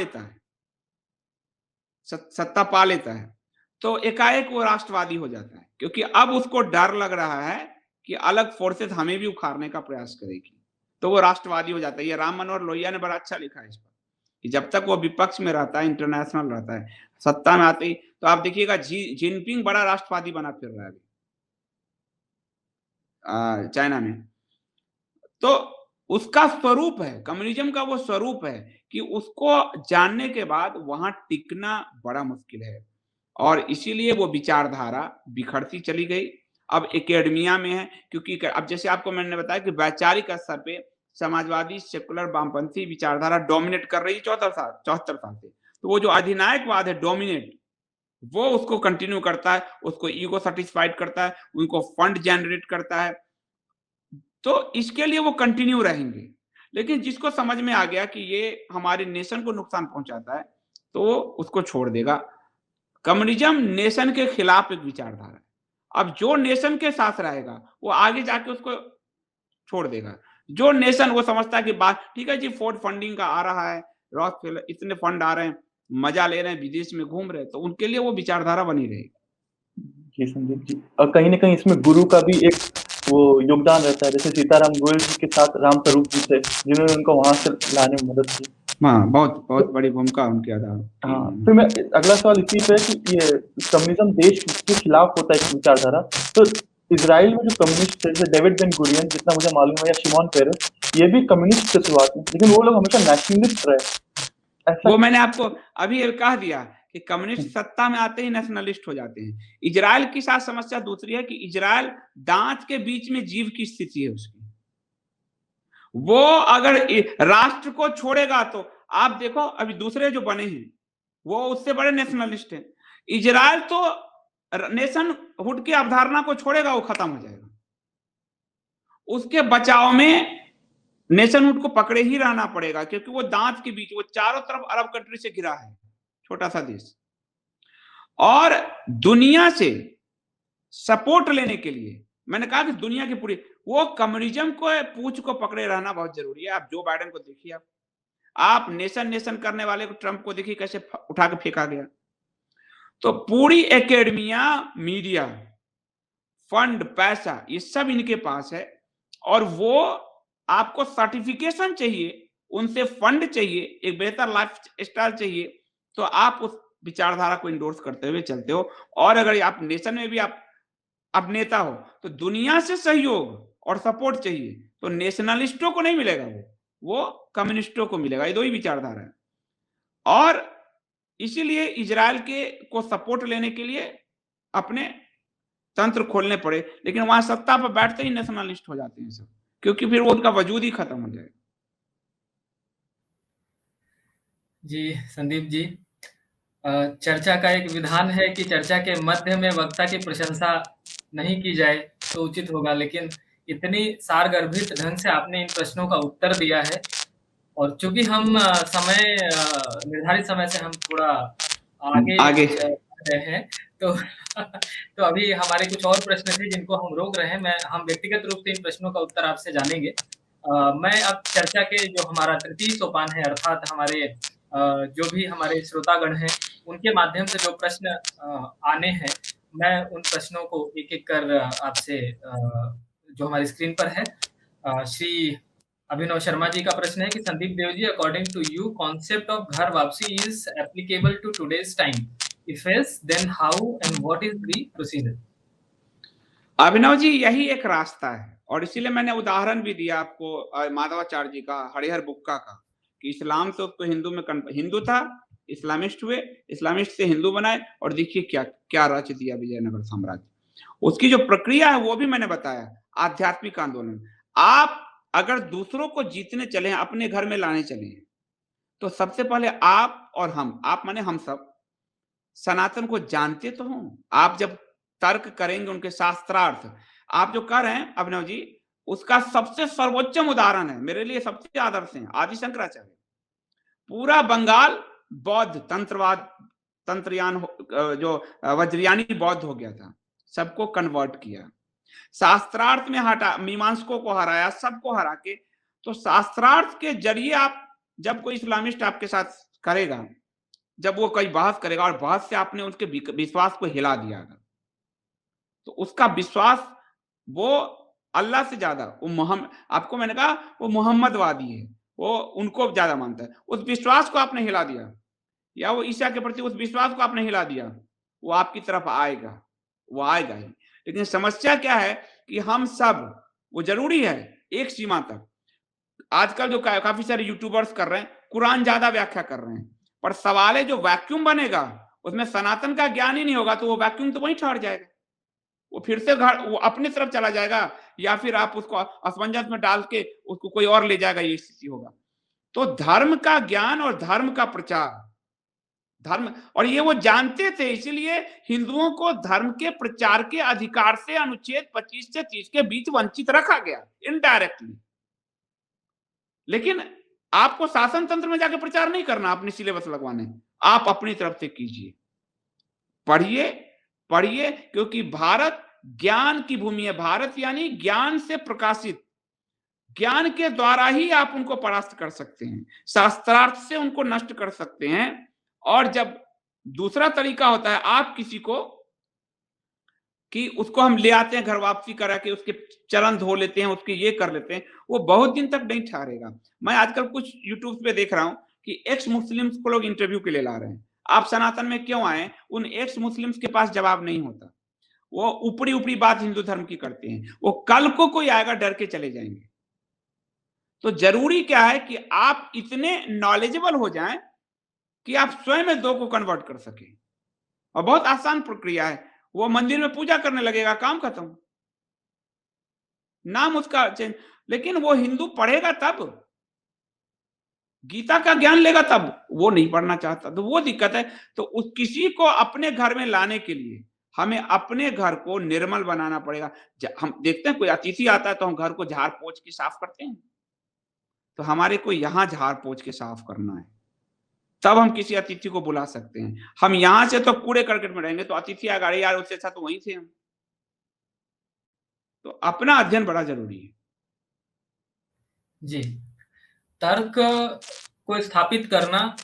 लेता है तो एकाएक वो राष्ट्रवादी हो जाता है, क्योंकि अब उसको डर लग रहा है कि अलग फोर्सेस हमें भी उखाड़ने का प्रयास करेगी, तो वो राष्ट्रवादी हो जाता है। ये राम मनोहर लोहिया ने बड़ा अच्छा लिखा है इस पर, कि जब तक वो विपक्ष में रहता है, इंटरनेशनल रहता है, सत्ता में आते ही तो आप देखिएगा जिनपिंग बड़ा राष्ट्रवादी बना फिर रहा है अभी चाइना में। तो उसका स्वरूप है, कम्युनिज्म का वो स्वरूप है कि उसको जानने के बाद वहां टिकना बड़ा मुश्किल है, और इसीलिए वो विचारधारा बिखरती चली गई। अब एकेडमिया में है, क्योंकि अब जैसे आपको मैंने बताया कि वैचारिक स्तर पे समाजवादी, सेकुलर, वामपंथी विचारधारा डोमिनेट कर रही है 74 साल से। तो वो जो अधिनायकवाद है डोमिनेट, वो उसको कंटिन्यू करता है, उसको ईगो सेटिस्फाइड करता है, उनको फंड जनरेट करता है, तो इसके लिए वो कंटिन्यू रहेंगे। लेकिन जिसको समझ में आ गया कि ये हमारे नेशन को नुकसान पहुंचाता है, तो उसको छोड़ देगा। कम्युनिज्म नेशन के खिलाफ एक विचारधारा है। अब जो नेशन के साथ रहेगा वो आगे जाके उसको छोड़ देगा। जो नेशन वो समझता है कि बात ठीक है जी, फोर्ड फंडिंग का आ रहा है, रॉकफेलर इतने फंड आ रहे हैं, मजा ले रहे हैं, विदेश में घूम रहे हैं, तो उनके लिए वो विचारधारा बनी रहेगी। जी संदीप जी, और कहीं न कहीं इसमें गुरु का भी एक वो योगदान रहता है, जैसे सीताराम गोयल जी के साथ राम स्वरूप जी थे, जिन्होंने उनको वहाँ से लाने में मदद की। हाँ, बहुत बड़ी भूमिका उनकी अदा की। हाँ, फिर मैं अगला सवाल इसी पे है कि ये कम्युनिज्म देश के खिलाफ होता है एक विचारधारा, तो इज़राइल में जो कम्युनिस्ट थे, जैसे डेविड बेन गुरियन जितना मुझे मालूम है, या शिमोन पेरेस, ये भी कम्युनिस्ट थे शुरुआत में, लेकिन वो लोग हमेशा नेशनलिस्ट रहे। ऐसा वो मैंने आपको अभी ये कह दिया कि कम्युनिस्ट सत्ता में आते ही नेशनलिस्ट हो जाते हैं। इजराइल की साथ समस्या दूसरी है कि इजराइल दांत के बीच में जीव की स्थिति है उसकी। वो अगर राष्ट्र को छोड़ेगा तो आप देखो अभी दूसरे जो बने हैं वो उससे बड़े नेशनलिस्ट हैं। इजराइल तो नेशनहुड की अवधारणा को छोड़ेगा, वो खत्म हो जाएगा। उसके बचाव में नेशनहुड को पकड़े ही रहना पड़ेगा, क्योंकि वो दांत के बीच, वो चारों तरफ अरब कंट्री से घिरा है, छोटा सा देश, और दुनिया से सपोर्ट लेने के लिए मैंने कहा कि दुनिया की पूरी वो कम्युनिज्म को पूंछ को पकड़े रहना बहुत जरूरी है। आप जो बाइडेन को देखिए, आप नेशन करने वाले को ट्रंप को देखिए कैसे उठा के फेंका गया। तो पूरी एकेडमिया, मीडिया, फंड, पैसा, ये सब इनके पास है, और वो आपको सर्टिफिकेशन चाहिए, उनसे फंड चाहिए, एक बेहतर लाइफ स्टाइल चाहिए, तो आप उस विचारधारा को इंडोर्स करते हुए चलते हो। और अगर आप नेशन में भी आप अब नेता हो तो दुनिया से सहयोग और सपोर्ट चाहिए, तो नेशनलिस्टों को नहीं मिलेगा, वो कम्युनिस्टों को मिलेगा। ये दो ही विचारधारा है। और इसीलिए इजराइल के को सपोर्ट लेने के लिए अपने तंत्र खोलने पड़े, लेकिन वहां सत्ता पर बैठते ही नेशनलिस्ट हो जाते हैं सब, क्योंकि फिर वो उनका वजूद ही खत्म हो जाएगा। जी संदीप जी, चर्चा का एक विधान है कि चर्चा के मध्य में वक्ता की प्रशंसा नहीं की जाए तो उचित होगा, लेकिन इतनी सारगर्भित ढंग से आपने इन प्रश्नों का उत्तर दिया है, और चूंकि हम निर्धारित समय से हम थोड़ा आगे आगे चल रहे हैं, तो तो अभी हमारे कुछ और प्रश्न थे जिनको हम रोक रहे हैं। हम व्यक्तिगत रूप से इन प्रश्नों का उत्तर आपसे जानेंगे। मैं अब चर्चा के जो हमारा तृतीय सोपान है, अर्थात हमारे जो भी हमारे श्रोतागण हैं, उनके माध्यम से जो प्रश्न आने हैं, मैं उन प्रश्नों को एक-एक कर आपसे जो हमारी स्क्रीन पर है, श्री अभिनव शर्मा जी का प्रश्न है कि Sandeep Dev ji, according to you concept of ghar wapsi is applicable to today's time? If yes, then how and what is the procedure? Abhinav ji, यही एक रास्ता है, और इसीलिए मैंने उदाहरण भी दिया आपको माधवाचार्य जी का, हरिहर बुक्का का, कि इस्लाम से उसको हिंदू था, इस्लामिस्ट हुए, इस्लामिस्ट से हिंदू बनाए, और देखिए क्या क्या रच दिया विजयनगर साम्राज्य। उसकी जो प्रक्रिया है वो भी मैंने बताया, आध्यात्मिक आंदोलन। आप अगर दूसरों को जीतने चले, अपने घर में लाने चले, तो सबसे पहले आप और हम, आप माने हम सब, सनातन को जानते तो हों। आप जब तर्क करेंगे उनके शास्त्रार्थ, आप जो कर रहे हैं अभिनव जी, उसका सबसे सर्वोच्चम उदाहरण है, मेरे लिए सबसे आदर्श है आदि शंकराचार्य। पूरा बंगाल बौद्ध तंत्रवाद, तंत्रयान जो वज्रयानी बौद्ध हो गया था, सबको कन्वर्ट किया, शास्त्रार्थ में हटा, मीमांसकों को हराया, सबको हरा के। तो शास्त्रार्थ के जरिए आप, जब कोई इस्लामिस्ट आपके साथ करेगा, जब वो कोई बहस करेगा और बहस से आपने उसके विश्वास को हिला दिया, तो उसका विश्वास वो अल्लाह से ज्यादा, वो मोहम्मद, आपको मैंने कहा वो मोहम्मदवादी है, वो उनको ज्यादा मानता है, उस विश्वास को आपने हिला दिया, या वो ईसा के प्रति उस विश्वास को आपने हिला दिया, वो आपकी तरफ आएगा, वो आएगा ही। लेकिन समस्या क्या है कि हम सब, वो जरूरी है एक सीमा तक। आजकल जो काफी सारे यूट्यूबर्स कर रहे हैं, कुरान ज्यादा व्याख्या कर रहे हैं, पर सवाल है जो वैक्यूम बनेगा उसमें सनातन का ज्ञान ही नहीं होगा, तो वो वैक्यूम तो वहीं ठहर जाएगा, वो फिर से घर वो अपनी तरफ चला जाएगा, या फिर आप उसको असमंजस में डाल के उसको कोई और ले जाएगा, ये स्थिति होगा। तो धर्म का ज्ञान और धर्म का प्रचार, धर्म, और ये वो जानते थे, इसलिए हिंदुओं को धर्म के प्रचार के अधिकार से अनुच्छेद 25 से 30 के बीच वंचित रखा गया इनडायरेक्टली। लेकिन आपको शासन तंत्र में जाके प्रचार नहीं करना, अपने सिलेबस लगवाने, आप अपनी तरफ से कीजिए, पढ़िए पढ़िए, क्योंकि भारत ज्ञान की भूमि है। भारत यानी ज्ञान से प्रकाशित, ज्ञान के द्वारा ही आप उनको परास्त कर सकते हैं, शास्त्रार्थ से उनको नष्ट कर सकते हैं। और जब दूसरा तरीका होता है, आप किसी को, कि उसको हम ले आते हैं घर वापसी करा के, उसके चरण धो लेते हैं, उसके ये कर लेते हैं, वो बहुत दिन तक नहीं ठहरेगा। मैं आजकल कुछ यूट्यूब पे देख रहा हूं कि एक्स मुस्लिम्स को लोग इंटरव्यू के लिए ला रहे हैं, आप सनातन में क्यों आए, उन एक्स मुस्लिम्स के पास जवाब नहीं होता, वो ऊपरी ऊपरी बात हिंदू धर्म की करते हैं, वो कल को कोई आएगा डर के चले जाएंगे। तो जरूरी क्या है कि आप इतने नॉलेजेबल हो जाएं कि आप स्वयं में दो को कन्वर्ट कर सके, और बहुत आसान प्रक्रिया है, वो मंदिर में पूजा करने लगेगा, काम खत्म, नाम उसका चेंज। लेकिन वो हिंदू पढ़ेगा तब, गीता का ज्ञान लेगा तब, वो नहीं पढ़ना चाहता, तो वो दिक्कत है। तो उस किसी को अपने घर में लाने के लिए हमें अपने घर को निर्मल बनाना पड़ेगा। हम देखते हैं कोई अतिथि आता है तो हम घर को झाड़ पोंछ के साफ करते हैं, तो हमारे को यहाँ झाड़ पोंछ के साफ करना है, तब हम किसी अतिथि को बुला सकते हैं। हम यहां से तो कूड़े करकट में रहेंगे तो अतिथि आएगा, अरे यार उससे अच्छा तो वहीं थे हम। तो अपना अध्ययन बड़ा जरूरी है। जी, तर्क को स्थापित करना,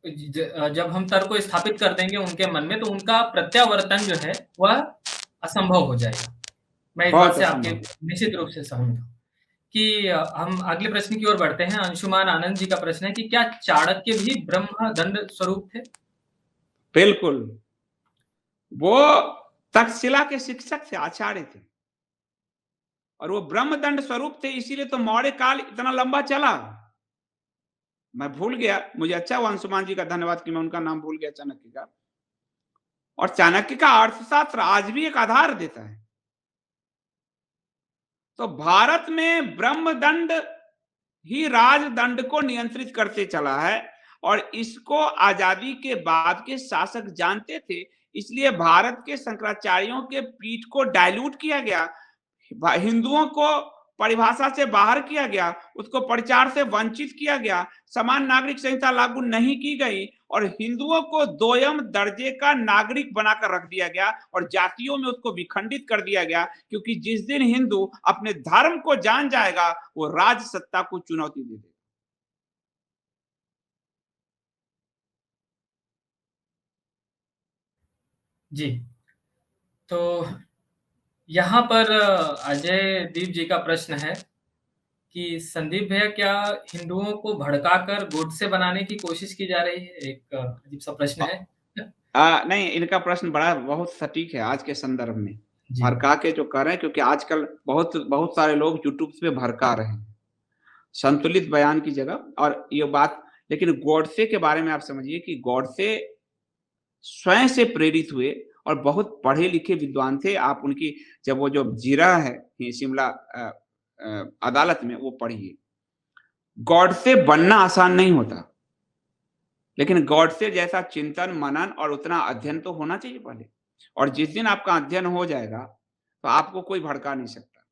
जब हम तर्क को स्थापित कर देंगे उनके मन में, तो उनका प्रत्यावर्तन जो है वह असंभव हो जाएगा। मैं इस बात से आपके निश्चित रूप से सहमत हूँ। कि हम अगले प्रश्न की ओर बढ़ते हैं। अंशुमान आनंद जी का प्रश्न है कि क्या चाणक्य भी ब्रह्म दंड स्वरूप थे? बिल्कुल, वो तक्षशिला के शिक्षक थे, आचार्य थे, और वो ब्रह्मदंड स्वरूप थे, इसीलिए तो मौर्य काल इतना लंबा चला। मैं भूल गया, मुझे अच्छा हुआ अंशुमान जी का धन्यवाद कि मैं उनका नाम भूल गया, चाणक्य का। और चाणक्य का अर्थशास्त्र आज भी एक आधार देता है। तो भारत में ब्रह्मदंड ही राजदंड को नियंत्रित करते चला है, और इसको आजादी के बाद के शासक जानते थे, इसलिए भारत के शंकराचार्यों के पीठ को डाइल्यूट किया गया, हिंदुओं को परिभाषा से बाहर किया गया, उसको प्रचार से वंचित किया गया, समान नागरिक संहिता लागू नहीं की गई, और हिंदुओं को दोयम दर्जे का नागरिक बनाकर रख दिया गया, और जातियों में उसको विखंडित कर दिया गया, क्योंकि जिस दिन हिंदू अपने धर्म को जान जाएगा, वो राज सत्ता को चुनौती दे देगा। जी। तो यहाँ पर अजय दीप जी का प्रश्न है कि संदीप भैया, क्या हिंदुओं को भड़काकर गोडसे बनाने की कोशिश की जा रही है? एक अजीब सा प्रश्न है। नहीं, इनका प्रश्न बहुत सटीक है आज के संदर्भ में। जी। भड़का के जो कर रहे हैं, क्योंकि आजकल बहुत बहुत सारे लोग यूट्यूब पे भड़का रहे हैं संतुलित बयान की जगह। और ये बात, लेकिन गॉडसे के बारे में आप समझिए कि गॉडसे स्वयं से प्रेरित हुए और बहुत पढ़े लिखे विद्वान थे। आप उनकी जब वो जो जीरा है शिमला अदालत में, वो पढ़िए। गॉडसे बनना आसान नहीं होता, लेकिन गॉडसे जैसा चिंतन मनन और उतना अध्ययन तो होना चाहिए पहले। और जिस दिन आपका अध्ययन हो जाएगा, तो आपको कोई भड़का नहीं सकता।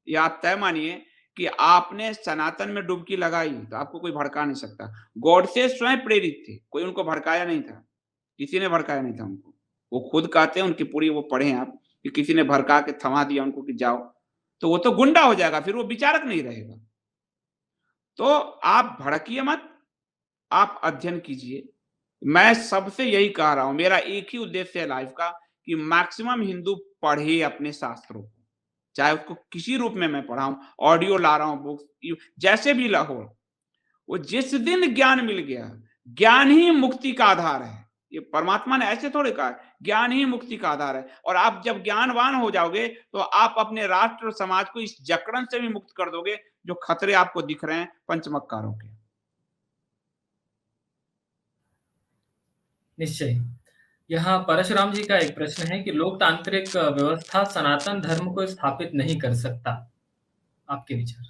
ये आप तय मानिए कि आपने सनातन में डुबकी लगाई, तो आपको कोई भड़का नहीं सकता। गॉडसे स्वयं प्रेरित थे, कोई उनको भड़काया नहीं था, किसी ने भड़काया नहीं था उनको। वो खुद कहते हैं, उनकी पूरी वो पढ़ें आप, कि किसी ने भड़का के थमा दिया उनको कि जाओ, तो वो तो गुंडा हो जाएगा, फिर वो विचारक नहीं रहेगा। तो आप भड़किए मत, आप अध्ययन कीजिए। मैं सबसे यही कह रहा हूं, मेरा एक ही उद्देश्य है लाइफ का, कि मैक्सिमम हिंदू पढ़े अपने शास्त्रों को, चाहे उसको किसी रूप में मैं पढ़ाऊं, ऑडियो ला रहा हूं, बुक्स, जैसे भी हो। वो जिस दिन ज्ञान मिल गया, ज्ञान ही मुक्ति का आधार है। ये परमात्मा ने ऐसे थोड़े कहा, ज्ञान ही मुक्ति का आधार है। और आप जब ज्ञानवान हो जाओगे, तो आप अपने राष्ट्र और समाज को इस जकड़न से भी मुक्त कर दोगे, जो खतरे आपको दिख रहे हैं पंचमक्कारों के। निश्चय। यहाँ परशुराम जी का एक प्रश्न है कि लोकतांत्रिक व्यवस्था सनातन धर्म को स्थापित नहीं कर सकता। आपके विचार?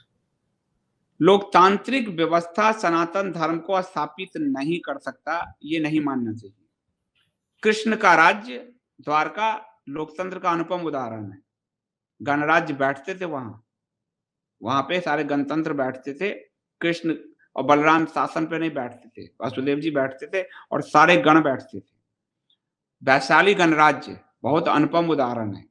लोकतांत्रिक व्यवस्था सनातन धर्म को स्थापित नहीं कर सकता, ये नहीं मानना चाहिए। कृष्ण का राज्य द्वारका लोकतंत्र का अनुपम उदाहरण है। गणराज्य बैठते थे वहां पे सारे गणतंत्र बैठते थे। कृष्ण और बलराम शासन पे नहीं बैठते थे, वासुदेव जी बैठते थे और सारे गण बैठते थे। वैशाली गणराज्य बहुत अनुपम उदाहरण है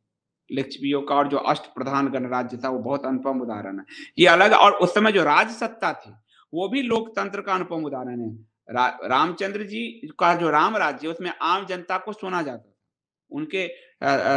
लिच्छवियों का, और जो अष्ट प्रधान गणराज्य था वो बहुत अनुपम उदाहरण है। ये अलग, और उस समय जो राज सत्ता थी वो भी लोकतंत्र का अनुपम उदाहरण है। रामचंद्र जी का जो राम राज्य, उसमें आम जनता को सुना जाता था, उनके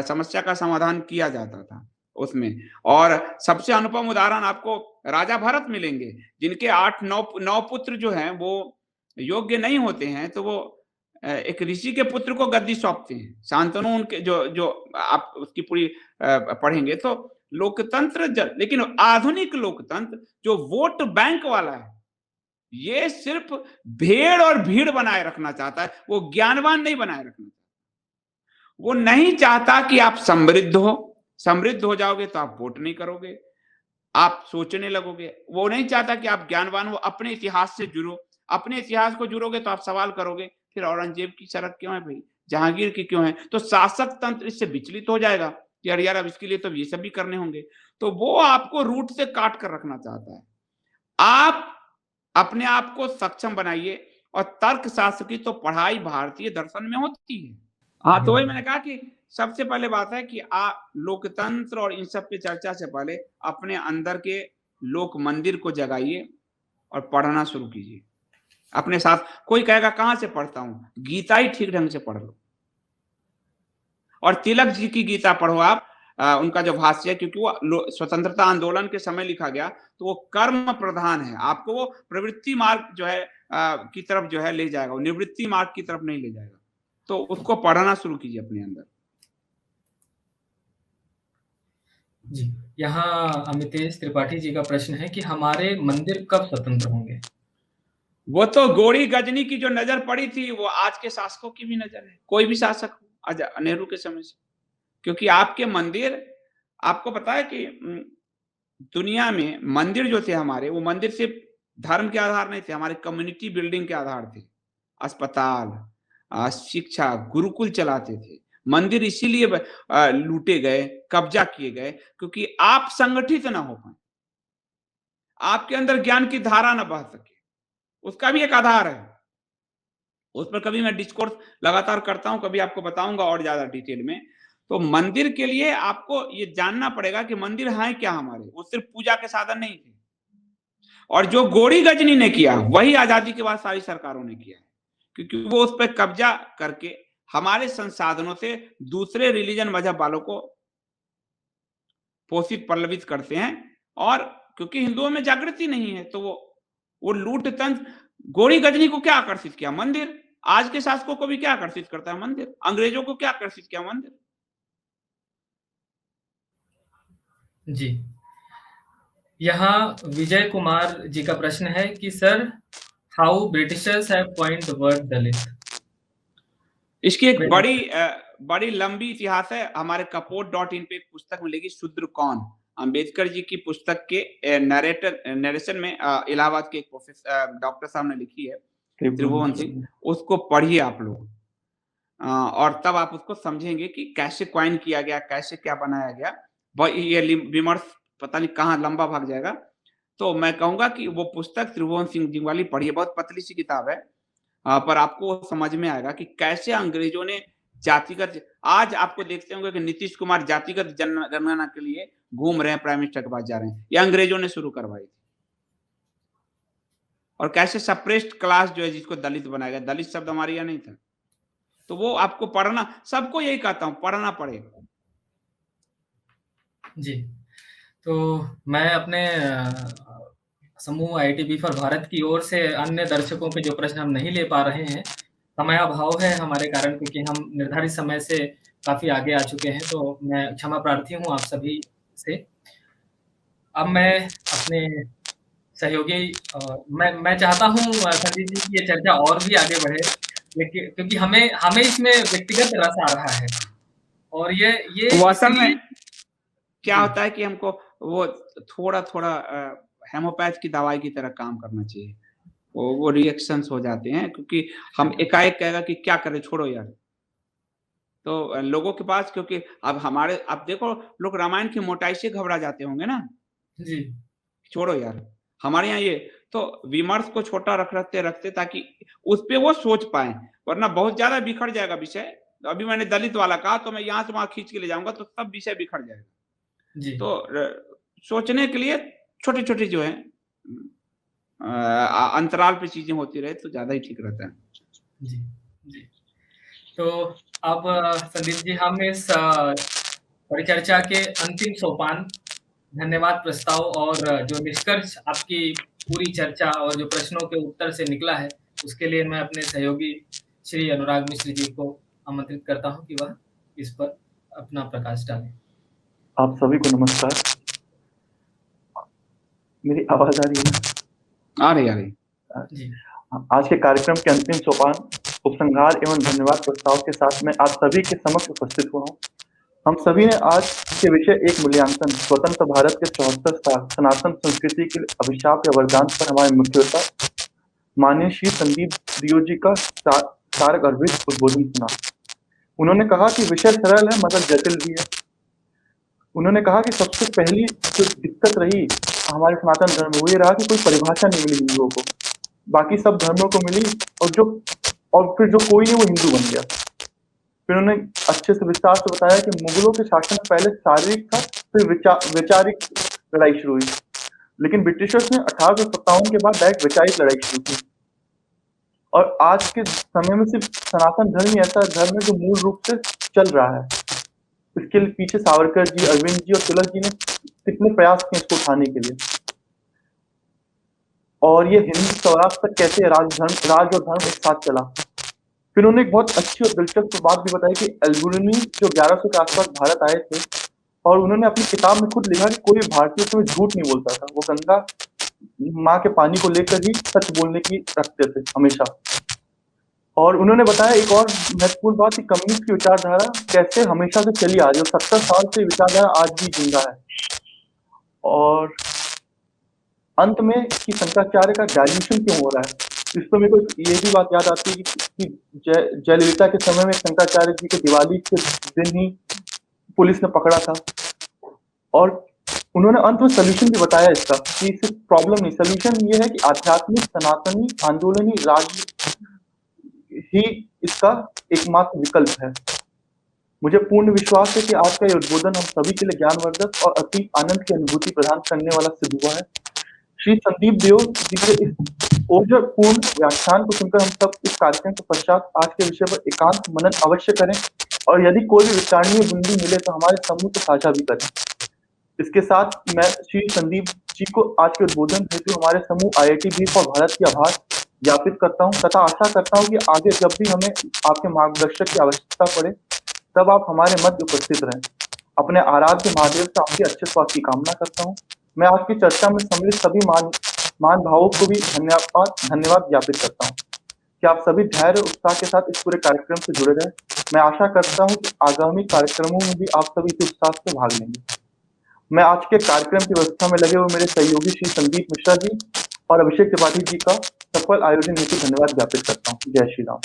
समस्या का समाधान किया जाता था उसमें। और सबसे अनुपम उदाहरण आपको राजा भरत मिलेंगे, जिनके 8-9 पुत्र जो हैं वो योग्य नहीं होते हैं, तो वो एक ऋषि के पुत्र को गद्दी सौंपते हैं। शांतनु उनके जो आप उसकी पूरी पढ़ेंगे तो लोकतंत्र, लेकिन आधुनिक लोकतंत्र जो वोट बैंक वाला है, ये सिर्फ भेड़ और भीड़ बनाए रखना चाहता है, वो ज्ञानवान नहीं बनाए रखना चाहता। वो नहीं चाहता कि आप समृद्ध हो जाओगे तो आप वोट नहीं करोगे, आप सोचने लगोगे। वो नहीं चाहता कि आप ज्ञानवान हो, अपने इतिहास से जुड़ो। अपने इतिहास को जुड़ोगे तो आप सवाल करोगे, फिर औरंगजेब की सड़क क्यों है भाई, जहांगीर की क्यों है? तो शासक तंत्र इससे विचलित हो जाएगा कि अरे यार, अब इसके लिए तो ये सब भी करने होंगे। तो वो आपको रूट से काट कर रखना चाहता है। आप अपने आप को सक्षम बनाइए, और तर्क शास्त्र की तो पढ़ाई भारतीय दर्शन में होती है। हाँ, तो वही मैंने कहा कि सबसे पहले बात है कि आप लोकतंत्र और इन सब पे चर्चा से पहले अपने अंदर के लोक मंदिर को जगाइए और पढ़ना शुरू कीजिए अपने साथ। कोई कहेगा कहां से पढ़ता हूं, गीता ही ठीक ढंग से पढ़ लो, और तिलक जी की गीता पढ़ो आप। उनका जो भाष्य है, क्योंकि वो स्वतंत्रता आंदोलन के समय लिखा गया, तो वो कर्म प्रधान है। आपको वो प्रवृत्ति मार्ग जो है की तरफ जो है ले जाएगा, वो निवृत्ति मार्ग की तरफ नहीं ले जाएगा। तो उसको पढ़ना शुरू कीजिए अपने अंदर। जी। यहाँ अमितेश त्रिपाठी जी का प्रश्न है कि हमारे मंदिर कब स्वतंत्र होंगे? वो तो गोरी गजनी की जो नजर पड़ी थी वो आज के शासकों की भी नजर है, कोई भी शासक हो, आज नेहरू के समय से। क्योंकि आपके मंदिर, आपको पता है कि दुनिया में मंदिर जो थे हमारे, वो मंदिर सिर्फ धर्म के आधार नहीं थे, हमारे कम्युनिटी बिल्डिंग के आधार थे। अस्पताल, शिक्षा, गुरुकुल चलाते थे। मंदिर इसीलिए लूटे गए, कब्जा किए गए, क्योंकि आप संगठित ना हो पाए, आपके अंदर ज्ञान की धारा ना बह सके। उसका भी एक आधार है, उस पर कभी मैं डिस्कोर्स लगातार करता हूं, कभी आपको बताऊंगा और ज्यादा डिटेल में। तो मंदिर के लिए आपको ये जानना पड़ेगा कि मंदिर है क्या हमारे, वो सिर्फ पूजा के साधन नहीं थे। और जो गोरी गजनी ने किया वही आजादी के बाद सारी सरकारों ने किया है, क्योंकि वो उस पर कब्जा करके हमारे संसाधनों से दूसरे रिलीजन मजहब वालों को पोषित पल्लवित करते हैं। और क्योंकि हिंदुओं में जागृति नहीं है, तो वो लूट तंत्र, गोरी गजनी को क्या आकर्षित किया? मंदिर। आज के शासकों को भी क्या आकर्षित करता है? मंदिर। अंग्रेजों को क्या आकर्षित किया? मंदिर। जी। यहाँ विजय कुमार जी का प्रश्न है कि sir, how Britishers have coined the word Dalit? इसकी एक बड़ी लंबी इतिहास है। हमारे कपोट.in पे एक पुस्तक मिलेगी, शूद्र कौन, अंबेडकर जी की पुस्तक के नरेशन में इलाहाबाद के एक प्रोफेसर डॉक्टर साहब ने लिखी है, त्रिभुवन सिंह। उसको पढ़िए आप लोग, और तब आप उसको समझेंगे कि कैसे क्वाइन किया गया, कैसे क्या बनाया गया। ये विमर्श पता नहीं कहाँ लंबा भाग जाएगा। तो मैं कहूंगा कि वो पुस्तक त्रिभुवन सिंह जी वाली पढ़िए, बहुत पतली सी किताब है, पर आपको समझ में आएगा कि कैसे अंग्रेजों ने जातिगत, आज आपको देखते होंगे कि नीतीश कुमार जातिगत जनगणना के लिए घूम रहे हैं, प्राइम मिनिस्टर के पास जा रहे हैं, ये अंग्रेजों ने शुरू करवाई थी। और कैसे सप्रेस्ड क्लास जो है, जिसको दलित बनाया गया, दलित शब्द हमारे यहाँ नहीं था। तो वो आपको पढ़ना, सबको यही कहता हूं, पढ़ना पड़ेगा। जी, तो मैं अपने समूह IIT फॉर भारत की ओर से अन्य दर्शकों के जो प्रश्न हम नहीं ले पा रहे हैं, समय अभाव है हमारे कारण, क्योंकि हम निर्धारित समय से काफ़ी आगे आ चुके हैं, तो मैं क्षमा प्रार्थी हूँ आप सभी से। अब मैं अपने सहयोगी मैं चाहता हूँ संदीप जी की ये चर्चा और भी आगे बढ़े, लेकिन क्योंकि हमें इसमें व्यक्तिगत रस आ रहा है, और ये असल में क्या होता है कि हमको वो थोड़ा हेमोपैथ की दवाई की तरह काम करना चाहिए। वो रिएक्शंस हो जाते हैं, क्योंकि हम एकाएक कहेगा कि क्या करें, छोड़ो यार। तो लोगों के पास, क्योंकि अब देखो, लोग रामायण की मोटाई से घबरा जाते होंगे ना। जी, छोड़ो यार, हमारे यहाँ ये तो विमर्श को छोटा रखते ताकि उस पे वो सोच पाए, वरना बहुत ज्यादा बिखर जाएगा विषय। तो अभी मैंने दलित वाला कहा, तो मैं यहाँ से वहां खींच के ले जाऊंगा तो सब विषय बिखर जाएगा। जी। तो सोचने के लिए छोटे-छोटे जो है अंतराल पे चीजें होती रहे तो ज्यादा ही ठीक रहता है। जी, जी। तो अब संदीप जी, हम इस परिचर्चा के अंतिम सोपान, धन्यवाद प्रस्ताव और जो निष्कर्ष आपकी पूरी चर्चा और जो प्रश्नों के उत्तर से निकला है, उसके लिए मैं अपने सहयोगी श्री अनुराग मिश्र जी को आमंत्रित करता हूं कि वह इस पर अपना प्रकाश डालें। आप सभी को नमस्कार। मेरी आवाज आ रही है ना? आ रही। जी। आज के कार्यक्रम के अंतिम सोपान, उपसंहार एवं धन्यवाद प्रस्ताव के साथ मैं आप सभी के समक्ष उपस्थित हुआ हूँ। हम सभी ने आज के विषय एक मूल्यांकन, स्वतंत्र भारत के 74 साल सनातन संस्कृति के अभिशाप या वरदान पर हमारे मुख्यता माननीय श्री संदीप दियो जी का सारक अर्भित उद्बोधन सुना। उन्होंने कहा कि विषय सरल है मगर जटिल भी है। उन्होंने कहा कि सबसे पहली जो दिक्कत रही हमारे सनातन धर्म में, वो ये रहा कि कोई परिभाषा नहीं मिली हिंदुओं को। बाकी सब धर्मों को मिली, और फिर जो कोई नहीं वो हिंदू बन गया। फिर उन्होंने अच्छे से विस्तार से बताया कि मुगलों के शासन पहले शारीरिक था, फिर वैचारिक लड़ाई शुरू हुई, लेकिन ब्रिटिशर्स ने 1857 के बाद डायरेक्ट वैचारिक लड़ाई शुरू की। और आज के समय में सिर्फ सनातन धर्म ही ऐसा धर्म है जो मूल रूप से चल रहा है। इसके पीछे सावरकर जी, अरविंद जी और तिलक जी ने कितने प्रयास किए इसको उठाने के लिए, और ये हिंद स्वराज तक कैसे राज और धर्म एक साथ चला। फिर उन्होंने एक बहुत अच्छी और दिलचस्प बात भी बताई कि अल्बुर्नी जो 1100 के आसपास भारत आए थे, और उन्होंने अपनी किताब में खुद लिखा कि कोई भारतीय उसमें झूठ नहीं बोलता था। वो गंगा माँ के पानी को लेकर ही सच बोलने की रखते थे हमेशा। और उन्होंने बताया एक और महत्वपूर्ण बात कि कम्युनिस्ट की विचारधारा कैसे हमेशा से चली आ रही है और 70 साल से विचारधारा आज भी जिंदा है। और अंत में कि शंकराचार्य का डाइल्यूशन क्यों हो रहा है, इस पर मेरे को ये भी बात याद आती है कि जयललिता के समय में शंकराचार्य जी को दिवाली के दिन ही पुलिस ने पकड़ा था और उन्होंने अंत में सॉल्यूशन भी बताया इसका कि सिर्फ प्रॉब्लम नहीं, सॉल्यूशन ये है कि आध्यात्मिक सनातनी आंदोलनी राज ही इसका एकमात्र विकल्प है। मुझे पूर्ण विश्वास है कि आज का ये उद्बोधन हम सभी के लिए ज्ञानवर्धक और अति आनंद की अनुभूति प्रदान करने वाला सिद्ध हुआ है। श्री संदीप देओ जी के इस ओजपूर्ण व्याख्यान को सुनकर हम सब इस कार्यक्रम के पश्चात आज के विषय पर एकांत मनन अवश्य करें और यदि कोई भी विचारणीय बिंदु मिले तो हमारे समूह से साझा भी करें। इसके साथ मैं श्री संदीप जी को आज के उद्बोधन हेतु हमारे समूह IIT भी फॉर भारत की आभार ज्ञापित करता हूँ तथा आशा करता हूँ कि आगे जब भी हमें आपके मार्गदर्शक की आवश्यकता पड़े तब आप हमारे मध्य उपस्थित रहें। अपने आराध्य महादेव से आपके अच्छे स्वास्थ्य की कामना करता हूँ। मैं आज की चर्चा में सम्मिलित सभी मान भावों को भी धन्यवाद ज्ञापित करता हूँ कि आप सभी धैर्य और उत्साह के साथ इस पूरे कार्यक्रम से जुड़े रहे। मैं आशा करता हूँ कि आगामी कार्यक्रमों में भी आप सभी इसी उत्साह से भाग लेंगे। मैं आज के कार्यक्रम की व्यवस्था में लगे हुए मेरे सहयोगी श्री संदीप मिश्रा जी और अभिषेक त्रिपाठी जी का सफल आयोजन हेतु धन्यवाद ज्ञापित करता हूँ। जय श्री राम।